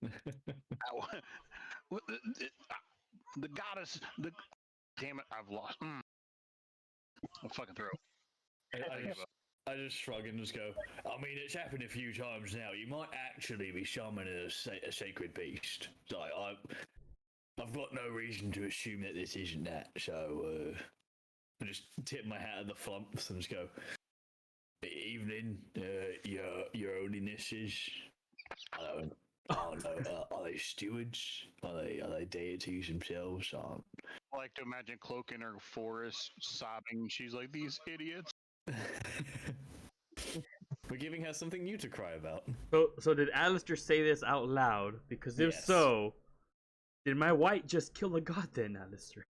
The goddess. Damn it! I've lost. I'll fucking throw. I just shrug and just go, I mean, it's happened a few times now. You might actually be summoning a sacred beast. So I've got no reason to assume that this isn't that. So I just tip my hat at the flumps and just go, evening, your holynesses. I don't know. Are they stewards? Are they deities themselves? I like to imagine Cloak in her forest sobbing. She's like, these idiots. We're giving her something new to cry about. So did Alistair say this out loud? Because if Yes. so, did my white just kill a god then, Alistair?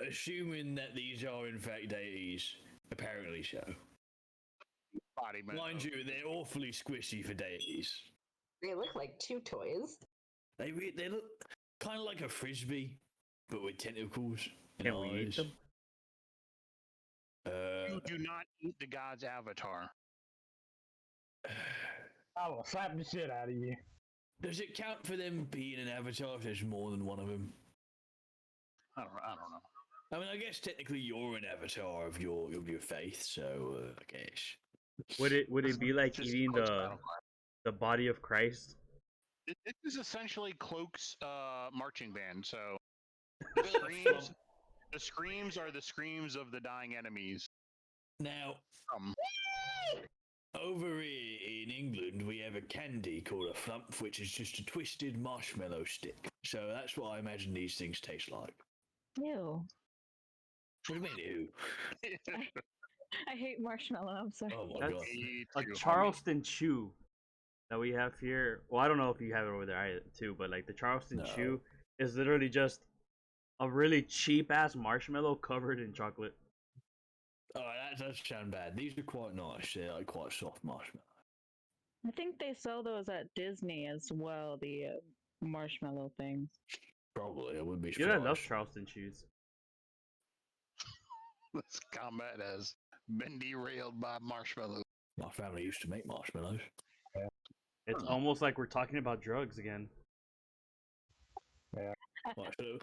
Assuming that these are in fact deities, apparently so. Body man. Mind you, they're awfully squishy for deities. They look like 2 toys. They look kind of like a frisbee, but with tentacles. and Can we eat eyes. them? You do not eat the god's avatar. I will slap the shit out of you. Does it count for them being an avatar if there's more than one of them? I don't know. I mean, I guess technically you're an avatar of your faith, so I guess. Would it be like Just eating Cloak's battle cry. the body of Christ? This is essentially Cloak's marching band. So the screams are the screams of the dying enemies. Now, over here in England, we have a candy called a flump, which is just a twisted marshmallow stick. So that's what I imagine these things taste like. Ew. What do you mean, ew? I hate marshmallow. I'm sorry. Oh my god. A Charleston Chew that we have here. Well, I don't know if you have it over there either, too, but like the Charleston No. Chew is literally just a really cheap ass marshmallow covered in chocolate. Oh, that does sound bad. These are quite nice. They're like quite soft marshmallow. I think they sell those at Disney as well, the marshmallow things. Probably, I wouldn't be You surprised. know, I love Charleston Chews. This combat has been derailed by marshmallows. My family used to make marshmallows. It's almost like we're talking about drugs again. Right, so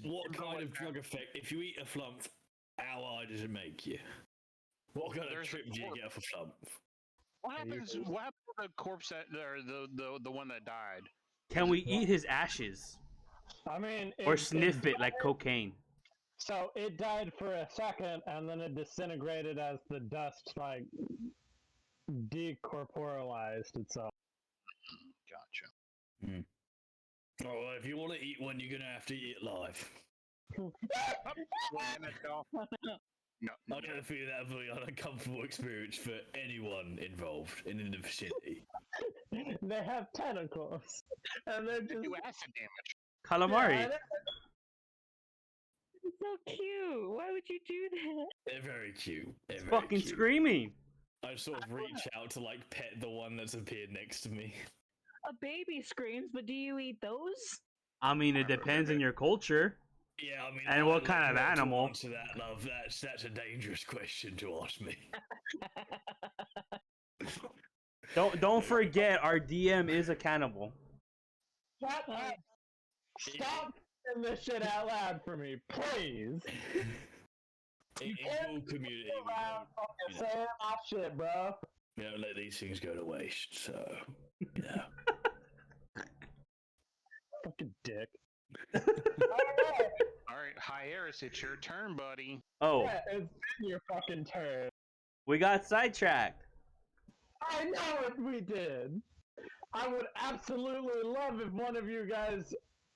what kind of drug effect? If you eat a flump, how high does it make you? What kind of There's trip do you get for flump? What happens? What happened to the corpse that, or the one that died? Can we eat his ashes I mean, or sniff it like cocaine? So it died for a second, and then it disintegrated as the dust like decorporalized itself. Gotcha. Oh, well, if you want to eat one, you're gonna have to eat it live. No, I don't feel that would be an uncomfortable experience for anyone involved in the vicinity. They have tentacles, and they're they just do acid damage. Calamari. Yeah, It's so cute. Why would you do that? They're very cute. They're It's very fucking cute. screaming. I sort of reach out to like pet the one that's appeared next to me. A baby screams, but do you eat those? I mean, it depends on your culture. Yeah, I mean, And what kind of animal? To that, love, that's a dangerous question to ask me. Don't forget, our DM is a cannibal. shut up! Stop saying this shit out loud for me, please. In your community, we Saying that shit, bro. don't let these things go to waste. So, yeah. Fucking dick. All right, Hieris, it's your turn, buddy. Oh, Yeah, it's been your fucking turn. we got sidetracked. I know what we did. I would absolutely love if one of you guys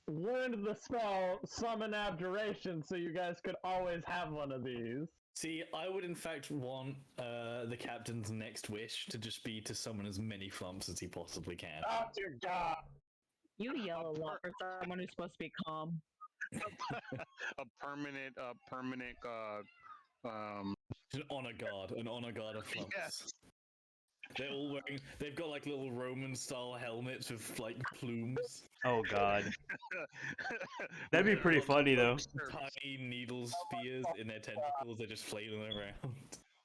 learned the spell Summon Abjuration so you guys could always have one of these. See, I would in fact want the captain's next wish to just be to summon as many flumps as he possibly can. Oh dear God. You yell a lot for someone who's supposed to be calm. a permanent, An honor guard of flumps. Yes. They're all wearing. They've got like little Roman-style helmets with like plumes. Oh God, that'd be pretty funny though. Tiny needle spears in their tentacles. They're just flailing around.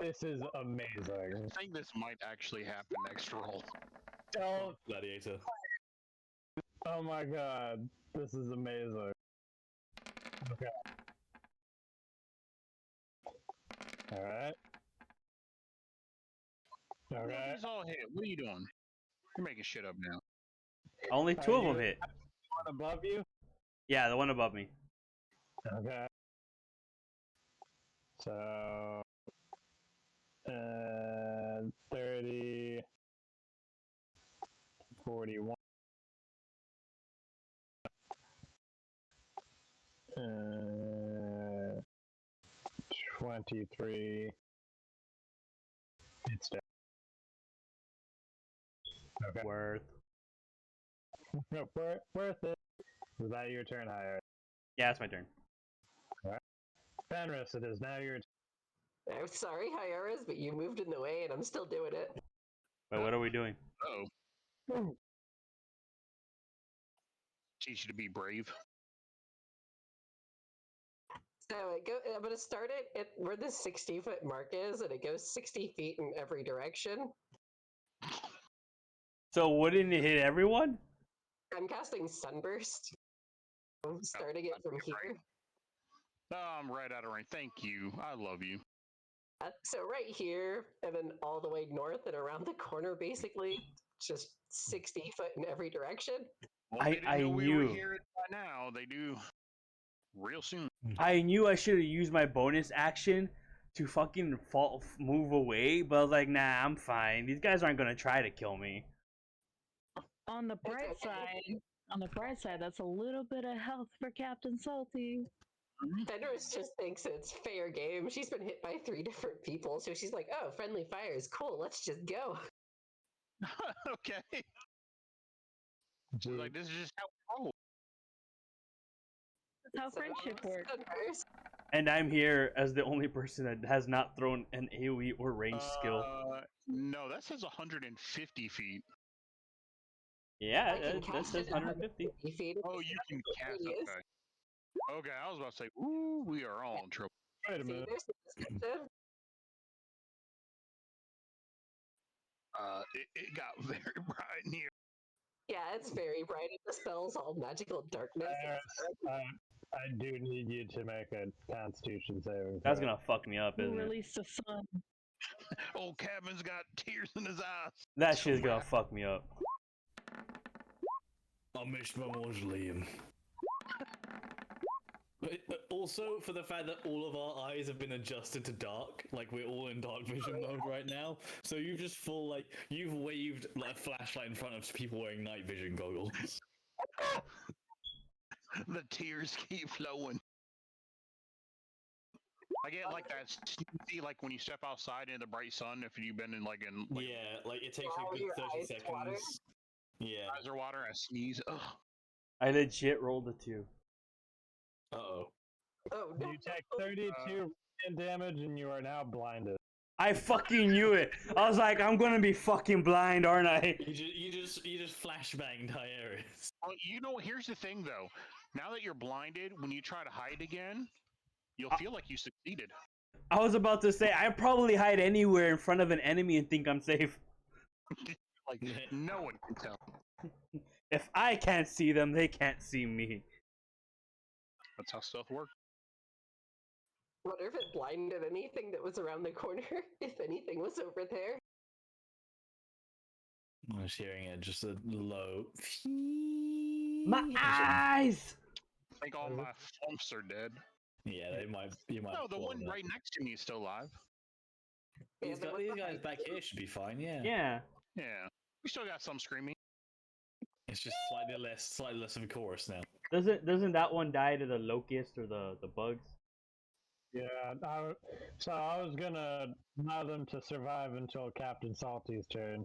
This is amazing. I think this might actually happen next roll. Don't. Gladiator. Oh my God. This is amazing. Okay. Alright. Okay. These all hit. What are you doing? You're making shit up now. Only two of them hit. One above you? Yeah, the one above me. Okay. So, 30, 41, 23. It's down. Okay. Worth. No, worth it. Is that your turn, Higher? Yeah, it's my turn. Fenris, it is now your turn. I'm sorry, Hieris, but you moved in the way and I'm still doing it. Wait, what are we doing? Oh. Teach you to be brave. So I'm going to start it at where the 60-foot mark is, and it goes 60 feet in every direction. So wouldn't it hit everyone? I'm casting Sunburst. I'm starting it from here. Oh, I'm right out of range. Thank you. I love you. So right here, and then all the way north and around the corner, basically, just 60 foot in every direction. Well, I they didn't know we were knew. here by now. They do real soon. I knew I should have used my bonus action to fucking move away, but I was like, nah, I'm fine. These guys aren't gonna try to kill me. On the bright side, that's a little bit of health for Captain Salty. Fenris just thinks it's fair game. She's been hit by 3 different people, so she's like, oh, friendly fire is cool. Let's just go. Okay. Like, this is just how we roll. That's how friendship works. Sunburst. And I'm here as the only person that has not thrown an AoE or range skill. No, that says 150 feet. Yeah, I can that cast says it 150. 50 feet. Oh, you can cast. Radius. Okay. Okay, I was about to say, ooh, we are all in trouble. Wait a See, minute. there's the description. It got very bright in here. Yeah, it's very bright. It dispels all magical darkness. I do need you to make a Constitution saving. That's throw. gonna fuck me up, Who isn't it? released the sun? Old Kevin's got tears in his eyes. That shit's gonna fuck me up. I missed my mausoleum. Also, for the fact that all of our eyes have been adjusted to dark, like we're all in dark vision mode right now. So you've just you've waved like a flashlight in front of people wearing night vision goggles. The tears keep flowing. I get like that sneezy, like when you step outside in the bright sun. If you've been in like Yeah, like it takes Wow, a good your 30 eyes seconds. water? Yeah. eyes are water, I sneeze. Ugh. I legit rolled a 2. Uh-oh. Oh no. You take 32 radiant damage and you are now blinded. I fucking knew it. I was like, I'm gonna be fucking blind, aren't I? You just flashbanged Hieris. Well, you know, here's the thing though. Now that you're blinded, when you try to hide again, you'll feel like you succeeded. I was about to say, I probably hide anywhere in front of an enemy and think I'm safe. Like no one can tell. If I can't see them, they can't see me. That's how stealth works. Wonder if it blinded anything that was around the corner, if anything was over there. I was hearing it just a low. My eyes! I think all my flumps are dead. Yeah, you might. No, the blow one that. right next to me is still alive. These there was guys the back hype. here should be fine. Yeah. Yeah. Yeah, we still got some screaming. It's just slightly less of a chorus now. Doesn't that one die to the locust or the bugs? Yeah, so I was gonna allow them to survive until Captain Salty's turn.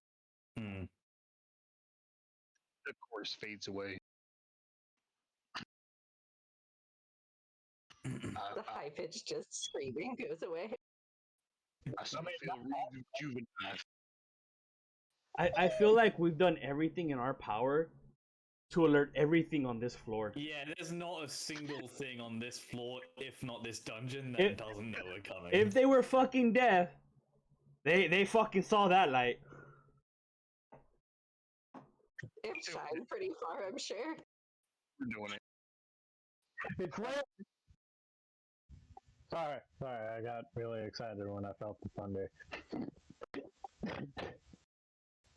Hmm. The chorus fades away. The high pitch just screaming goes away. I still feel rejuvenated. I feel like we've done everything in our power to alert everything on this floor. Yeah, there's not a single thing on this floor, if not this dungeon, that doesn't know we're coming. If they were fucking deaf, they fucking saw that light. It shined pretty far, I'm sure. We're doing it. It's rare. Sorry, I got really excited when I felt the thunder.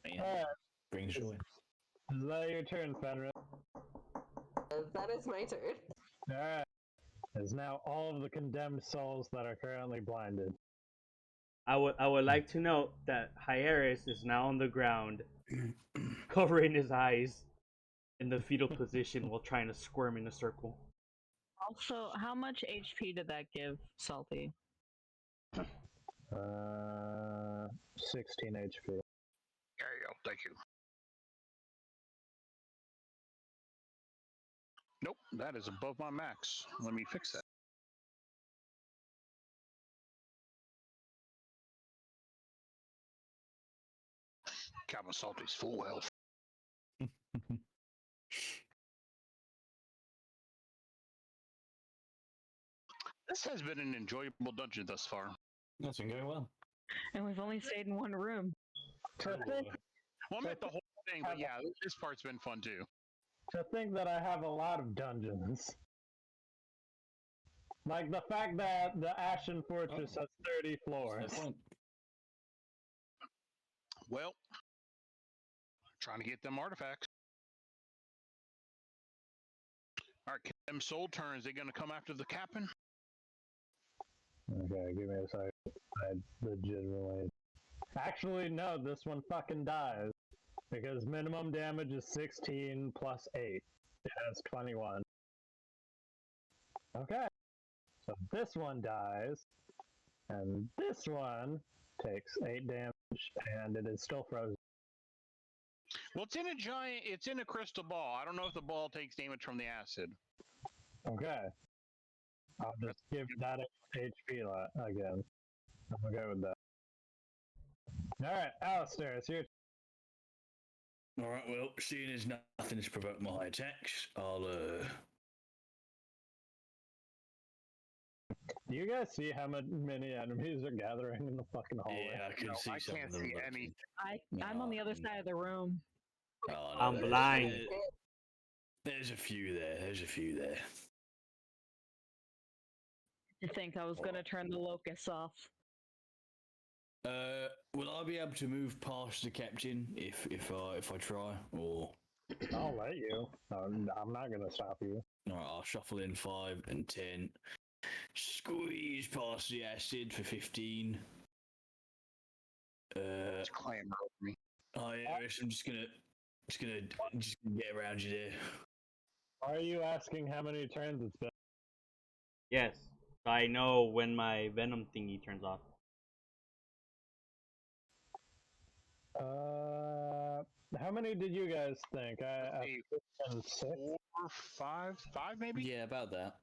Man, Alright, brings joy. is that your turn, Fenris? That is my turn. Alright. It's now all of the condemned souls that are currently blinded. I would like to note that Hieris is now on the ground, covering his eyes in the fetal position while trying to squirm in a circle. Also, how much HP did that give Salty? 16 HP. There you go. Thank you. Nope, that is above my max. Let me fix that. Captain Salty's full health. This has been an enjoyable dungeon thus far. That's been going well. And we've only stayed in one room. To think, Well, I meant the whole thing, but yeah, this part's been fun too. to think that I have a lot of dungeons. Like the fact that the Ashen Fortress has 30 floors. Well, trying to get them artifacts. All right, them soul turns. They gonna come after the captain? Okay, give me a second. I legitimately. Actually, no, this one fucking dies. Because minimum damage is 16 plus 8. It has 21. Okay. So this one dies. And this one takes 8 damage, and it is still frozen. Well, it's in a crystal ball. I don't know if the ball takes damage from the acid. Okay. I'll just give that HP again. I'm okay with that. Alright, Alistair, it's your Alright, well, seeing as nothing's provoked my attacks, I'll Do you guys see how many enemies are gathering in the fucking hallway? yeah, I can see I some can't of them see lurking. any. I'm on the other side of the room. Oh, no, I'm there's- blind. There's a few there. You think I was gonna turn the locusts off? Will I be able to move past the captain if I try, or? I'll let you. I'm not gonna stop you. All right, I'll shuffle in 5 and 10. Squeeze past the acid for 15. It's clamor over me. Oh yeah, I'm just gonna get around you there. Are you asking how many turns it's been? Yes, I know when my venom thingy turns off. How many did you guys think? Let's see, And 6? 4, 5, 5 maybe. Yeah, about that.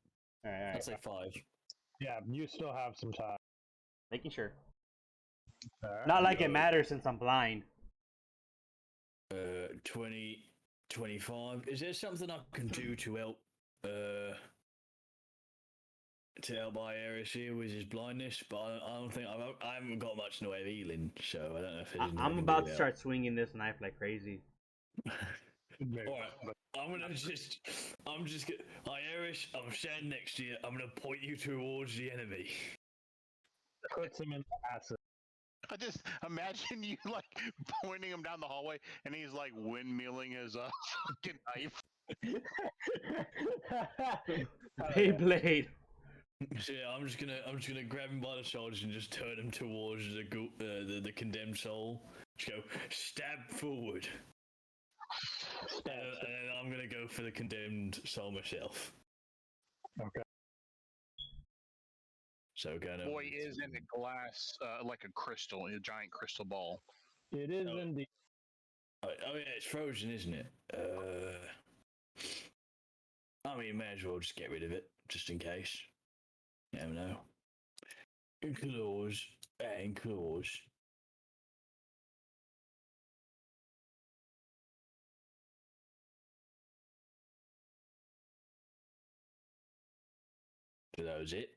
All right, I'd say 5. Yeah, you still have some time. making sure. Alright. Not like it matters since I'm blind. 20, 25. Is there something I can do to help Iris here with his blindness? But I don't think I haven't got much in the way of healing, so I don't know if there's I'm about to start swinging this knife like crazy. Alright, I'm just gonna. Hi, Iris, I'm standing next to you. I'm gonna point you towards the enemy. Puts him in the acid. I just imagine you like pointing him down the hallway, and he's like windmilling his fucking knife. Beyblade. So yeah, I'm just gonna grab him by the shoulders and just turn him towards the condemned soul. Just go stab forward, and then I'm gonna go for the condemned soul myself. Okay. So gonna. Boy is in a glass, like a crystal, a giant crystal ball. It is Oh. indeed. Oh yeah, it's frozen, isn't it? I mean, may as well just get rid of it, just in case. You never know. Claws and claws. So that was it.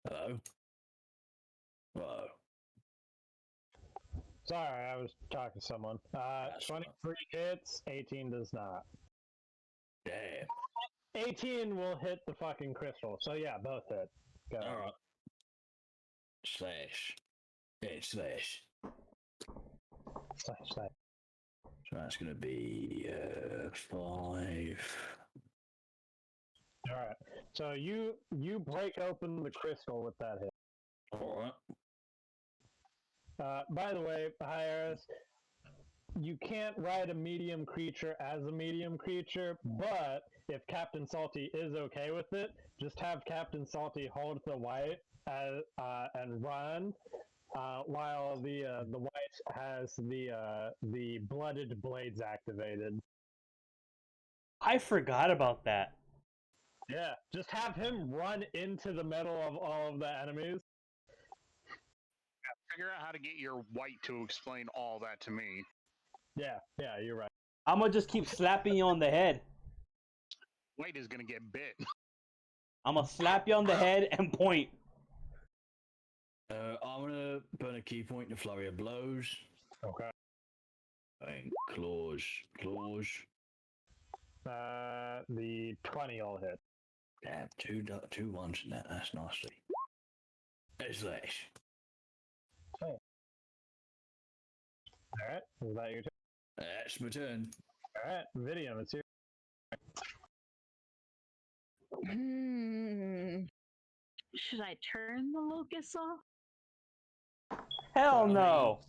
Hello? Whoa. Sorry, I was talking to someone. That's 23 hits, 18 does not. Damn. 18 will hit the fucking crystal. So yeah, both hit. Go. Alright. Slash. Yeah, slash. Slash. So that's gonna be 5. Alright. So you break open the crystal with that hit. Alright. By the way, Iris, you can't ride a medium creature as a medium creature, but if Captain Salty is okay with it, just have Captain Salty hold the white and run, while the white has the blooded blades activated. I forgot about that. Yeah, just have him run into the middle of all of the enemies. Figure out how to get your white to explain all that to me. Yeah, you're right. I'm gonna just keep slapping you on the head. White is gonna get bit. I'm gonna slap you on the head and point. I'm gonna burn a key point in flurry of blows. Okay. And claws. The 20 will hit. Damn, two ones in that. That's nasty. Slash. Alright, is that your turn? That's my turn. Alright, Vidium, it's your Should I turn the locust off? Hell no.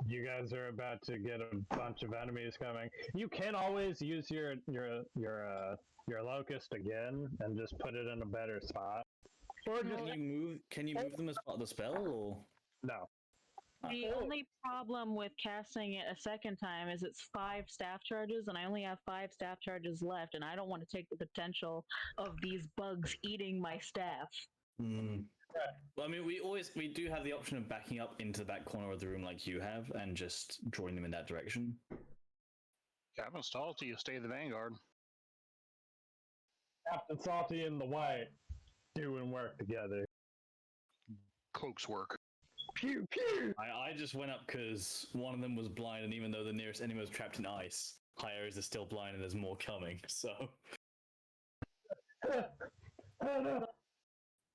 You guys are about to get a bunch of enemies coming. You can always use your locust again and just put it in a better spot. Or just Can you move them as part of the spell, or no. The only problem with casting it a second time is it's 5 staff charges, and I only have 5 staff charges left, and I don't want to take the potential of these bugs eating my staff. Well, I mean, we do have the option of backing up into that corner of the room like you have, and just drawing them in that direction. Captain Salty, you stay the vanguard. Captain Salty and the White doing work together. Cloaks work. Pew pew. I just went up because one of them was blind, and even though the nearest enemy was trapped in ice, high areas are still blind, and there's more coming. So Oh, no.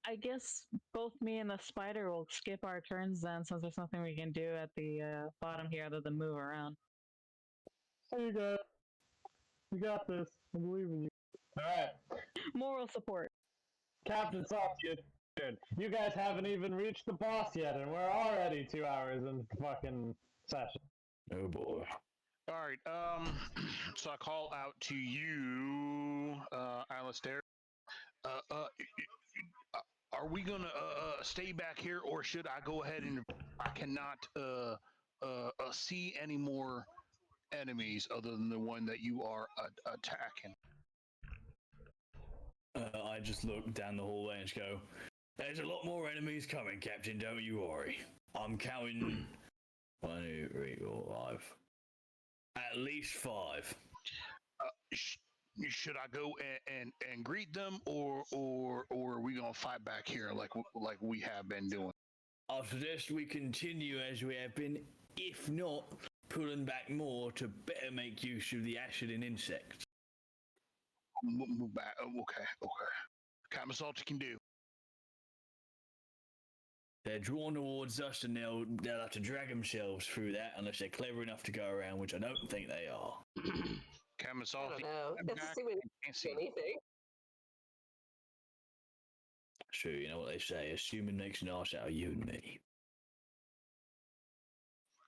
I guess both me and the spider will skip our turns then, since there's nothing we can do at the bottom here other than move around. There you go. You got this. I believe in you. Alright. Moral support. Captain Salty, you guys haven't even reached the boss yet, and we're already 2 hours in fucking session. Oh boy. All right. So I call out to you, Alistair. Are we gonna stay back here, or should I go ahead and I cannot see any more enemies other than the one that you are attacking? I just look down the hallway and just go, there's a lot more enemies coming, Captain, don't you worry. I'm counting 1, 2, 3, 4, 5. At least 5. Should I go and greet them, or are we gonna fight back here like we have been doing? I suggest we continue as we have been, if not, pulling back more to better make use of the acid and insects. Move back. Okay. Captain Salty can do. They're drawn towards us, and they'll have to drag themselves through that unless they're clever enough to go around, which I don't think they are. Captain I Salty. don't know. I'm That's back. assuming Can't see. anything. True, you know what they say, assuming makes an arse out of you and me.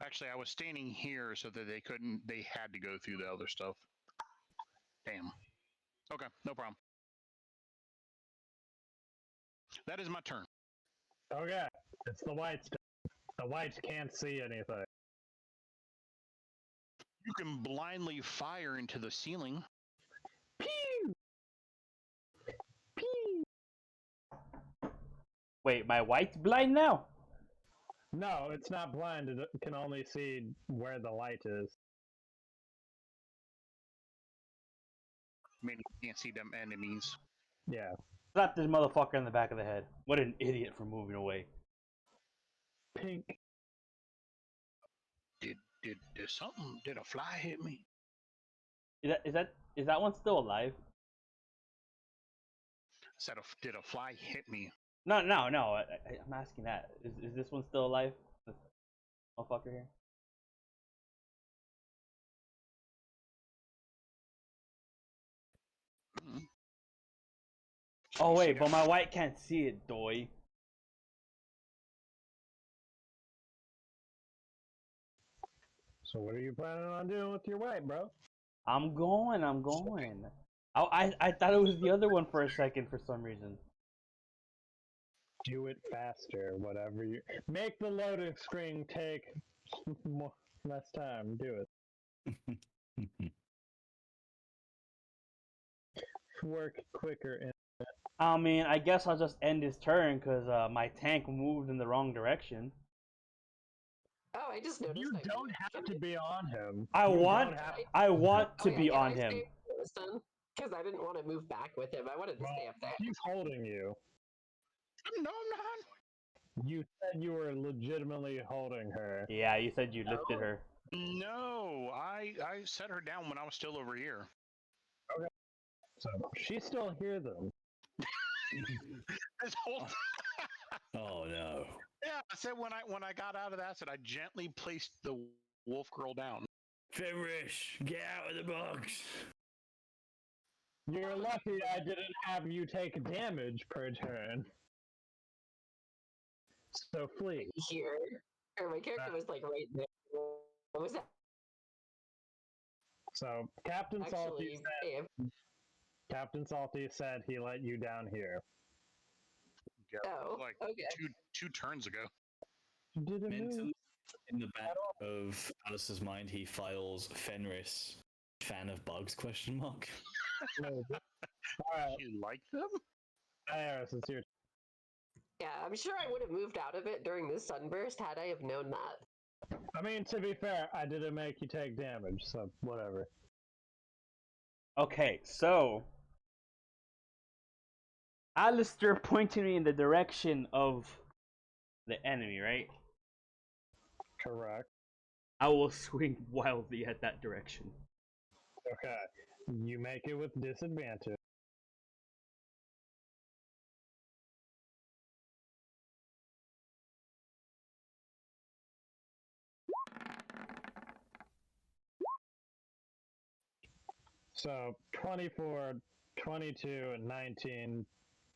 Actually, I was standing here so that they couldn't. They had to go through the other stuff. Damn. Okay, no problem. That is my turn. Okay, it's the whites. The whites can't see anything. You can blindly fire into the ceiling. Pew! Pew! Wait, my white's blind now? No, it's not blind. It can only see where the light is. I mean, you can't see them enemies. Yeah. Slap this motherfucker in the back of the head. What an idiot for moving away. Pink. Did something? Did a fly hit me? Is that one still alive? Did a fly hit me? No. I'm asking that. Is this one still alive? This motherfucker here. Mm-hmm. Oh wait, but my white can't see it, doy. So what are you planning on doing with your white, bro? I'm going. I thought it was the other one for a second for some reason. Do it faster, whatever you... Make the loading screen take less time. Do it. Work quicker. I mean, I guess I'll just end his turn because my tank moved in the wrong direction. Oh, I just noticed. You don't have to be on him. I You want don't have- to Oh, yeah, be can on I him. Because I didn't want to move back with him. I wanted to stay up there. He's holding you. No, I'm not. You said you were legitimately holding her. Yeah, you said you lifted her. No, I set her down when I was still over here. So she's still here, though. This whole Oh no. Yeah, I said when I got out of that, I said I gently placed the wolf girl down. Fenris, get out of the box. You're lucky I didn't have you take damage per turn. So flee. Here. Or my character was like right there. What was that? So Captain Salty Actually, said, Captain Salty said he let you down here. Yeah, Oh, like okay. two turns ago. Did it move? Mentally, in the back of Alice's mind, he files Fenris, fan of bugs, question mark. Alright, You like them? Iris, it's your Yeah, I'm sure I would have moved out of it during this sunburst had I have known that. I mean, to be fair, I didn't make you take damage, so whatever. Okay, so Alistair pointed me in the direction of the enemy, right? Correct. I will swing wildly at that direction. Okay. You make it with disadvantage. So 24, 22, and 19,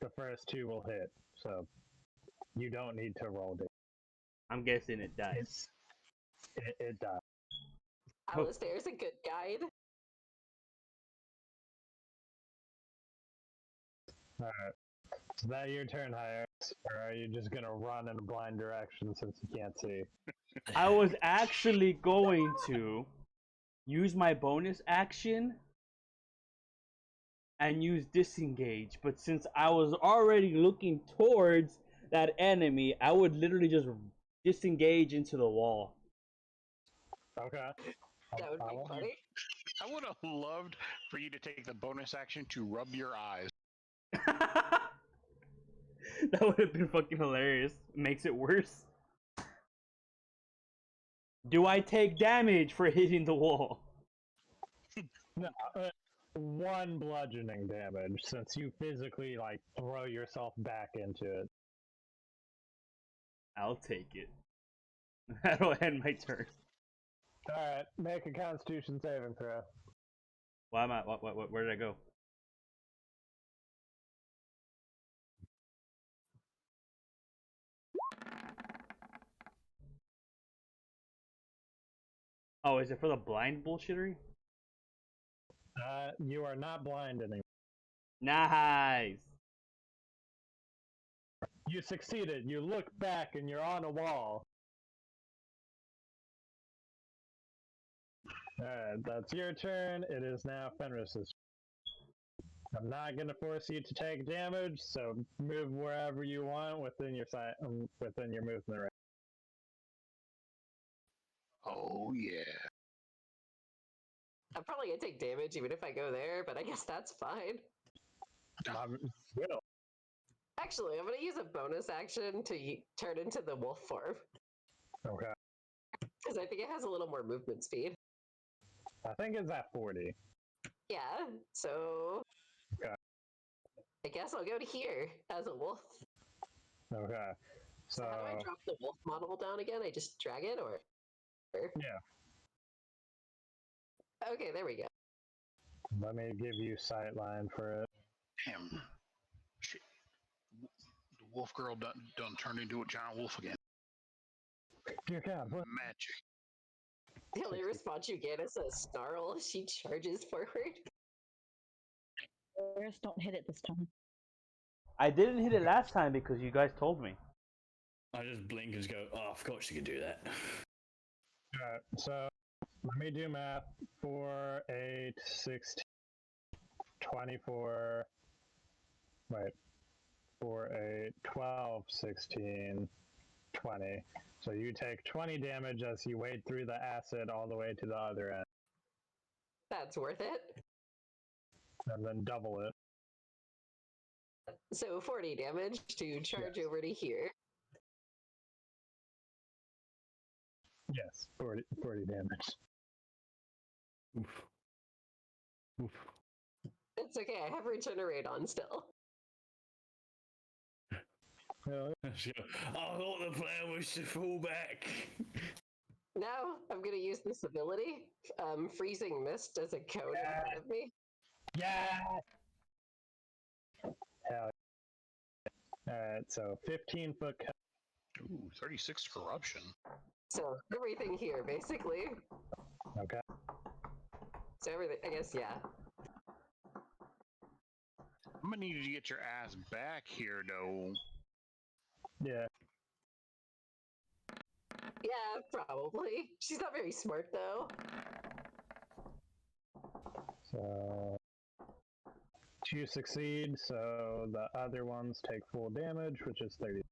the first two will hit. So you don't need to roll it. I'm guessing it dies. It dies. Alistair's a good guide. Alright. Is that your turn, Hyax? Or are you just gonna run in a blind direction since you can't see? I was actually going to use my bonus action and use disengage, but since I was already looking towards that enemy, I would literally just disengage into the wall. Okay. That would be funny. I would have loved for you to take the bonus action to rub your eyes. That would have been fucking hilarious. Makes it worse. Do I take damage for hitting the wall? No, one bludgeoning damage since you physically like throw yourself back into it. I'll take it. That'll end my turn. Alright, make a constitution saving throw. Why am I? Where did I go? Oh, is it for the blind bullshittery? You are not blind anymore. Nice. You succeeded. You look back and you're on a wall. Alright, that's your turn. It is now Fenris's. I'm not gonna force you to take damage, so move wherever you want within your within your movement range. Oh yeah. I'm probably gonna take damage even if I go there, but I guess that's fine. Will. Actually, I'm gonna use a bonus action to turn into the wolf form Okay. because I think it has a little more movement speed. I think it's at 40. Yeah, so Okay. I guess I'll go to here as a wolf. Okay. So how do I drop the wolf model down again? I just drag it, or? Yeah. Okay, there we go. Let me give you sightline for it. Damn. Shit. The wolf girl done turned into a giant wolf again. Dear God, what? Magic. The only response you get is a snarl as she charges forward. Bears don't hit it this time. I didn't hit it last time because you guys told me. I just blink and just go, oh, I forgot she could do that. Alright, so let me do math. 4, 8, 16, 24. Wait. 4, 8, 12, 16, 20. So you take 20 damage as you wade through the acid all the way to the other end. That's worth it. And then double it. So 40 damage to charge over to here. Yes, 40 damage. Oof. Oof. It's okay, I have regenerate on still. She go, I thought the plan was to fall back. Now I'm gonna use this ability, freezing mist as a cone in front of me. Yeah! Hell. Alright, so 15-foot cut. Ooh, 36 corruption. So everything here, basically. Okay. So everything, I guess, yeah. I'm gonna need you to get your ass back here, though. Yeah. Yeah, probably. She's not very smart, though. So 2 succeed, so the other ones take full damage, which is 30.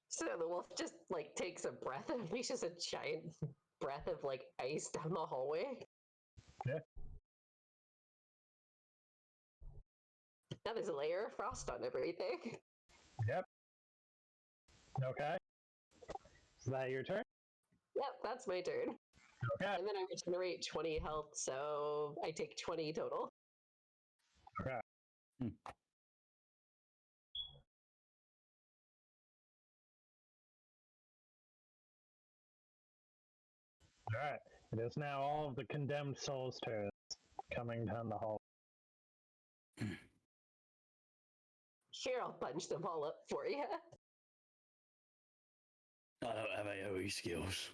So the wolf just, like, takes a breath and unleashes a giant breath of, like, ice down the hallway. Yeah. Now there's a layer of frost on everything. Yep. Okay. Is that your turn? Yep, that's my turn. Okay. And then I regenerate 20 health, so I take 20 total. Okay. Alright. It is now all of the condemned souls' turns coming down the hall. Here, I'll bunch them all up for you. I don't have AoE skills.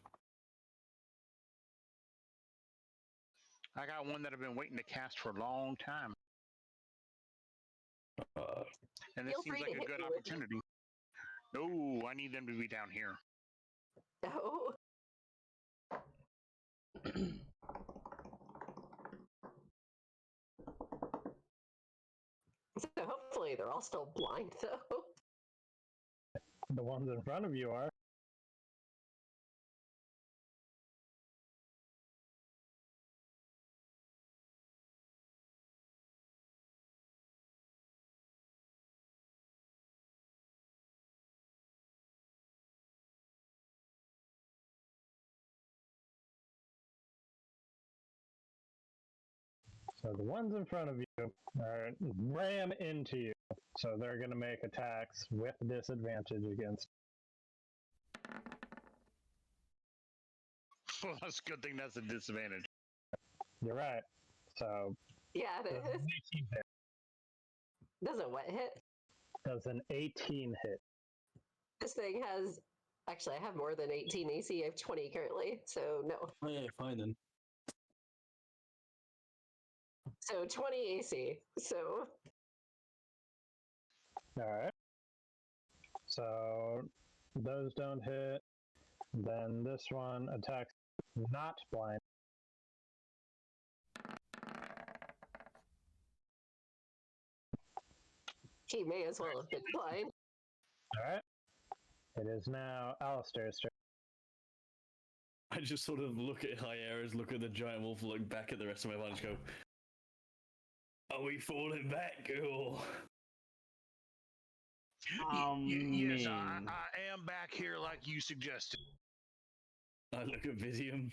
I got one that I've been waiting to cast for a long time. And this Feel seems free like to a hit good me with it. opportunity. No, I need them to be down here. Oh. So hopefully they're all still blind, though. The ones in front of you are. So the ones in front of you are ram into you. So they're going to make attacks with disadvantage against. Well, that's a good thing that's a disadvantage. You're right. So Yeah, it does an is. 18 hit. Doesn't what hit? Does an 18 hit? This thing has. Actually, I have more than 18 AC. I have 20 currently, so no. Oh yeah, fine then. So 20 AC. So All right. So those don't hit. Then this one attacks not blind. he may as well have been blind. All right. It is now Alistair's turn. I just sort of look at Hyeras, look at the giant wolf, look back at the rest of my body, and just go, "Are we falling back, or?" Yes, Man. I am back here like you suggested. I look at Visium.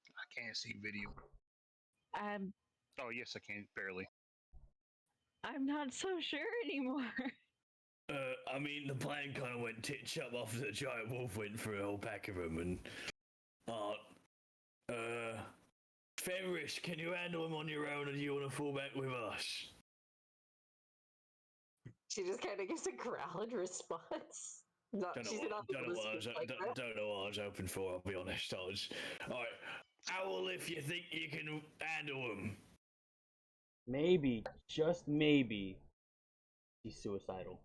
I can't see video. I'm Oh, yes, I can, barely. I'm not so sure anymore. I mean, the plan kind of went titch up after the giant wolf went through a whole pack of them, and Fenris, can you handle them on your own, or do you want to fall back with us? She just kind of gives a growled response. No, Don't know, she's not don't, know able to what I was, speak like that. don't know what I was hoping for, I'll be honest. All right, Owl, if you think you can handle them. Maybe, just maybe, he's suicidal.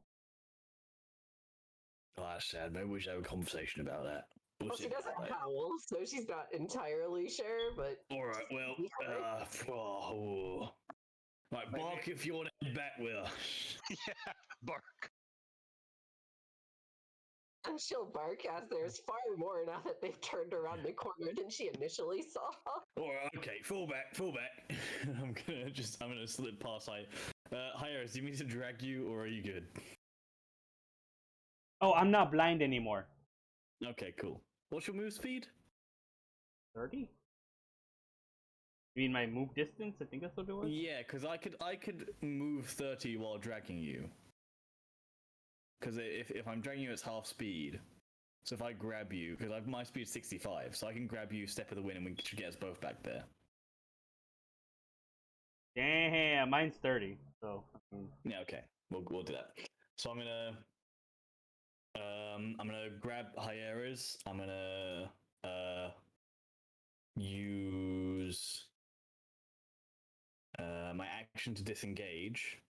Oh, that's sad. Maybe we should have a conversation about that. Well, see she doesn't about that. howl, so she's not entirely sure, but. All right, well, right, bark if you want to head back with us. Yeah, bark. And she'll bark as there's far more now that they've turned around the corner than she initially saw. All right, okay, fall back. I'm gonna slip past Hyeras, do you mean to drag you, or are you good? Oh, I'm not blind anymore. Okay, cool. What's your move speed? 30? You mean my move distance? I think that's what it was. Yeah, because I could move 30 while dragging you. Because if I'm dragging you, it's half speed. So if I grab you, because my speed's 65, so I can grab you, step of the wind, and we should get us both back there. Damn, mine's 30. So. Yeah, okay, we'll do that. So I'm gonna grab Hyeras. I'm gonna use my action to disengage.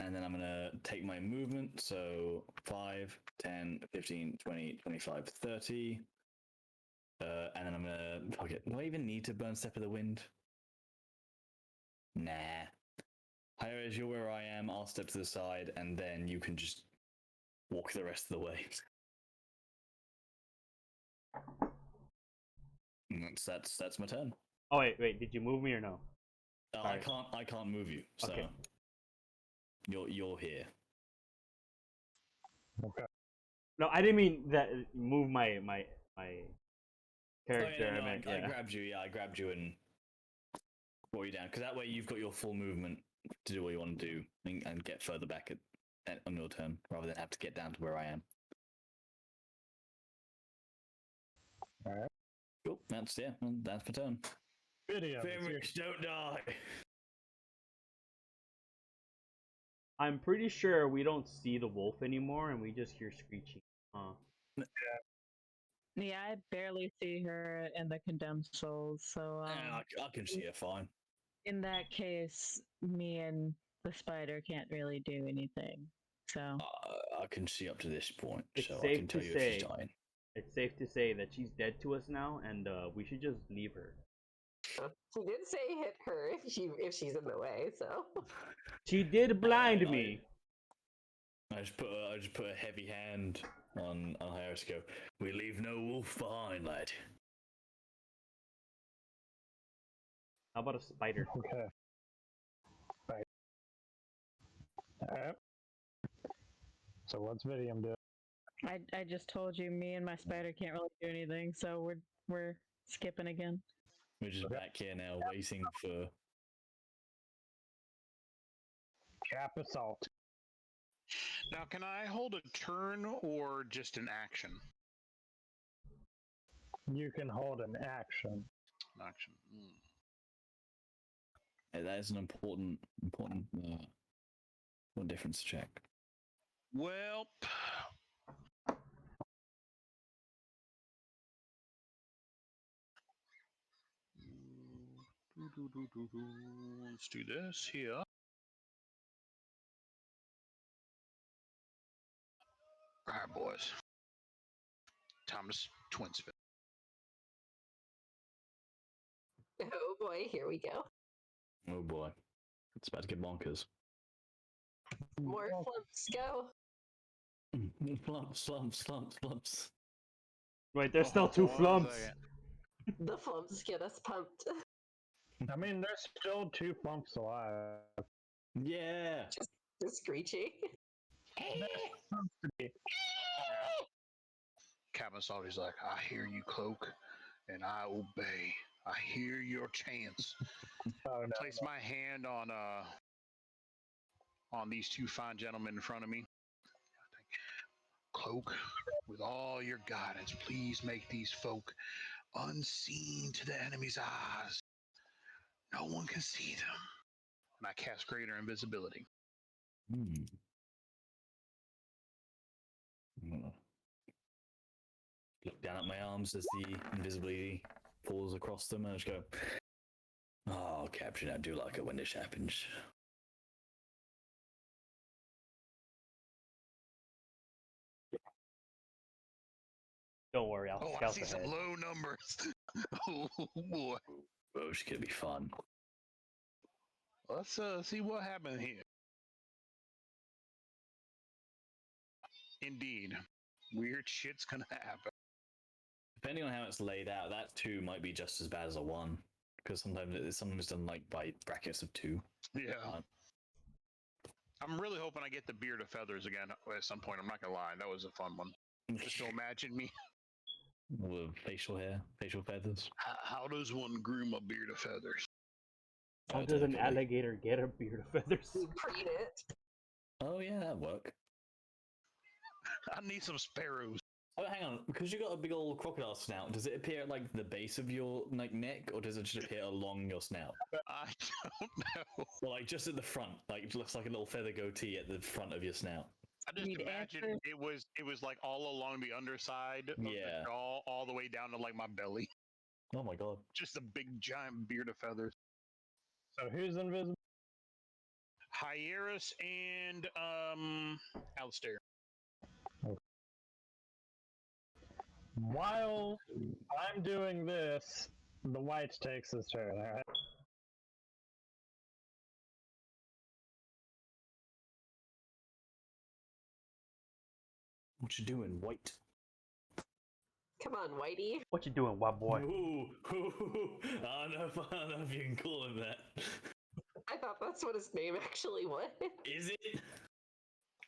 And then I'm going to take my movement, so 5, 10, 15, 20, 25, 30. And then I'm going to... Fuck it. Do I even need to burn Step of the Wind? Nah. Hyeras, you're where I am. I'll step to the side, and then you can just walk the rest of the way. And that's my turn. Oh wait, did you move me or no? I can't move you, so... Okay. You're here. Okay. No, I didn't mean that. Move my character. Oh, yeah, I meant, I grabbed you. Yeah, I grabbed you and brought you down because that way you've got your full movement to do what you want to do and get further back on your turn rather than have to get down to where I am. All right. Cool. That's my turn. Video. Fenris, don't die. I'm pretty sure we don't see the wolf anymore, and we just hear screeching. Huh? Yeah, I barely see her in the condemned souls. So I can see her fine. in that case, me and the spider can't really do anything. So I can see up to this point, It's so I safe can to tell you if say- she's dying. It's safe to say that she's dead to us now, and we should just leave her. She did say hit her if she's in the way, so She did blind I- me. I just put a heavy hand on Harris. Go. We leave no wolf behind, lad. How about a spider? Okay. Right. All right. So what's Vidium do? I just told you, me and my spider can't really do anything. So we're skipping again. We're just back here now, waiting for. Cap assault. Now, can I hold a turn or just an action? You can hold an action. Action. Yeah, that is an important difference to check. Well, let's do this here. All right, boys. Thomas Twinsville. oh boy, here we go. Oh boy, it's about to get bonkers. More flumps go. Slumps. Wait, there's still two Hold on a flumps. second. The flumps get us pumped. I mean, there's still 2 flumps alive. Yeah. The screeching. Captain Salty's like, I hear you, Cloak, and I obey. I hear your chants. Oh, no. Place my hand on these two fine gentlemen in front of me. Cloak, with all your guidance, please make these folk unseen to the enemy's eyes. No one can see them. And I cast greater invisibility. Look down at my arms as the invisibility falls across them, and I just go, "Oh, Captain, I do like it when this happens." Don't worry, I'll Oh, I scout see some ahead. low numbers. Oh boy. Oh, it's gonna be fun. Let's see what happened here. Indeed, weird shit's gonna happen. Depending on how it's laid out, that 2 might be just as bad as a 1, because sometimes it's done like by brackets of 2. Yeah. I'm really hoping I get the beard of feathers again at some point. I'm not gonna lie, that was a fun one. Just to imagine me. With facial hair, facial feathers. How does one groom a beard of feathers? How does an alligator get a beard of feathers? You breed it. Oh yeah, that'd work. I need some sparrows. Oh, hang on, because you got a big old crocodile snout. Does it appear at like the base of your neck, or does it just appear along your snout? I don't know. Or like just at the front, like it looks like a little feather goatee at the front of your snout. I just You'd imagine answer- it was like all along the underside of Yeah. the jaw, all the way down to like my belly. Oh my god. Just a big giant beard of feathers. So who's invisible? Hieris and Alistair. While I'm doing this, the white takes his turn. All right. What you doing, white? Come on, Whitey. What you doing, white boy? Ooh, I don't know if you can call him that. I thought that's what his name actually was. Is it?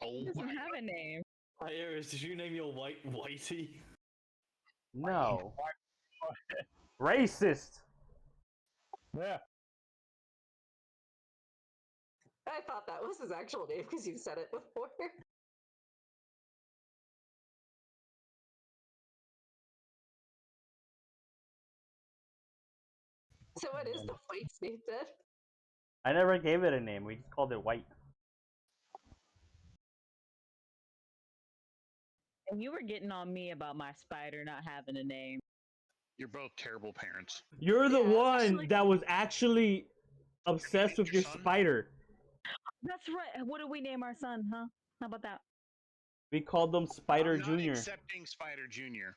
Oh He doesn't my have a name. Hi, Iris, did you name your Whitey? No. Racist. Yeah. I thought that was his actual name because you've said it before. So what is the white snake then? I never gave it a name. We just called it White. And you were getting on me about my spider not having a name. You're both terrible parents. You're the Yeah, one actually- that was actually obsessed with your Your son? spider. That's right. What do we name our son, huh? How about that? We called them Spider I'm not Junior. accepting Spider Junior.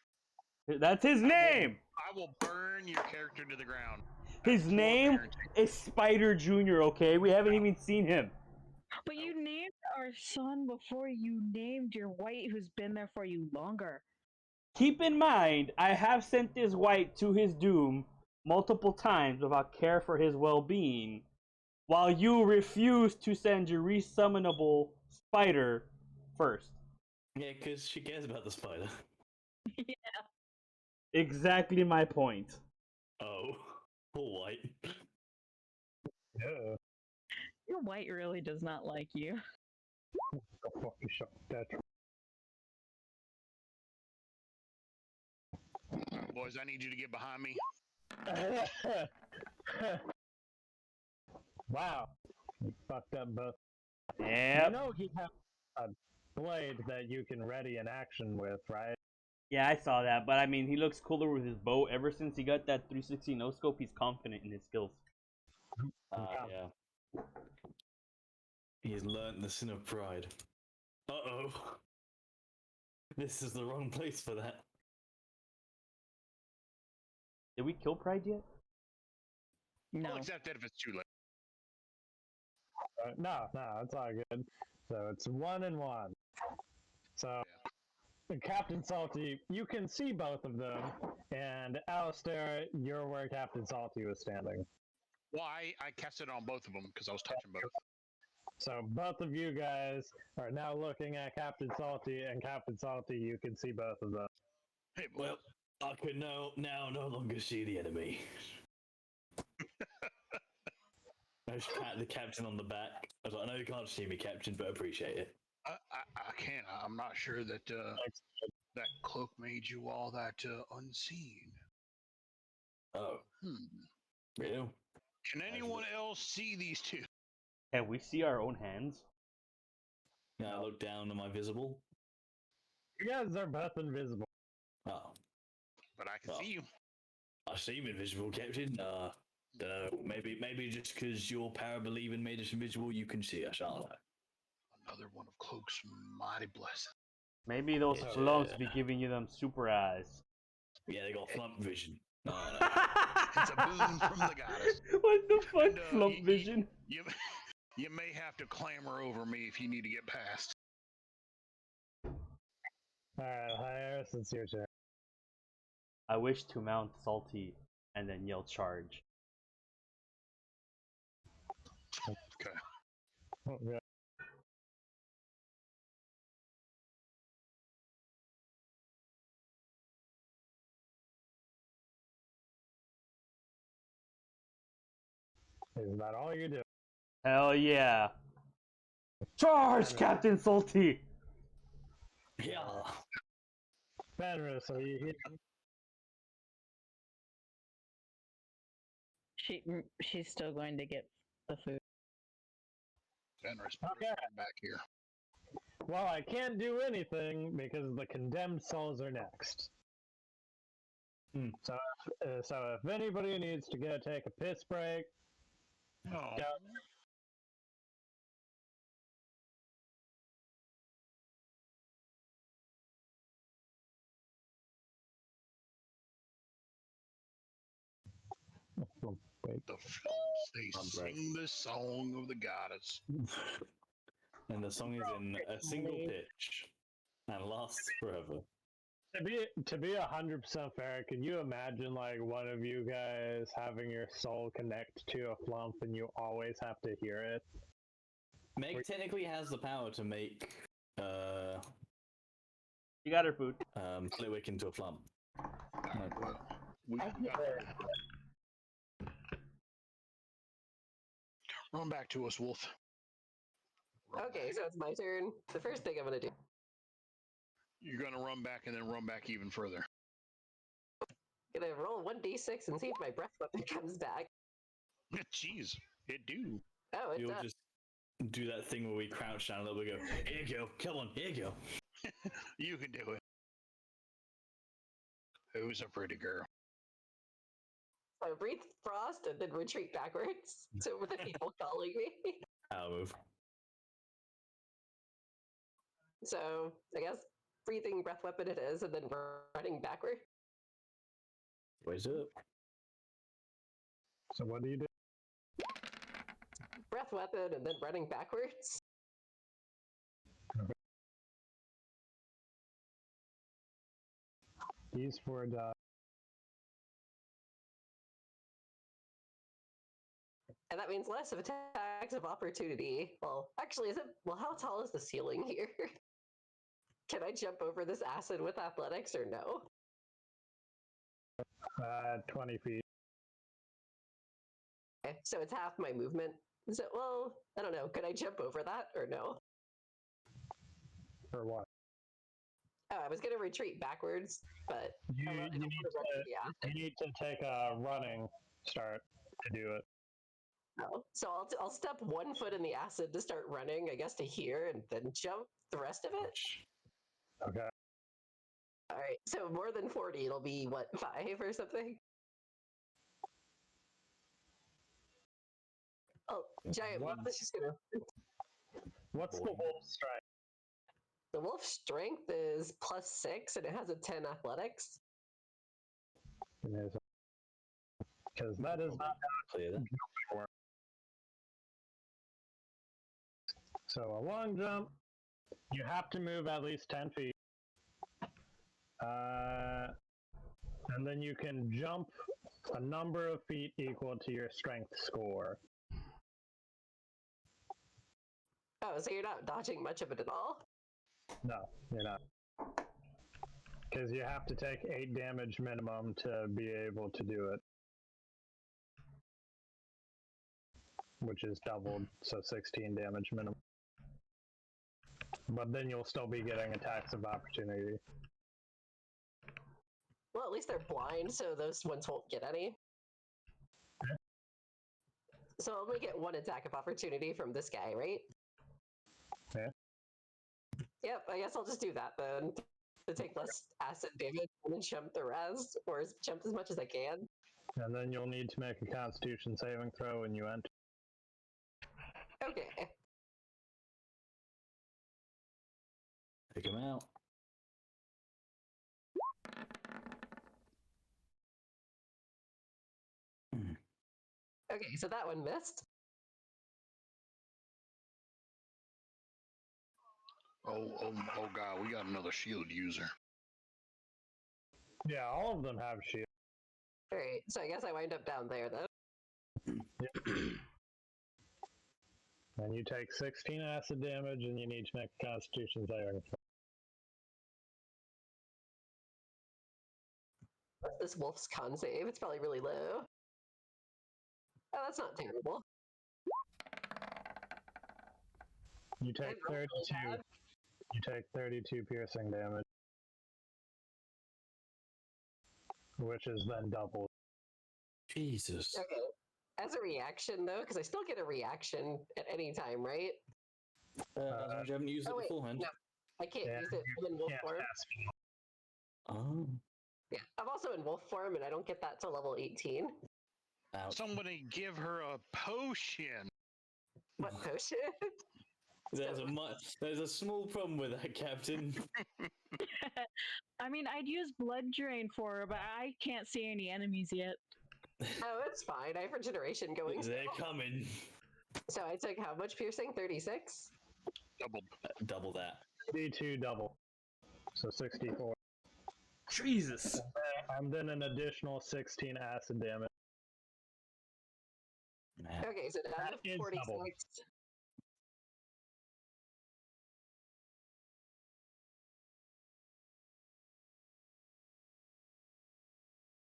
That's his name. I will burn your character to the ground. His That's poor name parenting. is Spider Junior. Okay, we haven't even seen him. But you named our son before you named your white who's been there for you longer. Keep in mind, I have sent this White to his doom multiple times without care for his well-being, while you refuse to send your resummonable spider first. Yeah, because she cares about the spider. Exactly my point. Oh, poor White. Yeah. Your white really does not like you. Go fuck yourself. That's Boys, I need you to get behind me. Wow. You fucked up both. Yep. You know he has a blade that you can ready in action with, right? Yeah, I saw that, but I mean, he looks cooler with his bow. Ever since he got that 360 no scope, he's confident in his skills. Yeah. He's learnt the sin of pride. Uh-oh. This is the wrong place for that. Did we kill Pride yet? No. I'll accept that if it's too late. No, it's all good. So it's 1-1. So, Captain Salty, you can see both of them, and Alistair, you're where Captain Salty was standing. Well, I cast it on both of them because I was touching both. So both of you guys are now looking at Captain Salty, and Captain Salty, you can see both of them. Hey, boy. Well, I could now no longer see the enemy. I just pat the captain on the back. I was like, I know you can't see me, Captain, but appreciate it. I can't. I'm not sure that that cloak made you all that unseen. Oh, real? Can anyone else see these two? Can we see our own hands? Now I look down. Am I visible? You guys are both invisible. Oh, But I can Well. see you. I seem invisible, Captain. Don't know. Maybe just because your power believing made us invisible, you can see us. I don't know. Another one of Cloak's mighty blessings. Maybe those Yeah. flunks be giving you them super eyes. Yeah, they got flump vision. No. It's a boon from the goddess. What the fuck, And, flump vision? You may have to clamber over me if you need to get past. Alright, Hyaris, it's your turn. I wish to mount Salty and then yell charge. Okay. Okay. Is that all you do? Hell yeah. Charge, Captain Salty! Yeah. Fenris, so She's still going to get the food. Fenris, Okay. back here. well, I can't do anything because the condemned souls are next. So if anybody needs to go take a piss break, Oh. go. Wait. The flutes, they I'm right. sing the song of the goddess. And the song is in a single pitch and lasts forever. To be 100% fair, can you imagine like one of you guys having your soul connect to a flump and you always have to hear it? Meg technically has the power to make You got her food. Flitwick into a flump. Well, we got Run back to us, Wolf. Run Okay, back. so it's my turn. The first thing I'm gonna do. You're gonna run back and then run back even further. Gonna roll 1d6 and see if my breath weapon comes back. Jeez, it do. Oh, it You'll does. just do that thing where we crouch down a little bit and go, here you go, come on, here you go. You can do it. Who's a pretty girl? So breathe frost and then retreat backwards. So with the people calling me. I'll move. So I guess breathing breath weapon it is, and then running backward. Where's it? So what do you do? Breath weapon and then running backwards. These for And that means less of attacks of opportunity. Well, actually, is it? Well, how tall is the ceiling here? Can I jump over this acid with athletics or no? 20 feet. Okay, so it's half my movement. So, well, I don't know. Could I jump over that or no? For what? Oh, I was gonna retreat backwards, but You, I you, don't need wanna run to, into the acid. you need to take a running start to do it. No. So I'll step 1 foot in the acid to start running, I guess, to here, and then jump the rest of it. Okay. All right. So more than 40, it'll be what, 5 or something? Oh, giant wolf is just gonna. What's the wolf strength? The wolf strength is +6, and it has a 10 athletics. Because that is not Clear that. so a long jump. You have to move at least 10 feet. And then you can jump a number of feet equal to your strength score. Oh, so you're not dodging much of it at all? No, you're not. Because you have to take 8 damage minimum to be able to do it. Which is doubled, so 16 damage minimum. But then you'll still be getting attacks of opportunity. Well, at least they're blind, so those ones won't get any. So I'll only get 1 attack of opportunity from this guy, right? Yeah. Yep, I guess I'll just do that then. To take less acid damage and then jump the rest, or jump as much as I can. And then you'll need to make a Constitution saving throw when you enter. Okay. Take him out. Okay, so that one missed. Oh God, we got another shield user. Yeah, all of them have shield. Alright, so I guess I wind up down there then. And you take 16 acid damage, and you need to make a Constitution saving throw. What's this wolf's con save? It's probably really low. Oh, that's not terrible. You take I rolled really 32. bad. You take 32 piercing damage, which is then doubled. Jesus. Okay. As a reaction, though, because I still get a reaction at any time, right? As long as you haven't used it wait, beforehand. no. I can't Yeah, use it. I'm in wolf Can't form. cast spell. Oh. Yeah, I'm also in wolf form, and I don't get that till level 18. Ouch. Somebody give her a potion. What potion? There's a small problem with that, Captain. I mean, I'd use blood drain for her, but I can't see any enemies yet. Oh, it's fine. I have regeneration going. They're coming. So I took how much piercing? 36? Doubled. Double that. 32 double. So 64. Jesus. And then an additional 16 acid damage. Man. Okay, so now I That have is 46. double.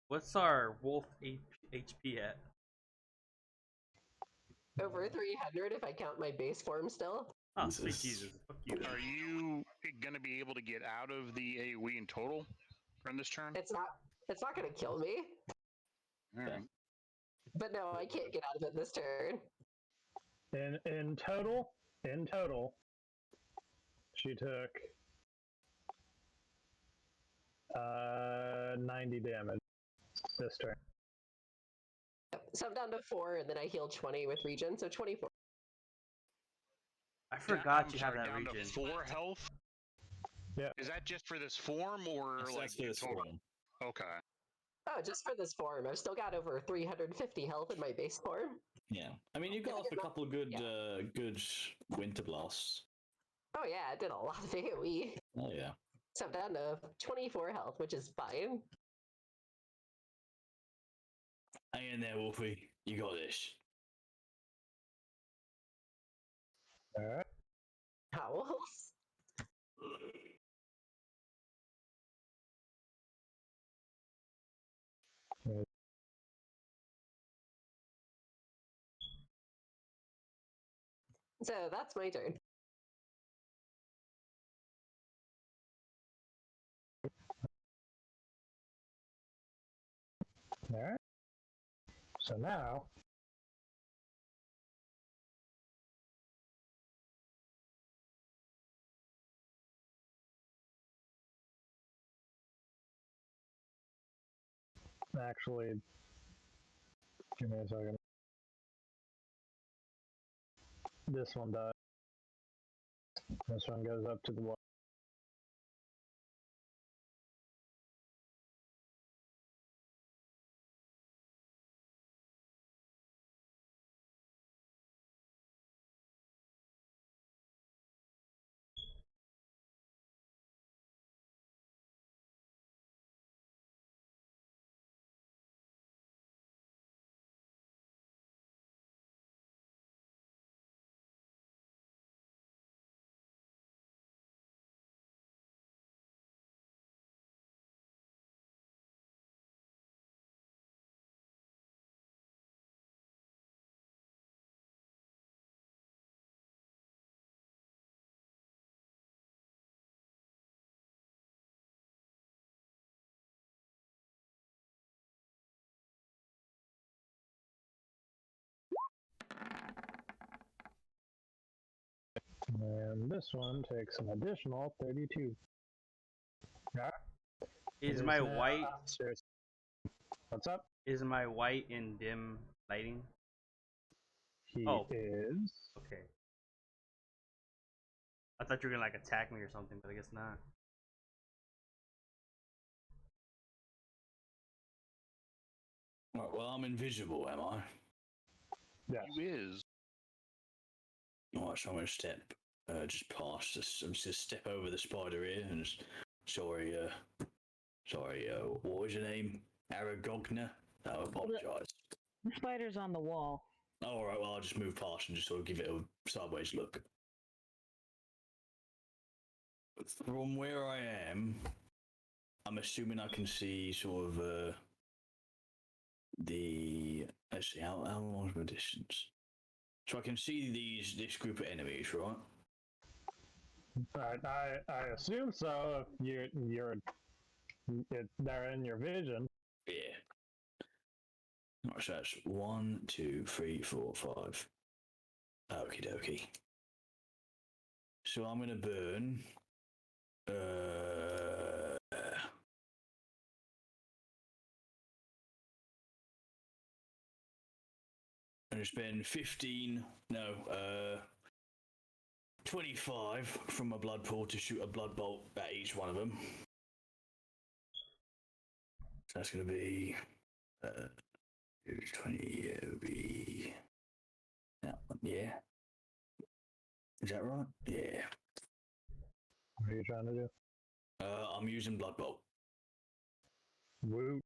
What's our wolf HP at? Over 300 if I count my base form still. Oh, sweet Jesus. Fuck you. Are you going to be able to get out of the AoE in total from this turn? It's It's not going to kill me. All right. But no, I can't get out of it this turn. In total, she took 90 damage this turn. So I'm down to 4, and then I heal 20 with regen, so 24. I forgot you have sorry, that down region. to 4 health. Yeah. Is that just for this form or That's like for this total? form. Okay. Oh, just for this form. I've still got over 350 health in my base form. Yeah, I mean, you got off a couple of good, Yeah. good winter blasts. Oh yeah, I did a lot of AoE. Oh yeah. So I'm down to 24 health, which is fine. Hang in there, Wolfie. You got this. Alright. Owls. So that's my turn. Alright. So now, actually, give me a second. This one does. This one goes up to the wall. And this one takes an additional 32. Yeah. Is my white upstairs. What's up? is my white in dim lighting? He Oh. is. Okay. I thought you were gonna like attack me or something, but I guess not. Right, well, I'm invisible, am I? Yes. Who is? Alright, so I'm gonna step just past this. I'm just gonna step over the spider here and just. Sorry, what was your name? Aragogna? I apologise. The spider's on the wall. Alright, well, I'll just move past and just sort of give it a sideways look. From where I am, I'm assuming I can see sort of let's see, how long is my distance? So I can see this group of enemies, right? I assume so. They're in your vision. Yeah. Alright, so that's 1, 2, 3, 4, 5. Okie dokie. So I'm gonna burn. I'm gonna spend 25 from my blood pool to shoot a blood bolt at each one of them. So that's gonna be 20. It'll be that one, yeah. Is that right? Yeah. What are you trying to do? I'm using blood bolt. Woot.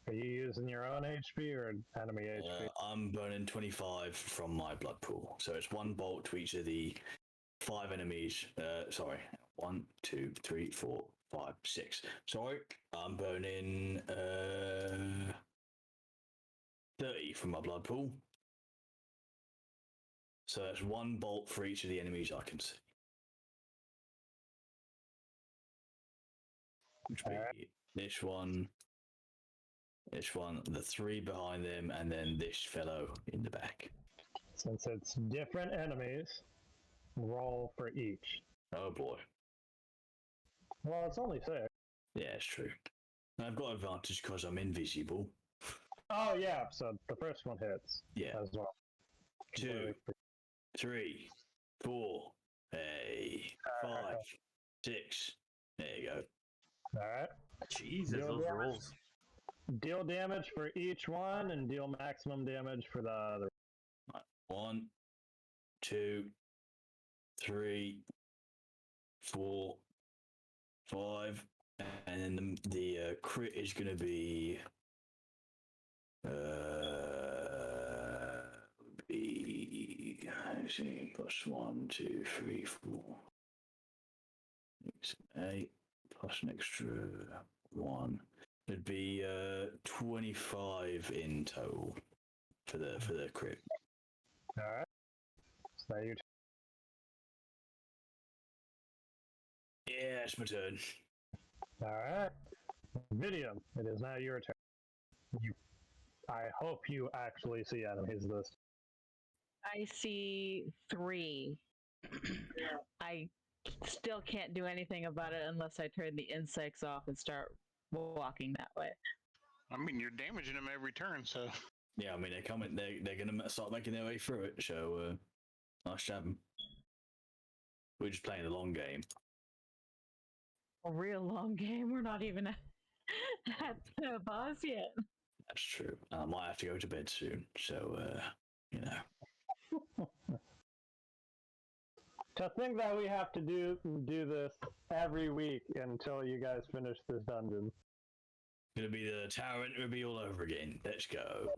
Are you using your own HP or enemy HP? I'm burning 25 from my blood pool, so it's one bolt to each of the 5 enemies. Sorry, 1, 2, 3, 4, 5, 6. Sorry, I'm burning 30 from my blood pool. So that's one bolt for each of the enemies I can see. Which would be this one, This one, the 3 behind them, and then this fellow in the back. Since it's different enemies, roll for each. Oh boy. Well, it's only 6. Yeah, it's true. I've got advantage because I'm invisible. Oh, yeah, so the first one hits Yeah. as well. 2, 3, 4, 5, 6. There you go. Alright. Jesus, Deal those damage. rolls. Deal damage for each one and deal maximum damage for the other. 1, 2, 3, 4, 5, and then the crit is going to be let's see, plus 1, 2, 3, 4, 6, 8, plus an extra 1. It'd be 25 in total for the crit. Alright. So now you Yeah, it's my turn. Alright. Video, it is now your turn. I hope you actually see enemies this. I see 3. I still can't do anything about it unless I turn the insects off and start walking that way. I mean, you're damaging them every turn, so. Yeah, I mean they're coming. They're gonna start making their way through it. So nice to have them. We're just playing the long game. A real long game. We're not even at the boss yet. That's true. I might have to go to bed soon. So you know. To think that we have to do this every week until you guys finish this dungeon. Gonna be the tower entropy all over again. Let's go.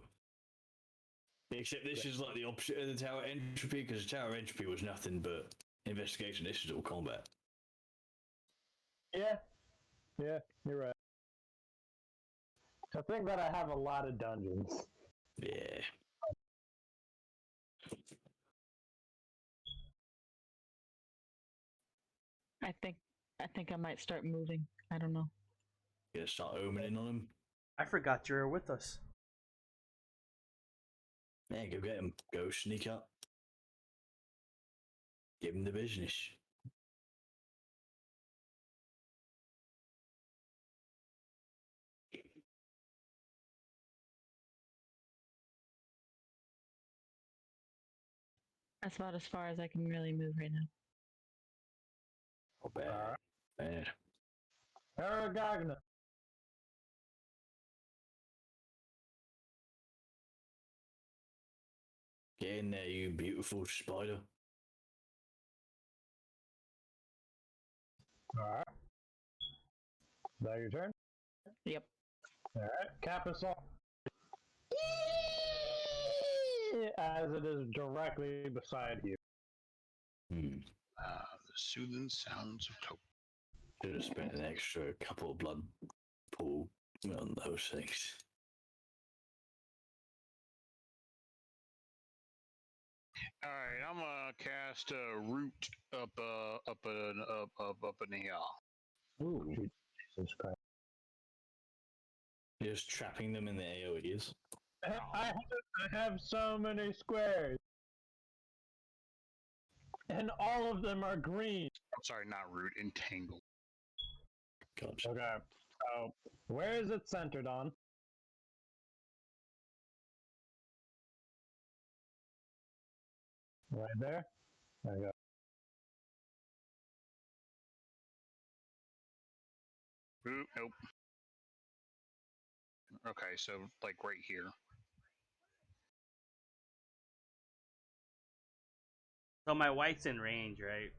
Except this is like the opposite of the tower entropy, because the tower entropy was nothing but investigation. This is all combat. Yeah, you're right. To think that I have a lot of dungeons. Yeah. I think I might start moving. I don't know. Gonna start omening on them. I forgot you were with us. Yeah, go get him. Go sneak up. Give him the business. That's about as far as I can really move right now. Oh, bad. Bad. Aragagna. Get in there, you beautiful spider. Alright. Is that your turn? Yep. Alright. Capasol. As it is directly beside you. Hmm. The soothing sounds of Tope. Should have spent an extra couple of blood pool on those things. All right, I'm gonna cast a root up in the hill. Ooh. Jesus Christ. Just trapping them in the AoEs. I have so many squares. And all of them are green. I'm sorry, not root, entangle. Gotcha. Okay. So, where is it centered on? Right there? There you go. Root, nope. Okay, so like right here. So my white's in range, right?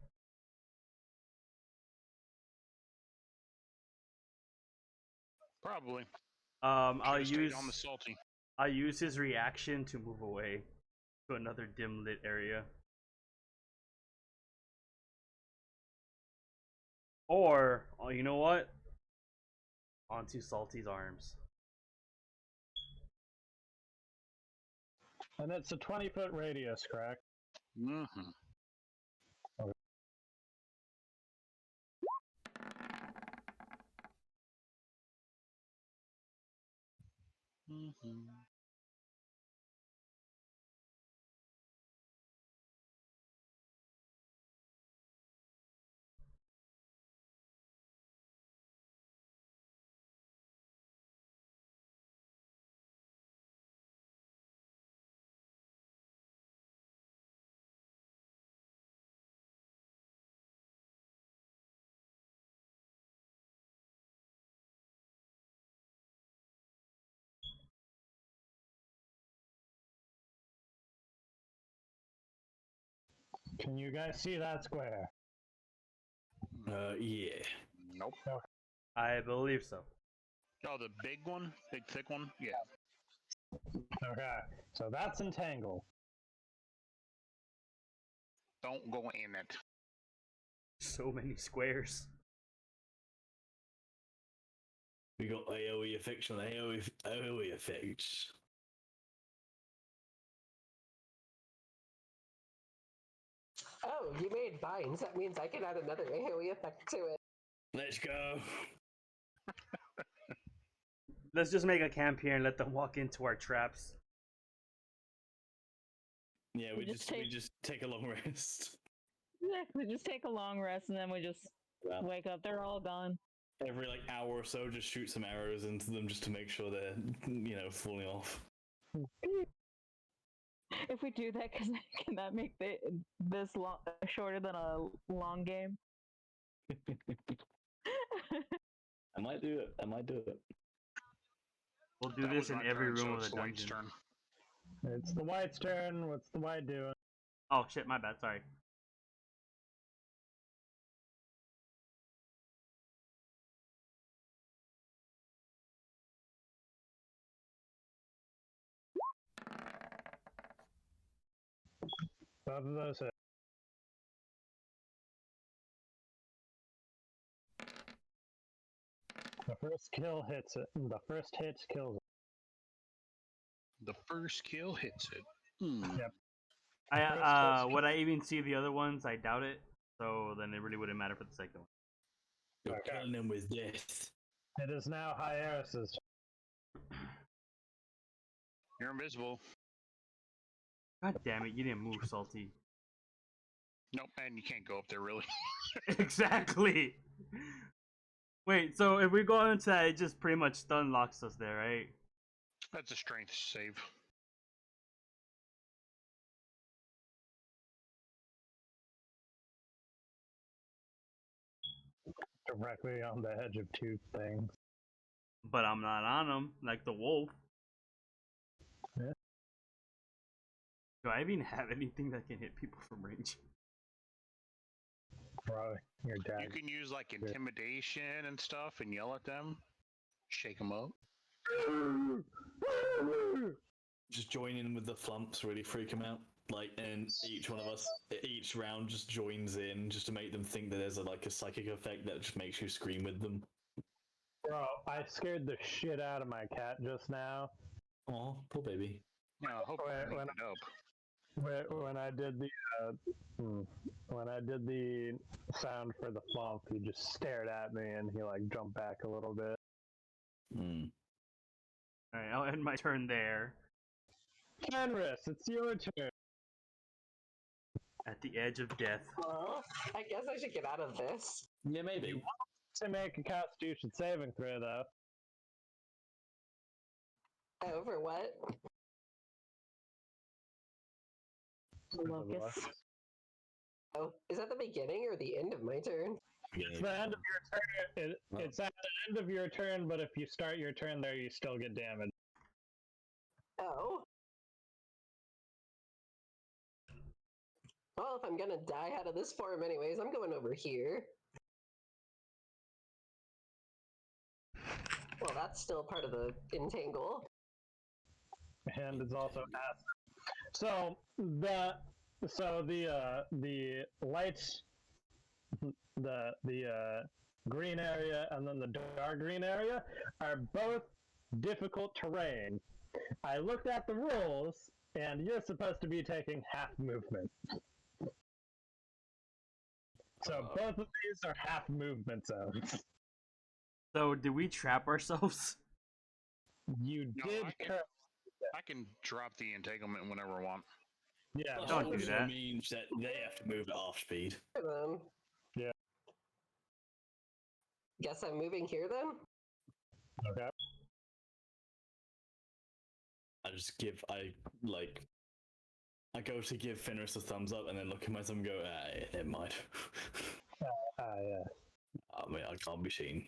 Probably. I'll Should've use stayed on the salty. I'll use his reaction to move away to another dim lit area. Or, oh, you know what? Onto Salty's arms. And it's a 20-foot radius, correct? Mm-hmm. Okay. Can you guys see that square? Yeah. Nope. I believe so. Oh, the big one? Big thick one? Yeah. Okay, so that's entangle. Don't go in it. So many squares. We got AoE effects on AoE effects. Oh, you made vines. That means I can add another AoE effect to it. Let's go. Let's just make a camp here and let them walk into our traps. Yeah, We just we just take a long rest. Yeah, we just take a long rest and then we just wake up. They're all gone. Every like hour or so, just shoot some arrows into them just to make sure they're falling off. If we do that, can that make this shorter than a long game? I might do it. We'll do That this was in my every turn, so room of it's the the White's dungeon. turn. It's the White's turn. What's the White doing? Oh shit, my bad. Sorry. Both of those hit. The first kill hits it. The first hit kills it. The first kill hits it. Yep. Would I even see the other ones? I doubt it. So then it really wouldn't matter for the second one. You're Okay. killing them with death. It is now Hieris's. You're invisible. God damn it, you didn't move, Salty. Nope, and you can't go up there really. Exactly. Wait, so if we go into that, it just pretty much stun locks us there, right? That's a strength save. Directly on the edge of two things. But I'm not on them, like the wolf. Yeah. Do I even have anything that can hit people from range? Probably. You're dead. You can use like intimidation and stuff and yell at them. Shake them up. Just join in with the flumps, really freak them out. Like, and each one of us, each round, just joins in just to make them think that there's a psychic effect that just makes you scream with them. Bro, I scared the shit out of my cat just now. Oh, poor baby. Yeah, I hope you cleaned it up. When I did the sound for the flump, he just stared at me and he like jumped back a little bit. Alright, I'll end my turn there. Fenris, it's your turn. At the edge of death. Well, I guess I should get out of this. Yeah, maybe. To make a Constitution saving throw, though. Oh, for what? Locust. Oh, is that the beginning or the end of my turn? It's the end of your turn. It's at the end of your turn, but if you start your turn there, you still get damage. Oh. Well, if I'm gonna die out of this form anyways, I'm going over here. Well, that's still part of the entangle. And it's also acid. So the lights, the green area and then the dark green area are both difficult terrain. I looked at the rules, and you're supposed to be taking half movement. So both of these are half movement zones. So, did we trap ourselves? You No, did I currently. I can drop the entanglement whenever I want. Yeah. That Don't do also that. means that they have to move at half speed. Then. Yeah. Guess I'm moving here then? Okay. I go to give Fenris a thumbs up and then look at myself and go, never mind. Yeah. I mean, I can't be seen.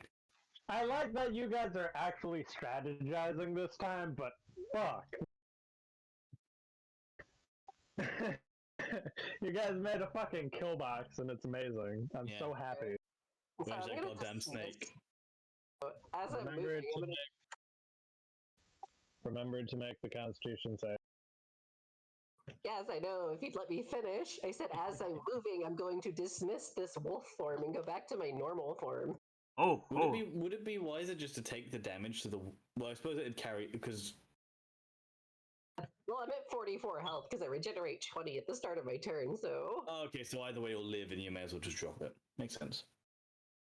I like that you guys are actually strategizing this time, but fuck. You guys made a fucking kill box and it's amazing. I'm Yeah. so happy. So Where's I'm that gonna goddamn dismiss- snake? As I'm Remember moving, to Remember to make the Constitution save. yes, I know. If you'd let me finish, I said as I'm moving, I'm going to dismiss this wolf form and go back to my normal form. Oh, Would it be wiser just to take the damage to the? Well, I suppose it'd carry because. Well, I'm at 44 health because I regenerate 20 at the start of my turn, so Oh, okay, so either way you'll live, and you may as well just drop it. Makes sense.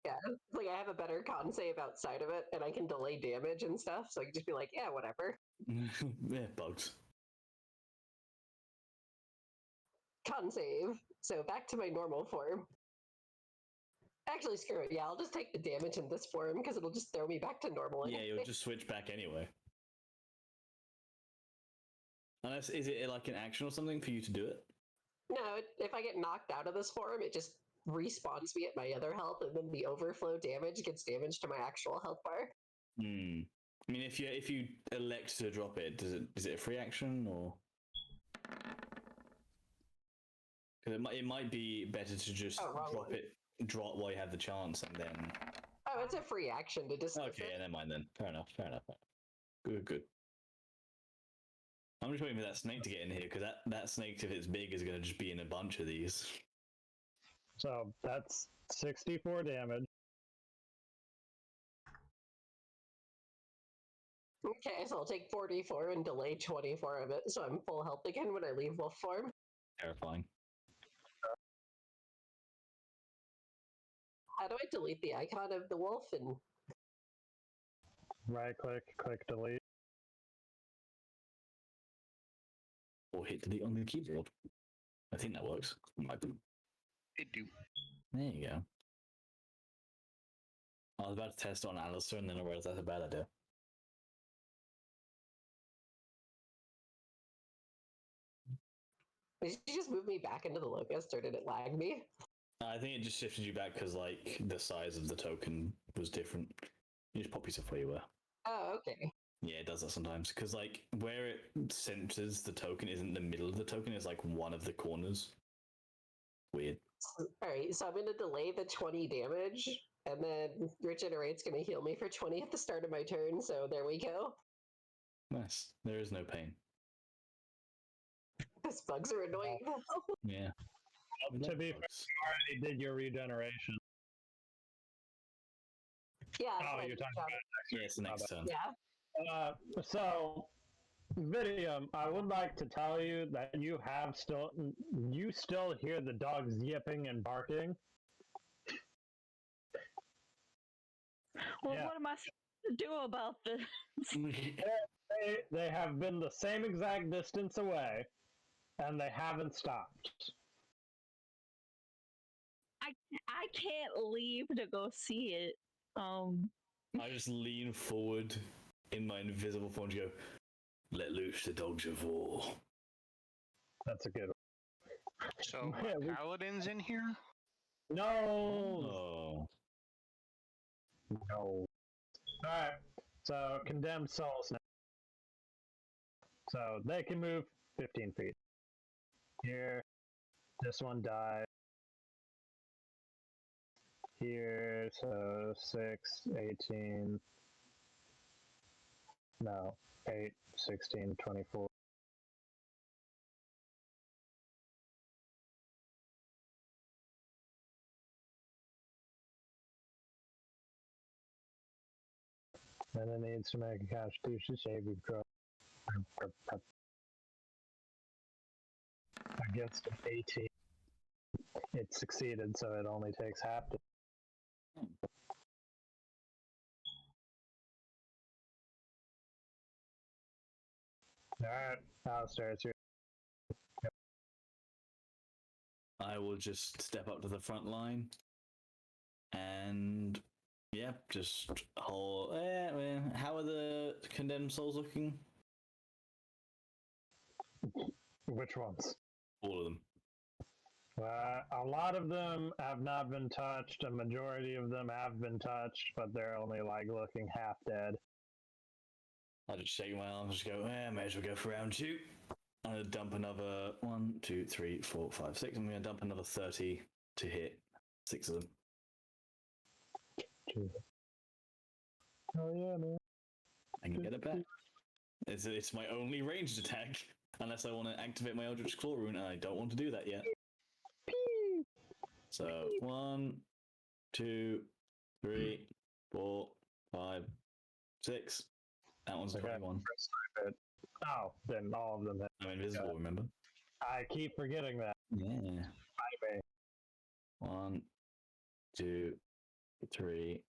yeah, it's like I have a better con save outside of it, and I can delay damage and stuff, so I can just be like, yeah, whatever. Yeah, bugs. Con save. So back to my normal form. Actually, screw it. Yeah, I'll just take the damage in this form because it'll just throw me back to normal. Yeah, you'll just switch back anyway. Unless is it like an action or something for you to do it? No, if I get knocked out of this form, it just respawns me at my other health, and then the overflow damage gets damage to my actual health bar. Hmm. I mean, if you elect to drop it, is it a free action or? Because it might be better to just drop while you have the chance, and then. Oh, it's a free action to dismiss Okay, it. yeah, never mind then. Fair enough. Good. I'm just waiting for that snake to get in here because that snake, if it's big, is going to just be in a bunch of these. So that's 64 damage. Okay, so I'll take 44 and delay 24 of it, so I'm full health again when I leave wolf form. Terrifying. How do I delete the icon of the wolf? And Right click delete. Or hit delete on the keyboard. I think that works. Might be. It do. There you go. I was about to test it on Alistair, and then I realized that's a bad idea. did you just move me back into the locust, or did it lag me? I think it just shifted you back because like the size of the token was different. You just pop yourself where you were. Oh, okay. Yeah, it does that sometimes because like where it centers the token isn't the middle of the token; it's like one of the corners. Weird. Alright, so I'm going to delay the 20 damage, and then Regenerate's going to heal me for 20 at the start of my turn, so there we go. Nice. There is no pain. Those bugs are annoying. Yeah. To be fair, you already did your regeneration. Yeah. Oh, like, you're talking about Yeah, it's the next turn. Yeah. So, Vidium, I would like to tell you that you still hear the dogs yipping and barking. Well, Yeah. what am I supposed to do about this? They have been the same exact distance away, and they haven't stopped. I can't leave to go see it. I just lean forward in my invisible form to go, let loose the dogs of war. That's a good one. So Yeah, paladin's in here. No. Oh. No. Alright. So, condemned souls now. So, they can move 15 feet. Here. This one died. Here. So, 6, 18. No. 8, 16, 24. And it needs to make a Constitution saving throw against an 18. It succeeded, so it only takes half. Alright, downstairs here. I will just step up to the front line and yeah, just hold. How are the condemned souls looking? Which ones? All of them. A lot of them have not been touched. A majority of them have been touched, but they're only like looking half dead. I just shake my arms, just go, may as well go for round two. I'm gonna dump another 1, 2, 3, 4, 5, 6. I'm gonna dump another 30 to hit 6 of them. Oh yeah, man. I can get it back. It's my only ranged attack, unless I want to activate my Eldritch Claw rune, and I don't want to do that yet. So 1, 2, 3, 4, 5, 6. That one's 21. Oh, then all of them hit. I'm invisible, remember? I keep forgetting that. Yeah. 1, 2, 3,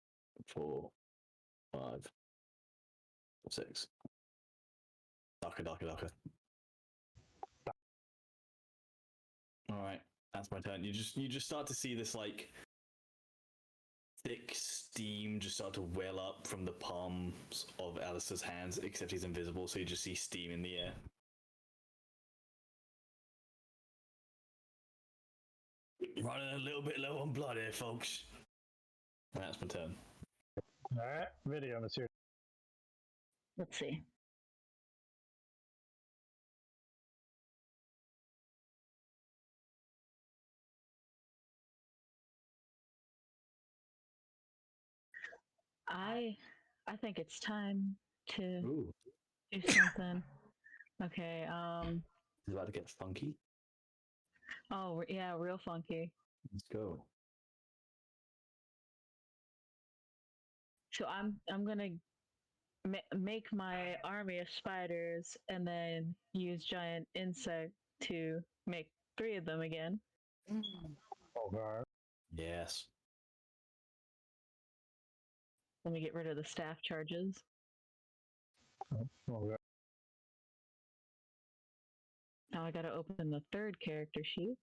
4, 5, 6. Daka. Alright, that's my turn. You just start to see this like thick steam just start to well up from the palms of Alistair's hands, except he's invisible, so you just see steam in the air. Running a little bit low on blood here, folks. And that's my turn. Alright, video, monsieur. Let's see. I think it's time to Ooh, do something. Okay, it's about to get funky. oh yeah, real funky. Let's go. So I'm gonna make my army of spiders and then use giant insect to make 3 of them again. Over. Yes. Let me get rid of the staff charges. Okay. Now I gotta open the 3rd character sheet.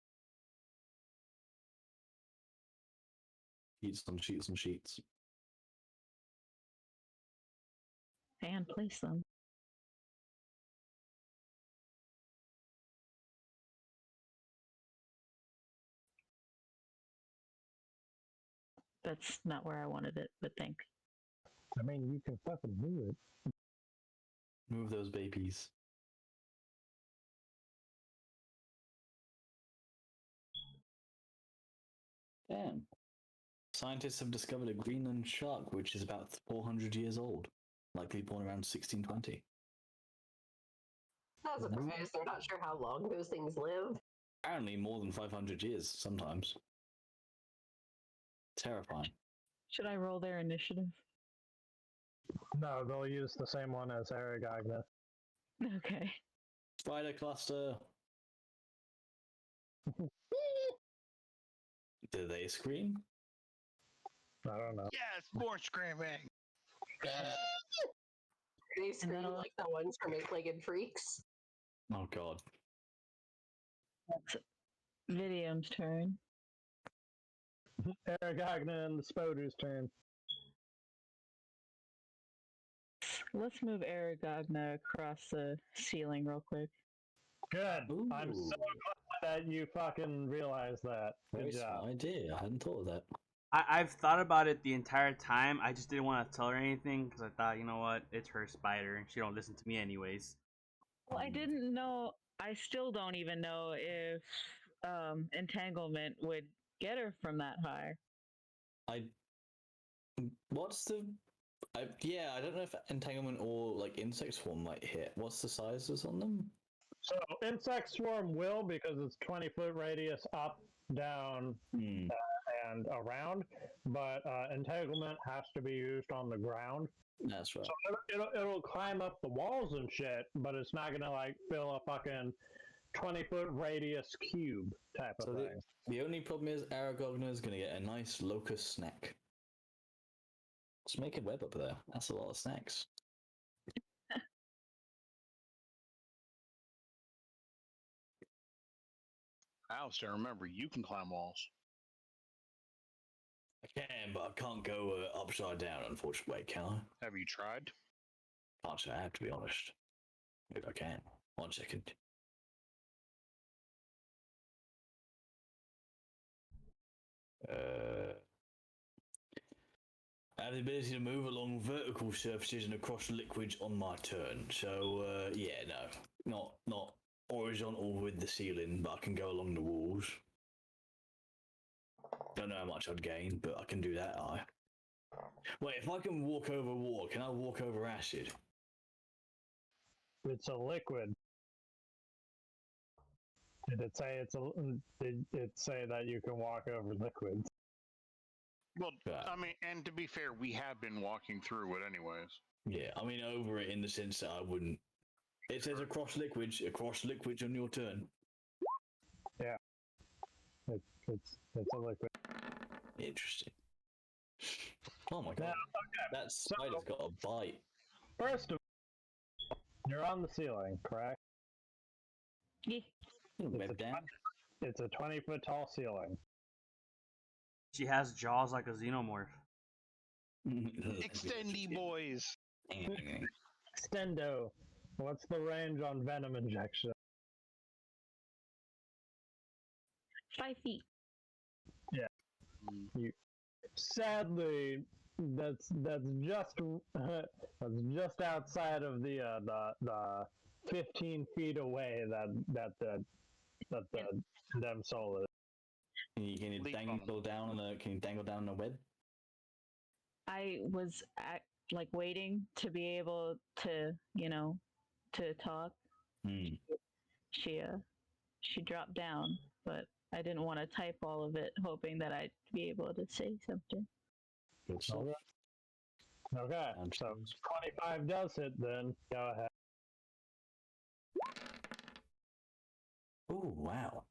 Sheets. And place them. That's not where I wanted it, but thanks. I mean, you can fucking do it. Move those babies. Damn. Scientists have discovered a Greenland shark which is about 400 years old, likely born around 1620. Not surprised. They're not sure how long those things live. Apparently more than 500 years sometimes. Terrifying. Should I roll their initiative? No, they'll use the same one as Eric Agnes. Okay. Spider cluster. Do they scream? I don't know. Yes, more screaming. They scream like the ones from 8-Legged Freaks. Oh god. That's Vidium's turn. Eric Agnes and the Spoder's turn. Let's move Aragogna across the ceiling real quick. Good. Ooh. I'm so glad that you fucking realized that. Very Good job. smart idea. I hadn't thought of that. I've thought about it the entire time. I just didn't want to tell her anything because I thought, you know what, it's her spider and she don't listen to me anyways. Well, I didn't know. I still don't even know if entanglement would get her from that high. What's the... I don't know if entanglement or like insect swarm might hit. What's the sizes on them? So insect swarm will, because it's 20-foot radius up, down, and around, but entanglement has to be used on the ground. That's right. So it'll climb up the walls and shit, but it's not gonna like fill a fucking 20-foot radius cube type of thing. The only problem is Aragogna is going to get a nice locust snack. Let's make a web up there. That's a lot of snacks. Alistair, remember, you can climb walls. I can, but I can't go upside down, unfortunately, can I? Have you tried? Can't say I have, to be honest. Maybe I can. 1 second. I have the ability to move along vertical surfaces and across liquids on my turn. So, yeah, no. Not horizontal with the ceiling, but I can go along the walls. Don't know how much I'd gain, but I can do that, Wait, if I can walk over water, can I walk over acid? It's a liquid. Did it say Did it say that you can walk over liquids? Well, I mean, and to be fair, we have been walking through it anyways. Yeah, I mean over it in the sense that I wouldn't. It says across liquids on your turn. Yeah. It's a liquid. Interesting. Oh my god. Now, That spider's got a bite. First of all, you're on the ceiling, correct? Yeah. It's a 20-foot tall ceiling. She has jaws like a xenomorph. Extendy boys. Extendo. What's the range on venom injection? 5 feet. Sadly, that's just just outside of the 15 feet away that the condemned soul is. Can you dangle down on the web? I was waiting to be able to, to talk. She dropped down, but I didn't want to type all of it, hoping that I'd be able to say something. Good stuff. Okay, so 25 does hit then. Go ahead. Oh, wow.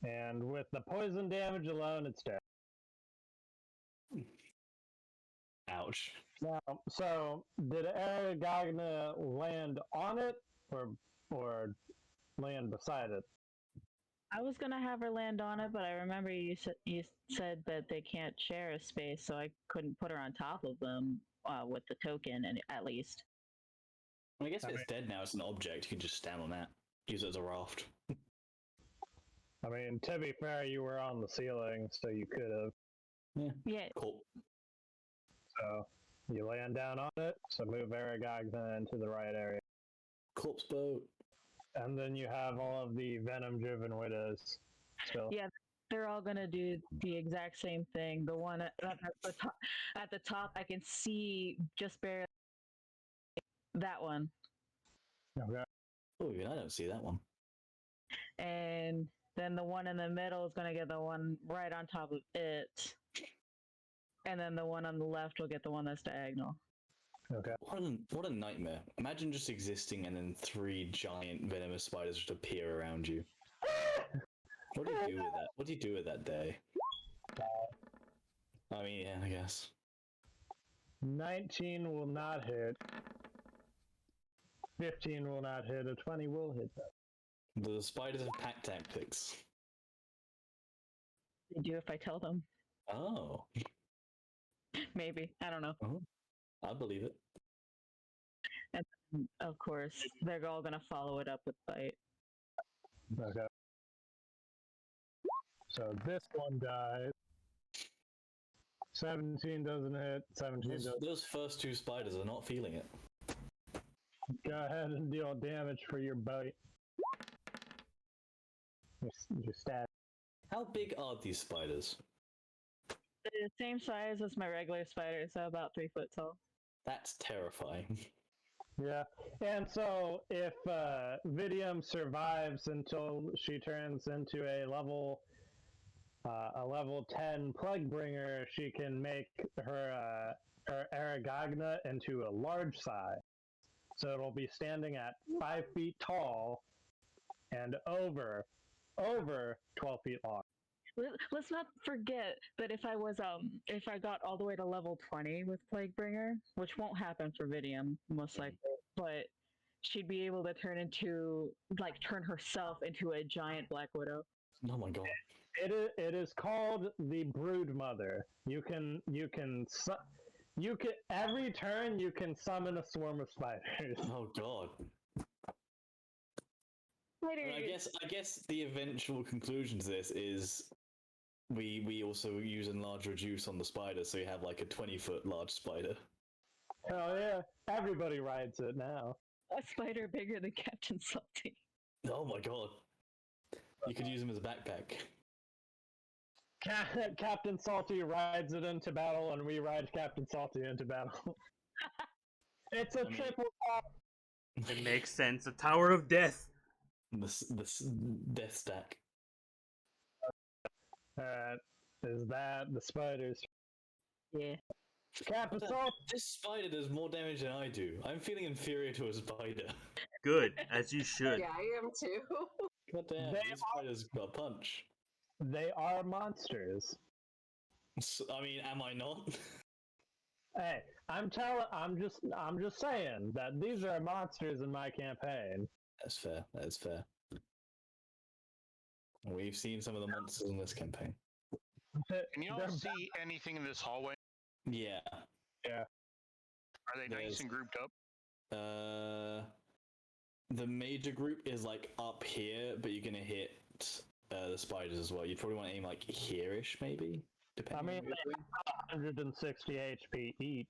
And with the poison damage alone, it's dead. Ouch. Now, so did Aragagna land on it or land beside it? I was gonna have her land on it, but I remember you said that they can't share a space, so I couldn't put her on top of them with the token, and at least. I guess if it's dead now, it's an object. You can just stand on that. Use it as a raft. I mean, to be fair, you were on the ceiling, so you could have. Yeah. Cool. So you land down on it, so move Aragagna into the right area. Corpse boat. And then you have all of the venom-driven widows. Still. Yeah, they're all gonna do the exact same thing. The one at the top, I can see just barely that one. Okay. Oh, I don't see that one. And then the one in the middle is gonna get the one right on top of it. And then the one on the left will get the one that's diagonal. Okay. What a nightmare. Imagine just existing and then 3 giant venomous spiders just appear around you. What do you do with that? What do you do with that day? I mean, yeah, I guess. 19 will not hit. 15 will not hit. A 20 will hit that. The spiders have pack tactics. They do if I tell them. Oh. Maybe. I don't know. Oh. I believe it. And of course, they're all gonna follow it up with bite. Okay. So this one dies. 17 doesn't hit. 17 doesn't. Those first 2 spiders are not feeling it. Go ahead and deal damage for your bite. Your stat. How big are these spiders? They're the same size as my regular spider, so about 3 foot tall. That's terrifying. Yeah, and so if Vidium survives until she turns into a level 10 Plague Bringer, she can make her Aragagna into a large size. So it'll be standing at 5 feet tall and over 12 feet long. Let's not forget that if I got all the way to level 20 with Plague Bringer, which won't happen for Vidium most likely, but she'd be able to turn herself into a giant Black Widow. Oh my god. It is called the Brood Mother. You can every turn you can summon a swarm of spiders. Oh god. I guess the eventual conclusion to this is we also use enlarge reduce on the spider, so you have like a 20-foot large spider. Hell yeah! Everybody rides it now. A spider bigger than Captain Salty. Oh my god. You could use him as a backpack. Captain Salty rides it into battle, and we ride Captain Salty into battle. It's a triple pop. It makes sense. A Tower of Death. The death stack. Is that the spiders? Yeah. Captain Salty. This spider does more damage than I do. I'm feeling inferior to a spider. Good, as you should. Yeah, I am too. God damn, this spider's got a punch. They are monsters. I mean, am I not? Hey, I'm just saying that these are monsters in my campaign. That's fair. That is fair. We've seen some of the monsters in this campaign. Can y'all see anything in this hallway? Yeah. Are they nice and grouped up? The major group is like up here, but you're gonna hit the spiders as well. You'd probably want to aim like here-ish, maybe. Depending. I mean, they have 160 HP each.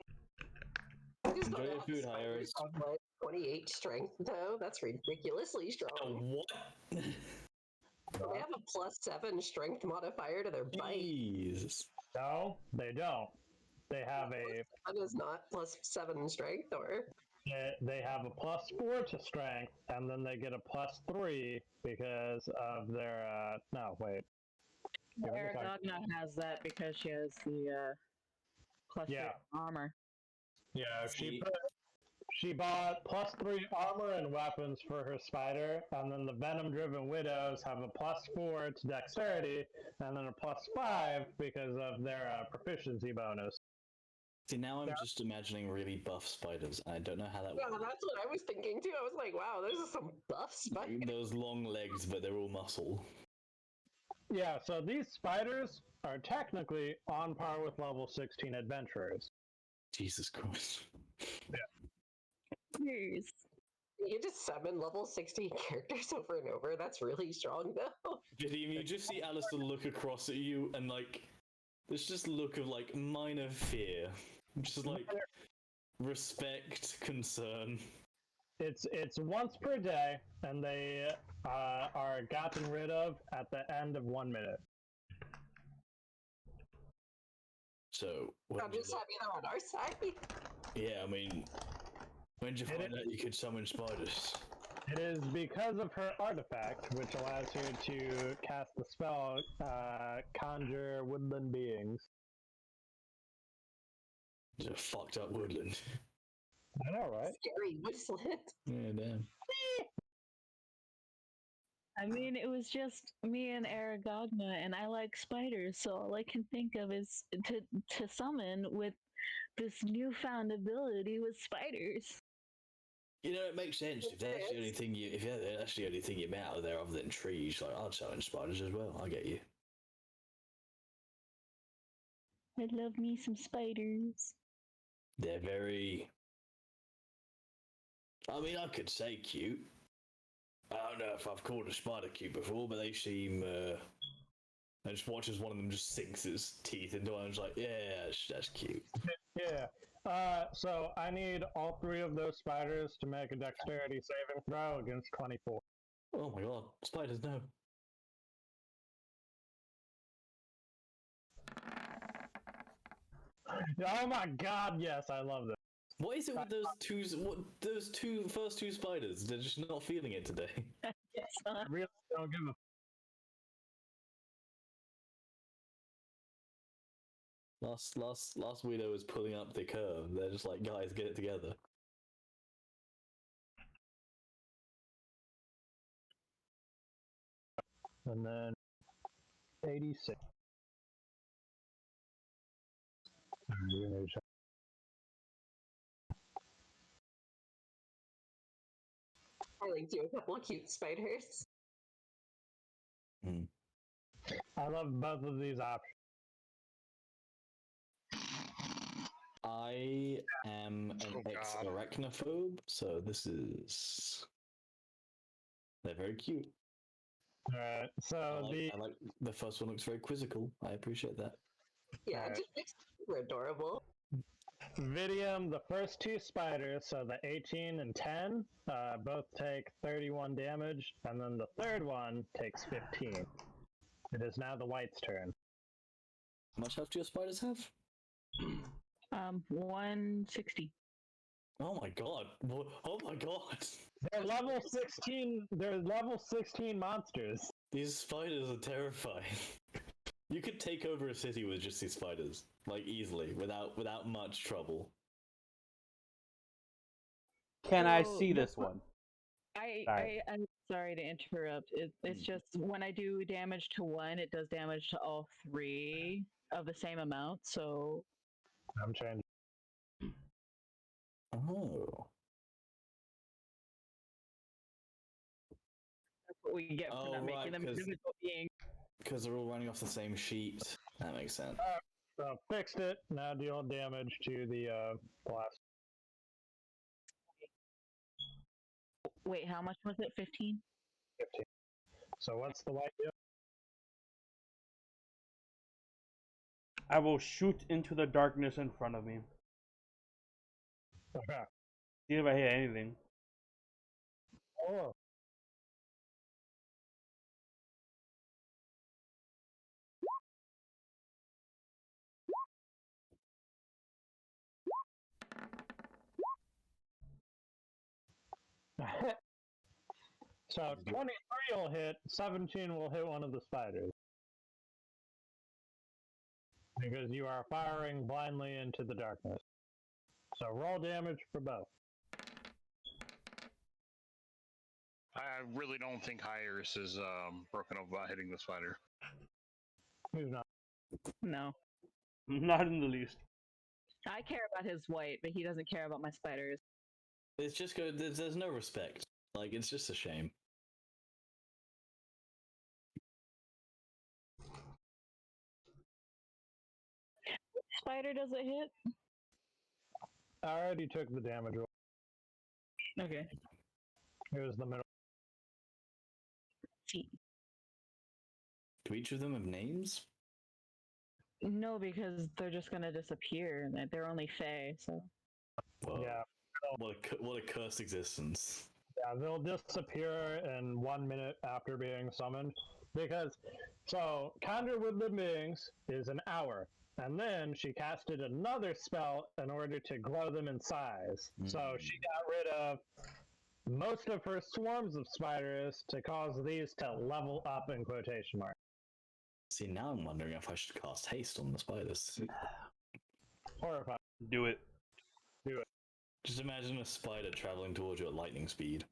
Enjoy your food, Hires. 28 strength, though. That's ridiculously strong. What? They have a +7 strength modifier to their bite. Jesus. No, they don't. They have a. That is not +7 strength, or. They have a +4 to strength, and then they get a +3 because of their. No, wait. Aragogna has that because she has the +3 armor. Yeah, she bought +3 armor and weapons for her spider, and then the venom-driven widows have a +4 to dexterity, and then a +5 because of their proficiency bonus. See, now I'm just imagining really buff spiders. I don't know how that Yeah, works. that's what I was thinking too. I was like, wow, those are some buff spiders. Those long legs, but they're all muscle. Yeah, so these spiders are technically on par with level 16 adventurers. Jesus Christ. Yes. You just summon level 16 characters over and over. That's really strong, though. Vidim, you just see Alistair look across at you and like, there's just a look of like minor fear. Just like respect, concern. It's once per day, and they are gotten rid of at the end of 1 minute. So, I'm just happy they're on our side. yeah, I mean, when did you find out you could summon spiders? It is because of her artifact, which allows her to cast the spell Conjure Woodland Beings. It's a fucked up woodland. I know, right? Scary woodland. Yeah, damn. I mean, it was just me and Aragogna, and I like spiders, so all I can think of is to summon with this newfound ability with spiders. You know, it makes sense. If that's the only thing you met out there other than trees, like I'd summon spiders as well. I get you. I love me some spiders. They're very. I mean, I could say cute. I don't know if I've called a spider cute before, but they seem. I just watch as one of them just sinks its teeth into one. I'm just like, yeah, that's cute. Yeah. So I need all 3 of those spiders to make a dexterity saving throw against 24. Oh my god, spiders, no. Oh my god, yes, I love this. What is it with those first two spiders? They're just not feeling it today. Yes, I really don't give a. Last widow was pulling up the curve. They're just like, guys, get it together. And then 86. I linked you a couple of cute spiders. I love both of these options. I am an Oh, God. ex-arachnophobe, so this is... They're very cute. Alright, so I like the first one looks very quizzical. I appreciate that. Yeah, Alright. just makes super adorable. Vidium, the first two spiders, so the 18 and 10, both take 31 damage, and then the third one takes 15. It is now the white's turn. How much health do your spiders have? 160. Oh my god. Oh my god. They're level 16. They're level 16 monsters. These spiders are terrifying. You could take over a city with just these spiders, like easily, without much trouble. Can I So, see this one? I'm sorry to interrupt. It's just when I do damage to one, it does damage to all three of the same amount. So I'm changing. Oh. that's what we get for not making them individual beings. Because they're all running off the same sheet. That makes sense. So fixed it. Now deal damage to the blast. Wait, how much was it? 15? 15. So what's the white deal? I will shoot into the darkness in front of me. Okay. See if I hit anything. Oh. So 23 will hit, 17 will hit one of the spiders. Because you are firing blindly into the darkness. So roll damage for both. I really don't think Iris is broken up about hitting the spider. Who's not? No. Not in the least. I care about his white, but he doesn't care about my spiders. It's just good. There's no respect. Like, it's just a shame. Which spider does it hit? I already took the damage. Okay. It was the middle. Do each of them have names? No, because they're just gonna disappear, and they're only fae, so. Well, Yeah. What a cursed existence. Yeah, they'll disappear in 1 minute after being summoned. Because, so, Conjure with Living Beings is an hour. And then she casted another spell in order to grow them in size. So she got rid of most of her swarms of spiders to cause these to level up in quotation marks. See, now I'm wondering if I should cast haste on the spiders. Horrifying. Do it. Just imagine a spider traveling towards you at lightning speed.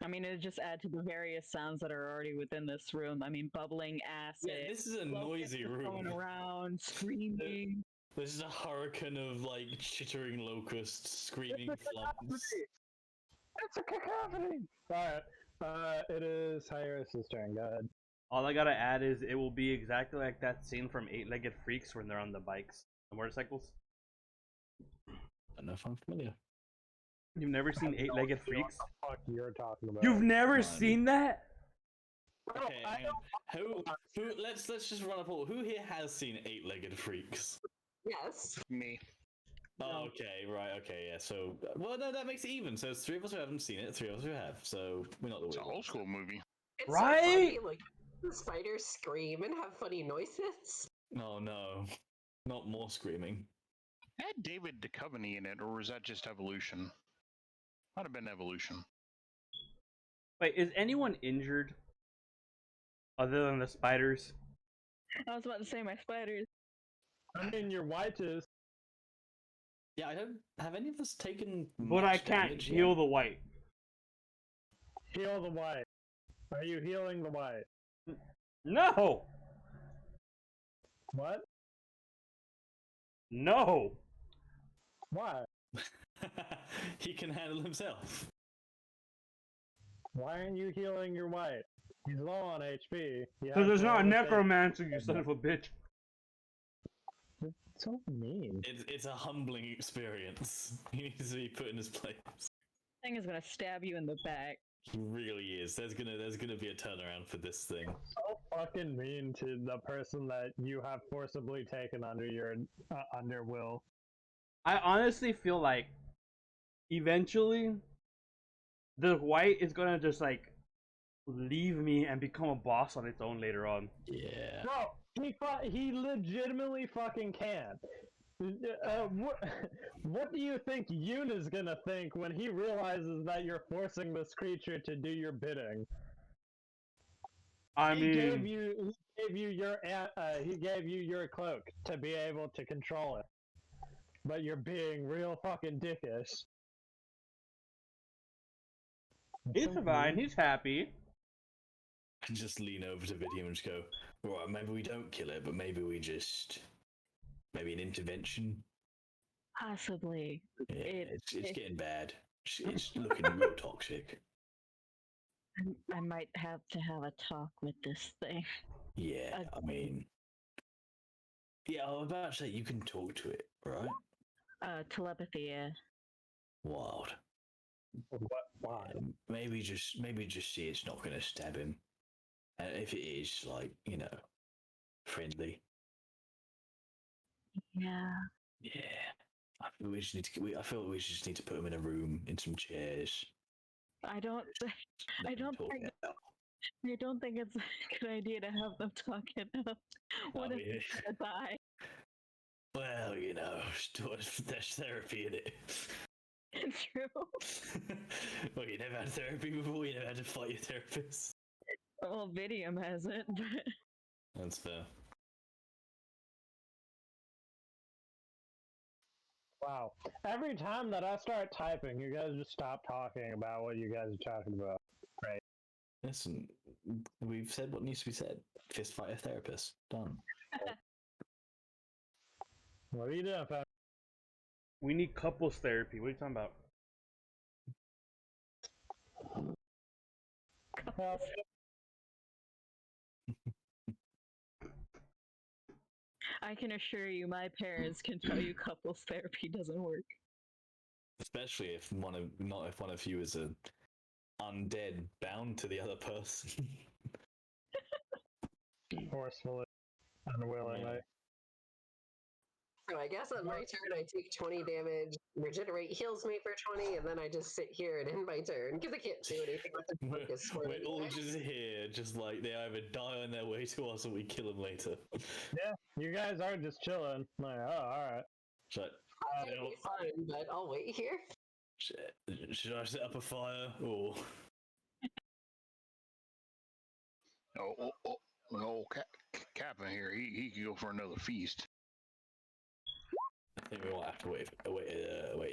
I mean, it just add to the various sounds that are already within this room. I mean, bubbling acid. Yeah, this is a locusts noisy going room. around, screaming. This is a hurricane of like chittering locusts, screaming flumps. It's a cacophony! Alright, it is Hyris's turn, go ahead. All I gotta add is it will be exactly like that scene from Eight-Legged Freaks when they're on the bikes, the motorcycles. I don't know if I'm familiar. You've never seen Eight-Legged Freaks? What the fuck you're talking about? You've never None. seen that? Okay, hang on. Who? Let's just run a poll. Who here has seen Eight-Legged Freaks? Yes. Me. Oh, okay, right, okay, yeah. So, well, no, that makes it even. So it's 3 of us who haven't seen it, 3 of us who have. So we're not the It's an weird old school movie. It's Right? so funny, like, the spiders scream and have funny noises. Oh no, not more screaming. Had David Duchovny in it, or was that just Evolution? Might have been Evolution. Wait, is anyone injured? Other than the spiders? I was about to say my spiders. I mean, your white is. Yeah, I don't have any of us taken. But much I can't damage heal yet. the white. Heal the white. Are you healing the white? No! What? No. Why? He can handle himself. Why aren't you healing your white? He's low on HP. Because there's not a necromancer, you son of a bitch. So mean. It's a humbling experience. He needs to be put in his place. Thing is gonna stab you in the back. He really is. There's gonna be a turnaround for this thing. So fucking mean to the person that you have forcibly taken under your under will. I honestly feel like eventually the white is gonna just like leave me and become a boss on its own later on. Yeah. Bro, he legitimately fucking can. What do you think Yoon is gonna think when he realizes that you're forcing this creature to do your bidding? He gave you your cloak to be able to control it, but you're being real fucking dickish. He's fine. He's happy. And just lean over to Vidium and just go, right, maybe we don't kill it, but maybe we just... Maybe an intervention? Possibly. Yeah, it's getting bad. It's looking real toxic. I might have to have a talk with this thing. Yeah, I mean... Yeah, I was about to say, you can talk to it, right? Telepathy, yeah. Wild. What? Why? Maybe just see it's not going to stab him. And if it is, like, you know, friendly. Yeah. Yeah. I feel we just need to put him in a room in some chairs. I don't think it's a good idea to have them talk it out. What if he's gonna die? Well, you know, there's therapy in it. True. Well, you never had therapy before. You never had to fight your therapist. Well, Vidium hasn't, but That's fair. Wow. Every time that I start typing, you guys just stop talking about what you guys are talking about. Right. Listen, we've said what needs to be said. Fist fight a therapist. Done. What are you doing, fam? We need couples therapy. What are you talking about? I can assure you my parents can tell you couples therapy doesn't work. Especially if one of you is a undead bound to the other person. Forcefully, unwillingly. So I guess on my turn I take 20 damage, regenerate heals me for 20, and then I just sit here and end my turn because I can't do anything with the focus. We're all just here, just like they either die on their way to us or we kill them later. Yeah, you guys are just chilling. Like, oh, alright. It'll be fine, but I'll wait here. Should I set up a fire or? Captain here, he could go for another feast. I think we might have to wait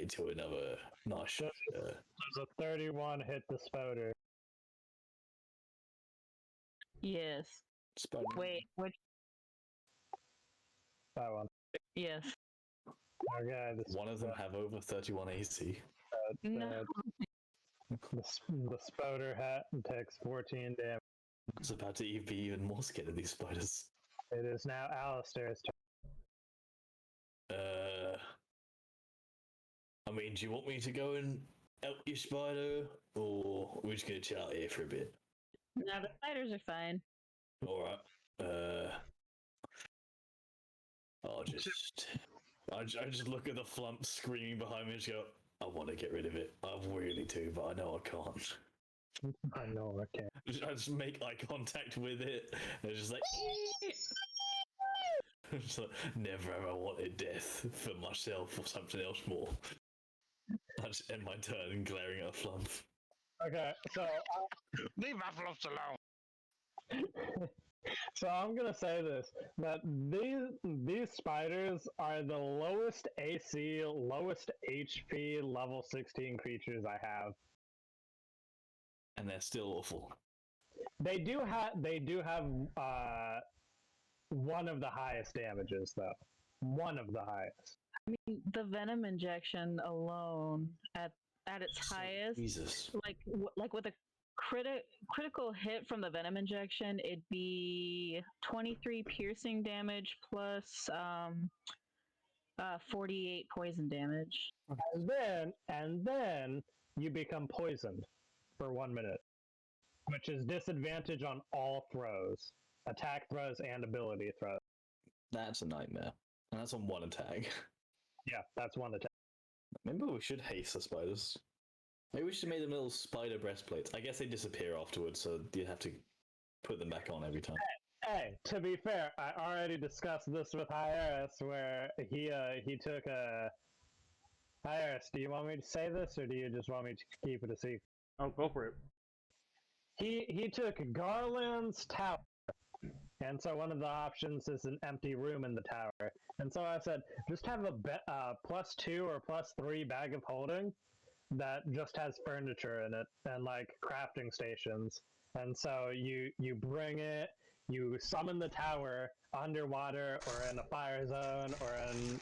until another nice. There's a 31 hit the spoder. Yes. Spider. Wait, which? That one. Yes. Okay. One of them have over 31 AC. No. The spoder hat takes 14 damage. I was about to be even more scared of these spiders. It is now Alistair's turn. I mean, do you want me to go and help you, spider, or we're just gonna chill out here for a bit? No, the spiders are fine. All right. I just look at the flump screaming behind me and just go, I want to get rid of it. I really do, but I know I can't. I know I can't. I just make eye contact with it, and it's just like, just like, never ever wanted death for myself or something else more. I just end my turn glaring at a flump. Okay, so Leave my fluffs alone. so I'm gonna say this: that these spiders are the lowest AC, lowest HP, level 16 creatures I have. And they're still awful. They do have one of the highest damages though. one of the highest. The venom injection alone at its highest, Jesus. like with a critical hit from the venom injection, it'd be 23 piercing damage plus 48 poison damage. And then you become poisoned for 1 minute, which is disadvantage on all throws, attack throws and ability throws. That's a nightmare. And that's on one attack. Yeah, that's one attack. Maybe we should haste the spiders. Maybe we should make them little spider breastplates. I guess they disappear afterwards, so you have to put them back on every time. Hey, to be fair, I already discussed this with Hyaris, where he took a. Hyaris, do you want me to say this, or do you just want me to keep it a secret? Oh, go for it. He took Garland's tower, and so one of the options is an empty room in the tower. And so I said, just have a +2 or +3 bag of holding that just has furniture in it and like crafting stations. And so you bring it, you summon the tower underwater or in a fire zone or in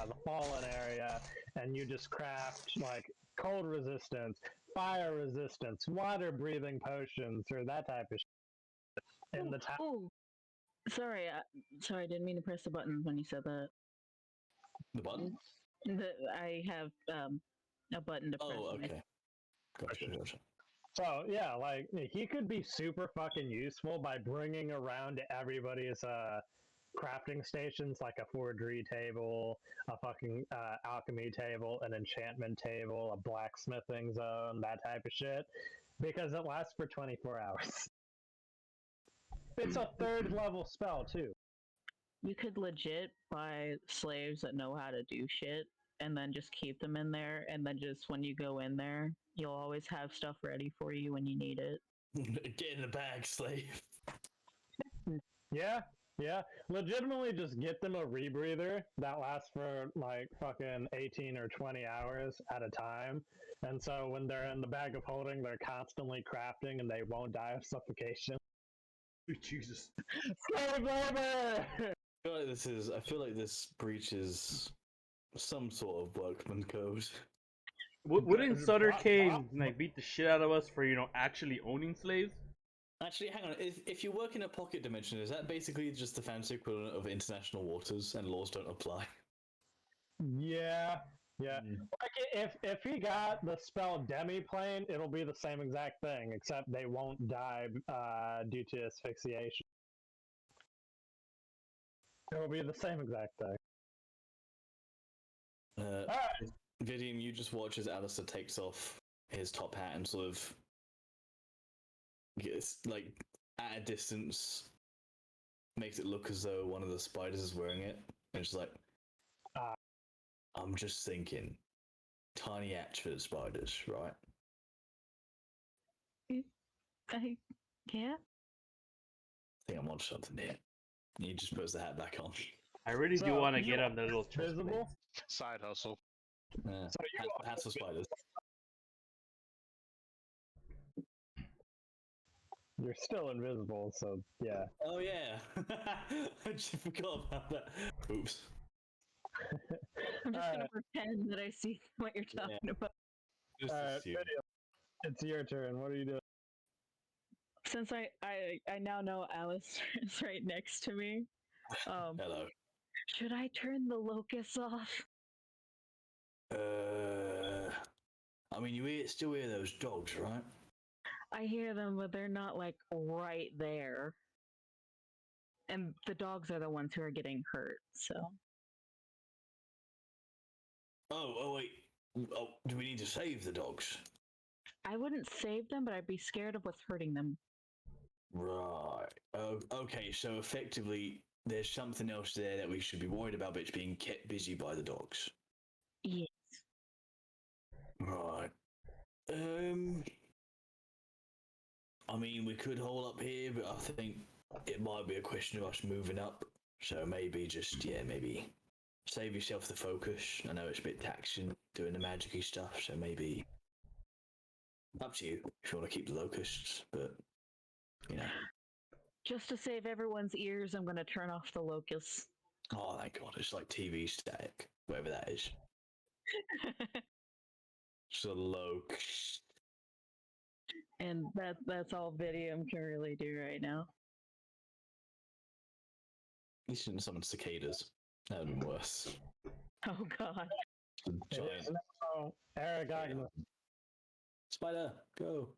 the fallen area, and you just craft like cold resistance, fire resistance, water breathing potions, or that type of shit in the tower. Oh, sorry, I didn't mean to press the button when you said that. The button? I have a button to press. Oh, okay. Gotcha. So yeah, like he could be super fucking useful by bringing around everybody's crafting stations, like a forgery table, a fucking alchemy table, an enchantment table, a blacksmithing zone, that type of shit, because it lasts for 24 hours. It's a 3rd level spell too. You could legit buy slaves that know how to do shit and then just keep them in there, and then just when you go in there, you'll always have stuff ready for you when you need it. Get in the bag, slave. Yeah. Legitimately just get them a rebreather that lasts for like fucking 18 or 20 hours at a time. And so when they're in the bag of holding, they're constantly crafting and they won't die of suffocation. Jesus. Slave labor! I feel like this breaches some sort of workman code. Wouldn't Sutter Kane like beat the shit out of us for actually owning slaves? Actually, hang on. If you work in a pocket dimension, is that basically just the fancy equivalent of international waters and laws don't apply? Yeah. Like if he got the spell Demiplane, it'll be the same exact thing, except they won't die due to asphyxiation. It'll be the same exact thing. Alright. Vidium, you just watch as Alistair takes off his top hat and sort of gets, like, at a distance, makes it look as though one of the spiders is wearing it. And she's like, I'm just thinking, tiny hatch for the spiders, right? Yeah. I think I'm on something here. And he just puts the hat back on. I really do want to get on the little chest visible. plates. Side hustle. Hats for spiders. You're still invisible, so yeah. Oh yeah, I just forgot about that. Oops. I'm just gonna pretend that I see what you're talking about. Just assume. It's your turn. What are you doing? Since I now know Alice is right next to me. Hello. Should I turn the locusts off? I mean, still hear those dogs, right? I hear them, but they're not like right there. And the dogs are the ones who are getting hurt, so. Oh wait. Oh, do we need to save the dogs? I wouldn't save them, but I'd be scared of what's hurting them. Right. Oh, okay, so effectively, there's something else there that we should be worried about, but it's being kept busy by the dogs. Yes. Right. I mean, we could hold up here, but I think it might be a question of us moving up. So maybe maybe save yourself the focus. I know it's a bit taxing doing the magic-y stuff, so maybe up to you if you want to keep the locusts, but you know. Just to save everyone's ears, I'm going to turn off the locusts. Oh, thank God. It's like TV static, whatever that is. Just a low. And that's all Vidium can really do right now. You shouldn't summon cicadas. That would have been worse. Oh god. The giant Oh, Aragog. spider, go.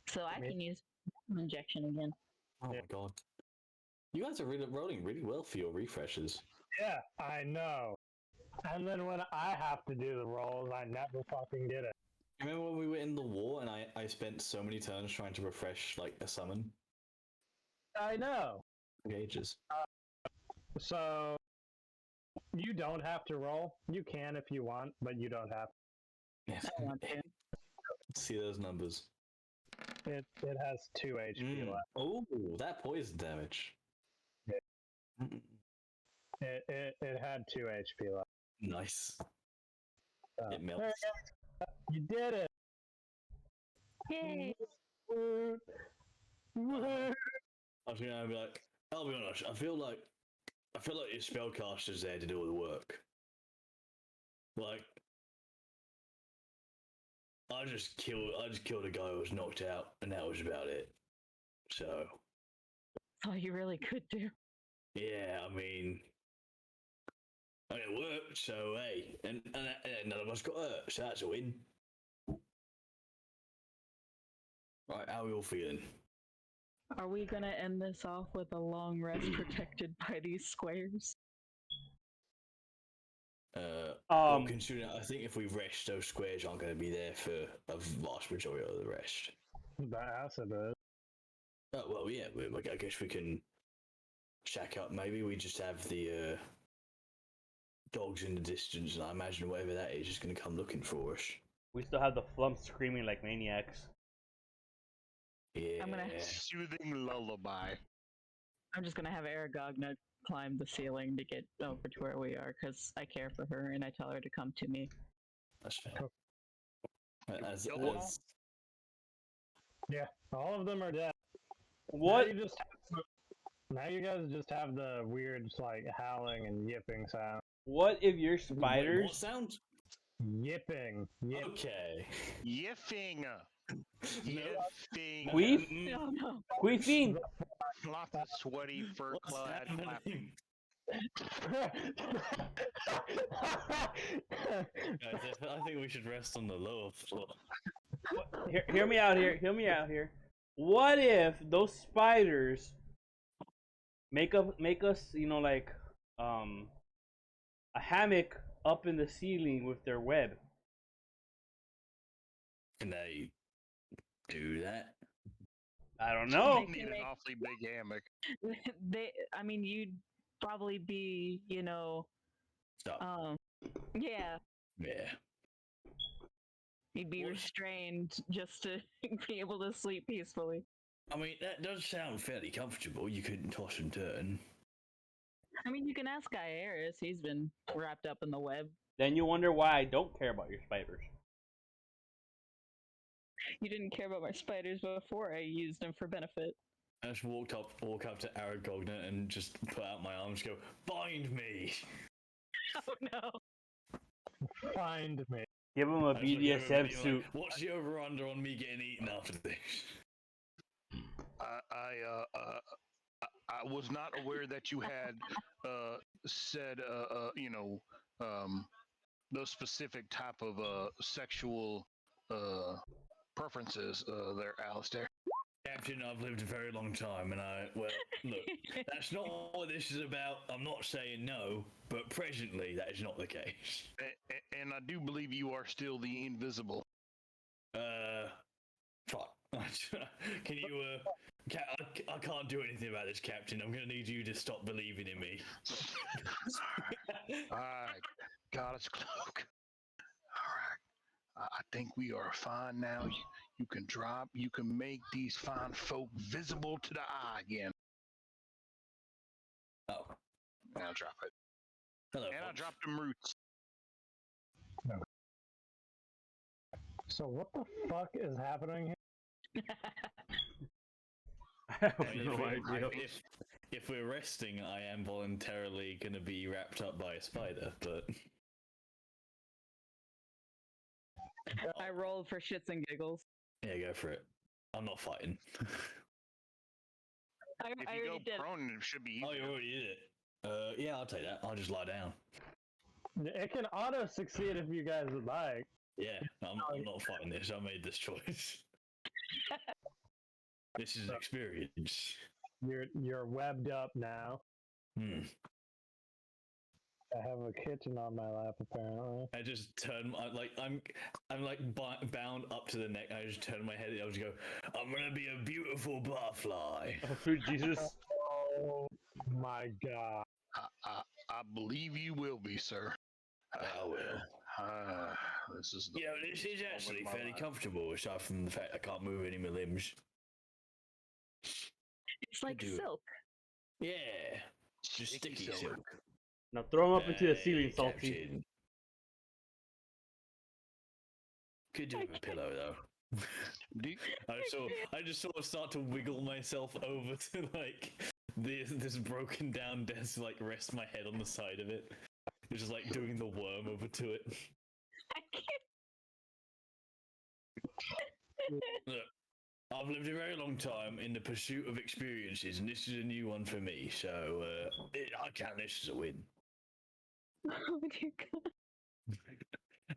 So I can use injection again. Oh my God. You guys are really rolling really well for your refreshes. Yeah, I know. And then when I have to do the rolls, I never fucking get it. Remember when we were in the war and I spent so many turns trying to refresh like a summon? I know. Ages. So you don't have to roll. You can if you want, but you don't have. Yes. I want to. See those numbers. It has 2 HP left. Oh, that poison damage. Yeah. Mm. It had 2 HP left. Nice. So, It melts. there you go. You did it. Yay! Woot. Woot. I was gonna be like, I'll be honest. I feel like your spellcaster's there to do all the work. Like, I just killed a guy who was knocked out, and that was about it. So, All you really could do. yeah, I mean, it worked. So hey, and none of us got hurt, so that's a win. Right, how are we all feeling? Are we gonna end this off with a long rest protected by these squares? Well, considering I think if we rest, those squares aren't going to be there for a vast majority of the rest. The acid is. Oh, well, yeah, I guess we can shack up. Maybe we just have the dogs in the distance, and I imagine whatever that is going to come looking for us. We still have the flumps screaming like maniacs. Yeah. I'm gonna- Soothing lullaby. I'm just gonna have Aragogna climb the ceiling to get over to where we are because I care for her and I tell her to come to me. That's fair. As, Double? as, Yeah, all of them are dead. What? Now you guys just have the weird, like, howling and yipping sound. What if your Wait, spiders? what sound? Yipping. Okay. Yiffing. Yiffing. Queef? No, no. Queefing? Lots of sweaty What's fur-clad happening? flapping. Guys, I think we should rest on the lower floor. Hear me out here. Hear me out here. What if those spiders make us, like, a hammock up in the ceiling with their web? Can they do that? I don't know. You need an awfully big hammock. I mean, you'd probably be, Stop. yeah, Yeah. you'd be What? restrained just to be able to sleep peacefully. I mean, that does sound fairly comfortable. You couldn't toss and turn. I mean, you can ask Iaris. He's been wrapped up in the web. Then you wonder why I don't care about your spiders. You didn't care about my spiders before I used them for benefit. I just walk up to Aragogna and just put out my arms and go, bind me! Oh no. Find me. Give him a I just look at everybody BDSM like, suit. what's the over-under on me getting eaten after this? I was not aware that you had said those specific type of sexual preferences there, Alistair. Captain, I've lived a very long time, and look, that's not what this is about. I'm not saying no, but presently that is not the case. And I do believe you are still the invisible. Fuck. Can you I can't do anything about this, Captain. I'm gonna need you to stop believing in me. All right, Goddess Cloak. All right, I think we are fine now. You can drop. You can make these fine folk visible to the eye again. Oh, And I'll drop it. hello. And I folks. dropped them roots. So what the fuck is happening here? I have I mean, no idea. if we're resting, I am voluntarily gonna be wrapped up by a spider, but I rolled for shits and giggles. yeah, go for it. I'm not fighting. I If you already go did. prone, it should be Oh, easier. you already did it. Yeah, I'll take that. I'll just lie down. It can auto succeed if you guys would like. Yeah, I'm not fighting this. I made this choice. This is experience. You're webbed up now. Hmm. I have a kitchen on my lap apparently. I just turn. I'm like bound up to the neck. I just turn my head. I just go. I'm gonna be a beautiful butterfly. Oh, sweet Jesus. Oh my god. I believe you will be, sir. I will. This is the Yeah, this is moment actually of my fairly life. comfortable, aside from the fact I can't move any of my limbs. It's like do it. silk. Yeah, just sticky silk. Now throw him up into the ceiling, Hey, Salty. Captain. Could do with a pillow though. Do you- I just sort of start to wiggle myself over to like this broken down desk, like rest my head on the side of it. Just like doing the worm over to it. I can't. Look, I've lived a very long time in the pursuit of experiences, and this is a new one for me. So I count this as a win. Oh dear God.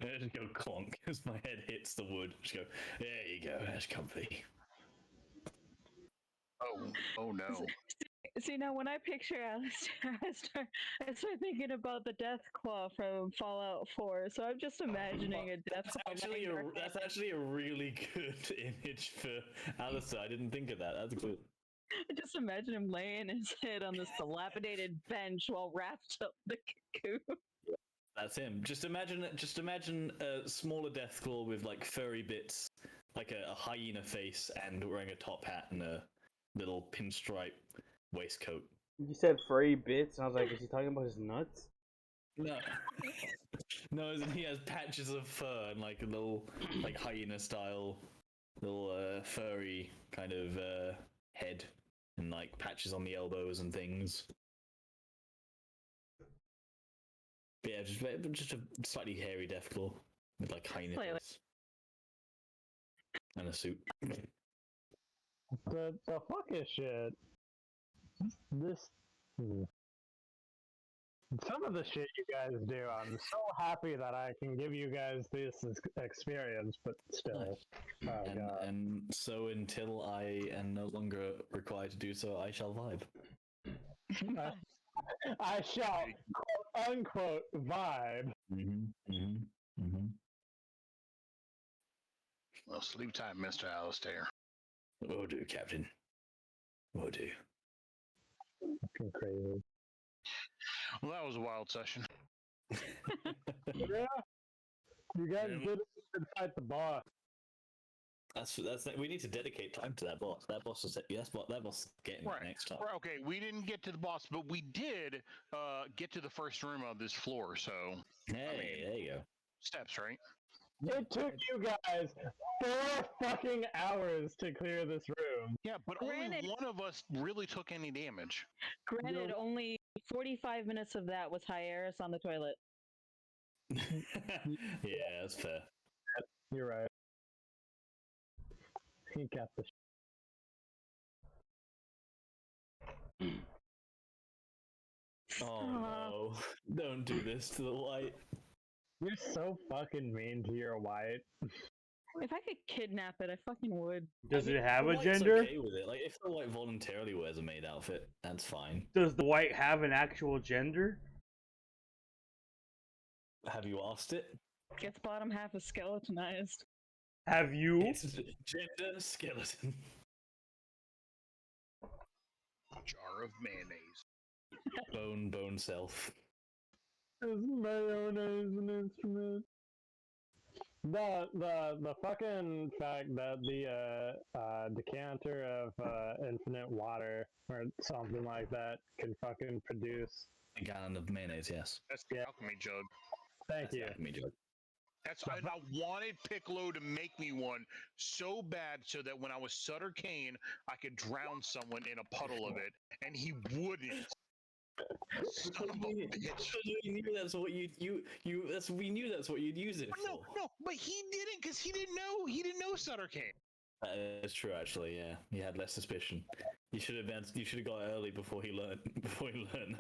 And I just go clonk as my head hits the wood. Just go, there you go, that's comfy. Oh no. See, now when I picture Alistair, I start thinking about the Death Claw from Fallout 4. So I'm just imagining a Death Claw. That's actually a really good image for Alistair. I didn't think of that. That's good. I just imagine him laying his head on this dilapidated bench while wrapped up the cocoon. That's him. Just imagine a smaller Deathclaw with like furry bits, like a hyena face, and wearing a top hat and a little pinstripe waistcoat. You said furry bits, and I was like, is he talking about his nuts? No, no, as in he has patches of fur and like a little like hyena style, little furry kind of head, and like patches on the elbows and things. But yeah, just a slightly hairy Deathclaw with like hyena Slightly. face and a suit. The fuck is shit. This. Some of the shit you guys do, I'm so happy that I can give you guys this experience, but still. Oh god. And so until I am no longer required to do so, I shall vibe. I shall, quote unquote, vibe. Well, sleep tight, Mr. Alistair. Will do, Captain. Will do. Fucking crazy. Well, that was a wild session. Yeah. You guys did fight the boss. That's we need to dedicate time to that boss. That boss is getting Right. next time. Right, okay, we didn't get to the boss, but we did get to the first room of this floor, so Hey, there you go. steps, right? It took you guys 4 fucking hours to clear this room. Yeah, but Granted- only one of us really took any damage. Granted, only 45 minutes of that was Hyaris on the toilet. Yeah, that's fair. You're right. He got the. Oh no! Don't do this to the white. You're so fucking mean to your white. If I could kidnap it, I fucking would. Does it have The a white's gender? Okay with it. Like if the white voluntarily wears a maid outfit, that's fine. Does the white have an actual gender? Have you asked it? Its bottom half is skeletonized. Have you? It's gender skeleton. jar of mayonnaise. Bone self. Is mayonnaise an instrument? The fucking fact that the decanter of infinite water or something like that can fucking produce. A gallon of mayonnaise, yes. That's the Yeah. alchemy jug. Thank That's you. the alchemy jug. And I wanted Piccolo to make me one so bad so that when I was Sutter Kane, I could drown someone in a puddle of it, and he wouldn't. Son of a bitch. We knew that's what we knew that's what you'd use it for. No, but he didn't because he didn't know Sutter Kane. That's true, actually. Yeah, he had less suspicion. You should have got early before he learned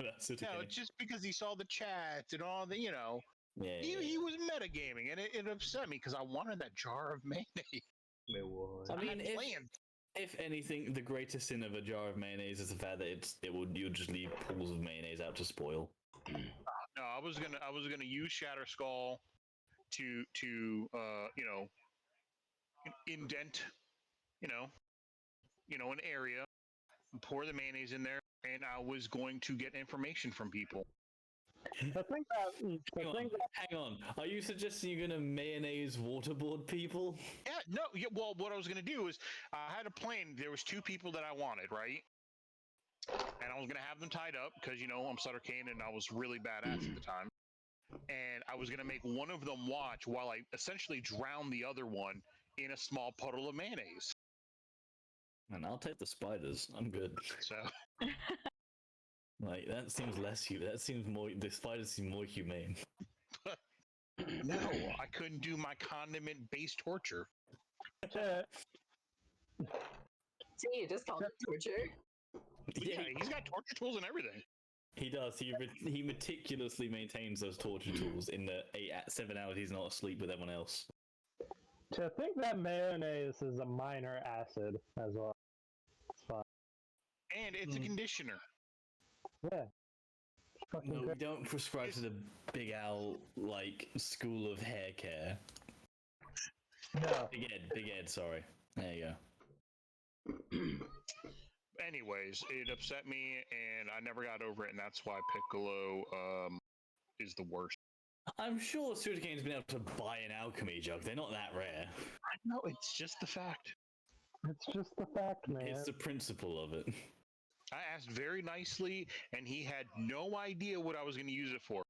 about Sutter No, Kane. just because he saw the chats and all the, you know, Yeah, he was metagaming, and it upset me because I wanted that jar of mayonnaise. It was. I mean, had planned. if anything, the greatest sin of a jar of mayonnaise is the fact that you'll just leave pools of mayonnaise out to spoil. No, I was gonna use Shatter Skull to you know, indent, you know, an area, pour the mayonnaise in there, and I was going to get information from people. Hang on. Are you suggesting you're gonna mayonnaise waterboard people? Yeah, no, yeah. Well, what I was gonna do is I had a plan. There was 2 people that I wanted, right? And I was gonna have them tied up because I'm Sutter Kane and I was really badass at the time. And I was gonna make one of them watch while I essentially drown the other one in a small puddle of mayonnaise. And I'll take the spiders. I'm good. So Like that seems less that seems more. The spiders seem more humane. no, I couldn't do my condiment-based torture. See, you just called it torture. Yeah, he's got torture tools and everything. He does. He meticulously maintains those torture tools in the 7 hours he's not asleep with everyone else. To think that mayonnaise is a minor acid as well. It's fine. And it's a conditioner. Yeah. No, we don't prescribe to the Big Al school of hair care. No. Big Ed. Sorry. There you go. Anyways, it upset me, and I never got over it, and that's why Piccolo is the worst. I'm sure Sutter Kane's been able to buy an alchemy jug. They're not that rare. No, it's just the fact. It's just the fact, man. It's the principle of it. I asked very nicely, and he had no idea what I was going to use it for.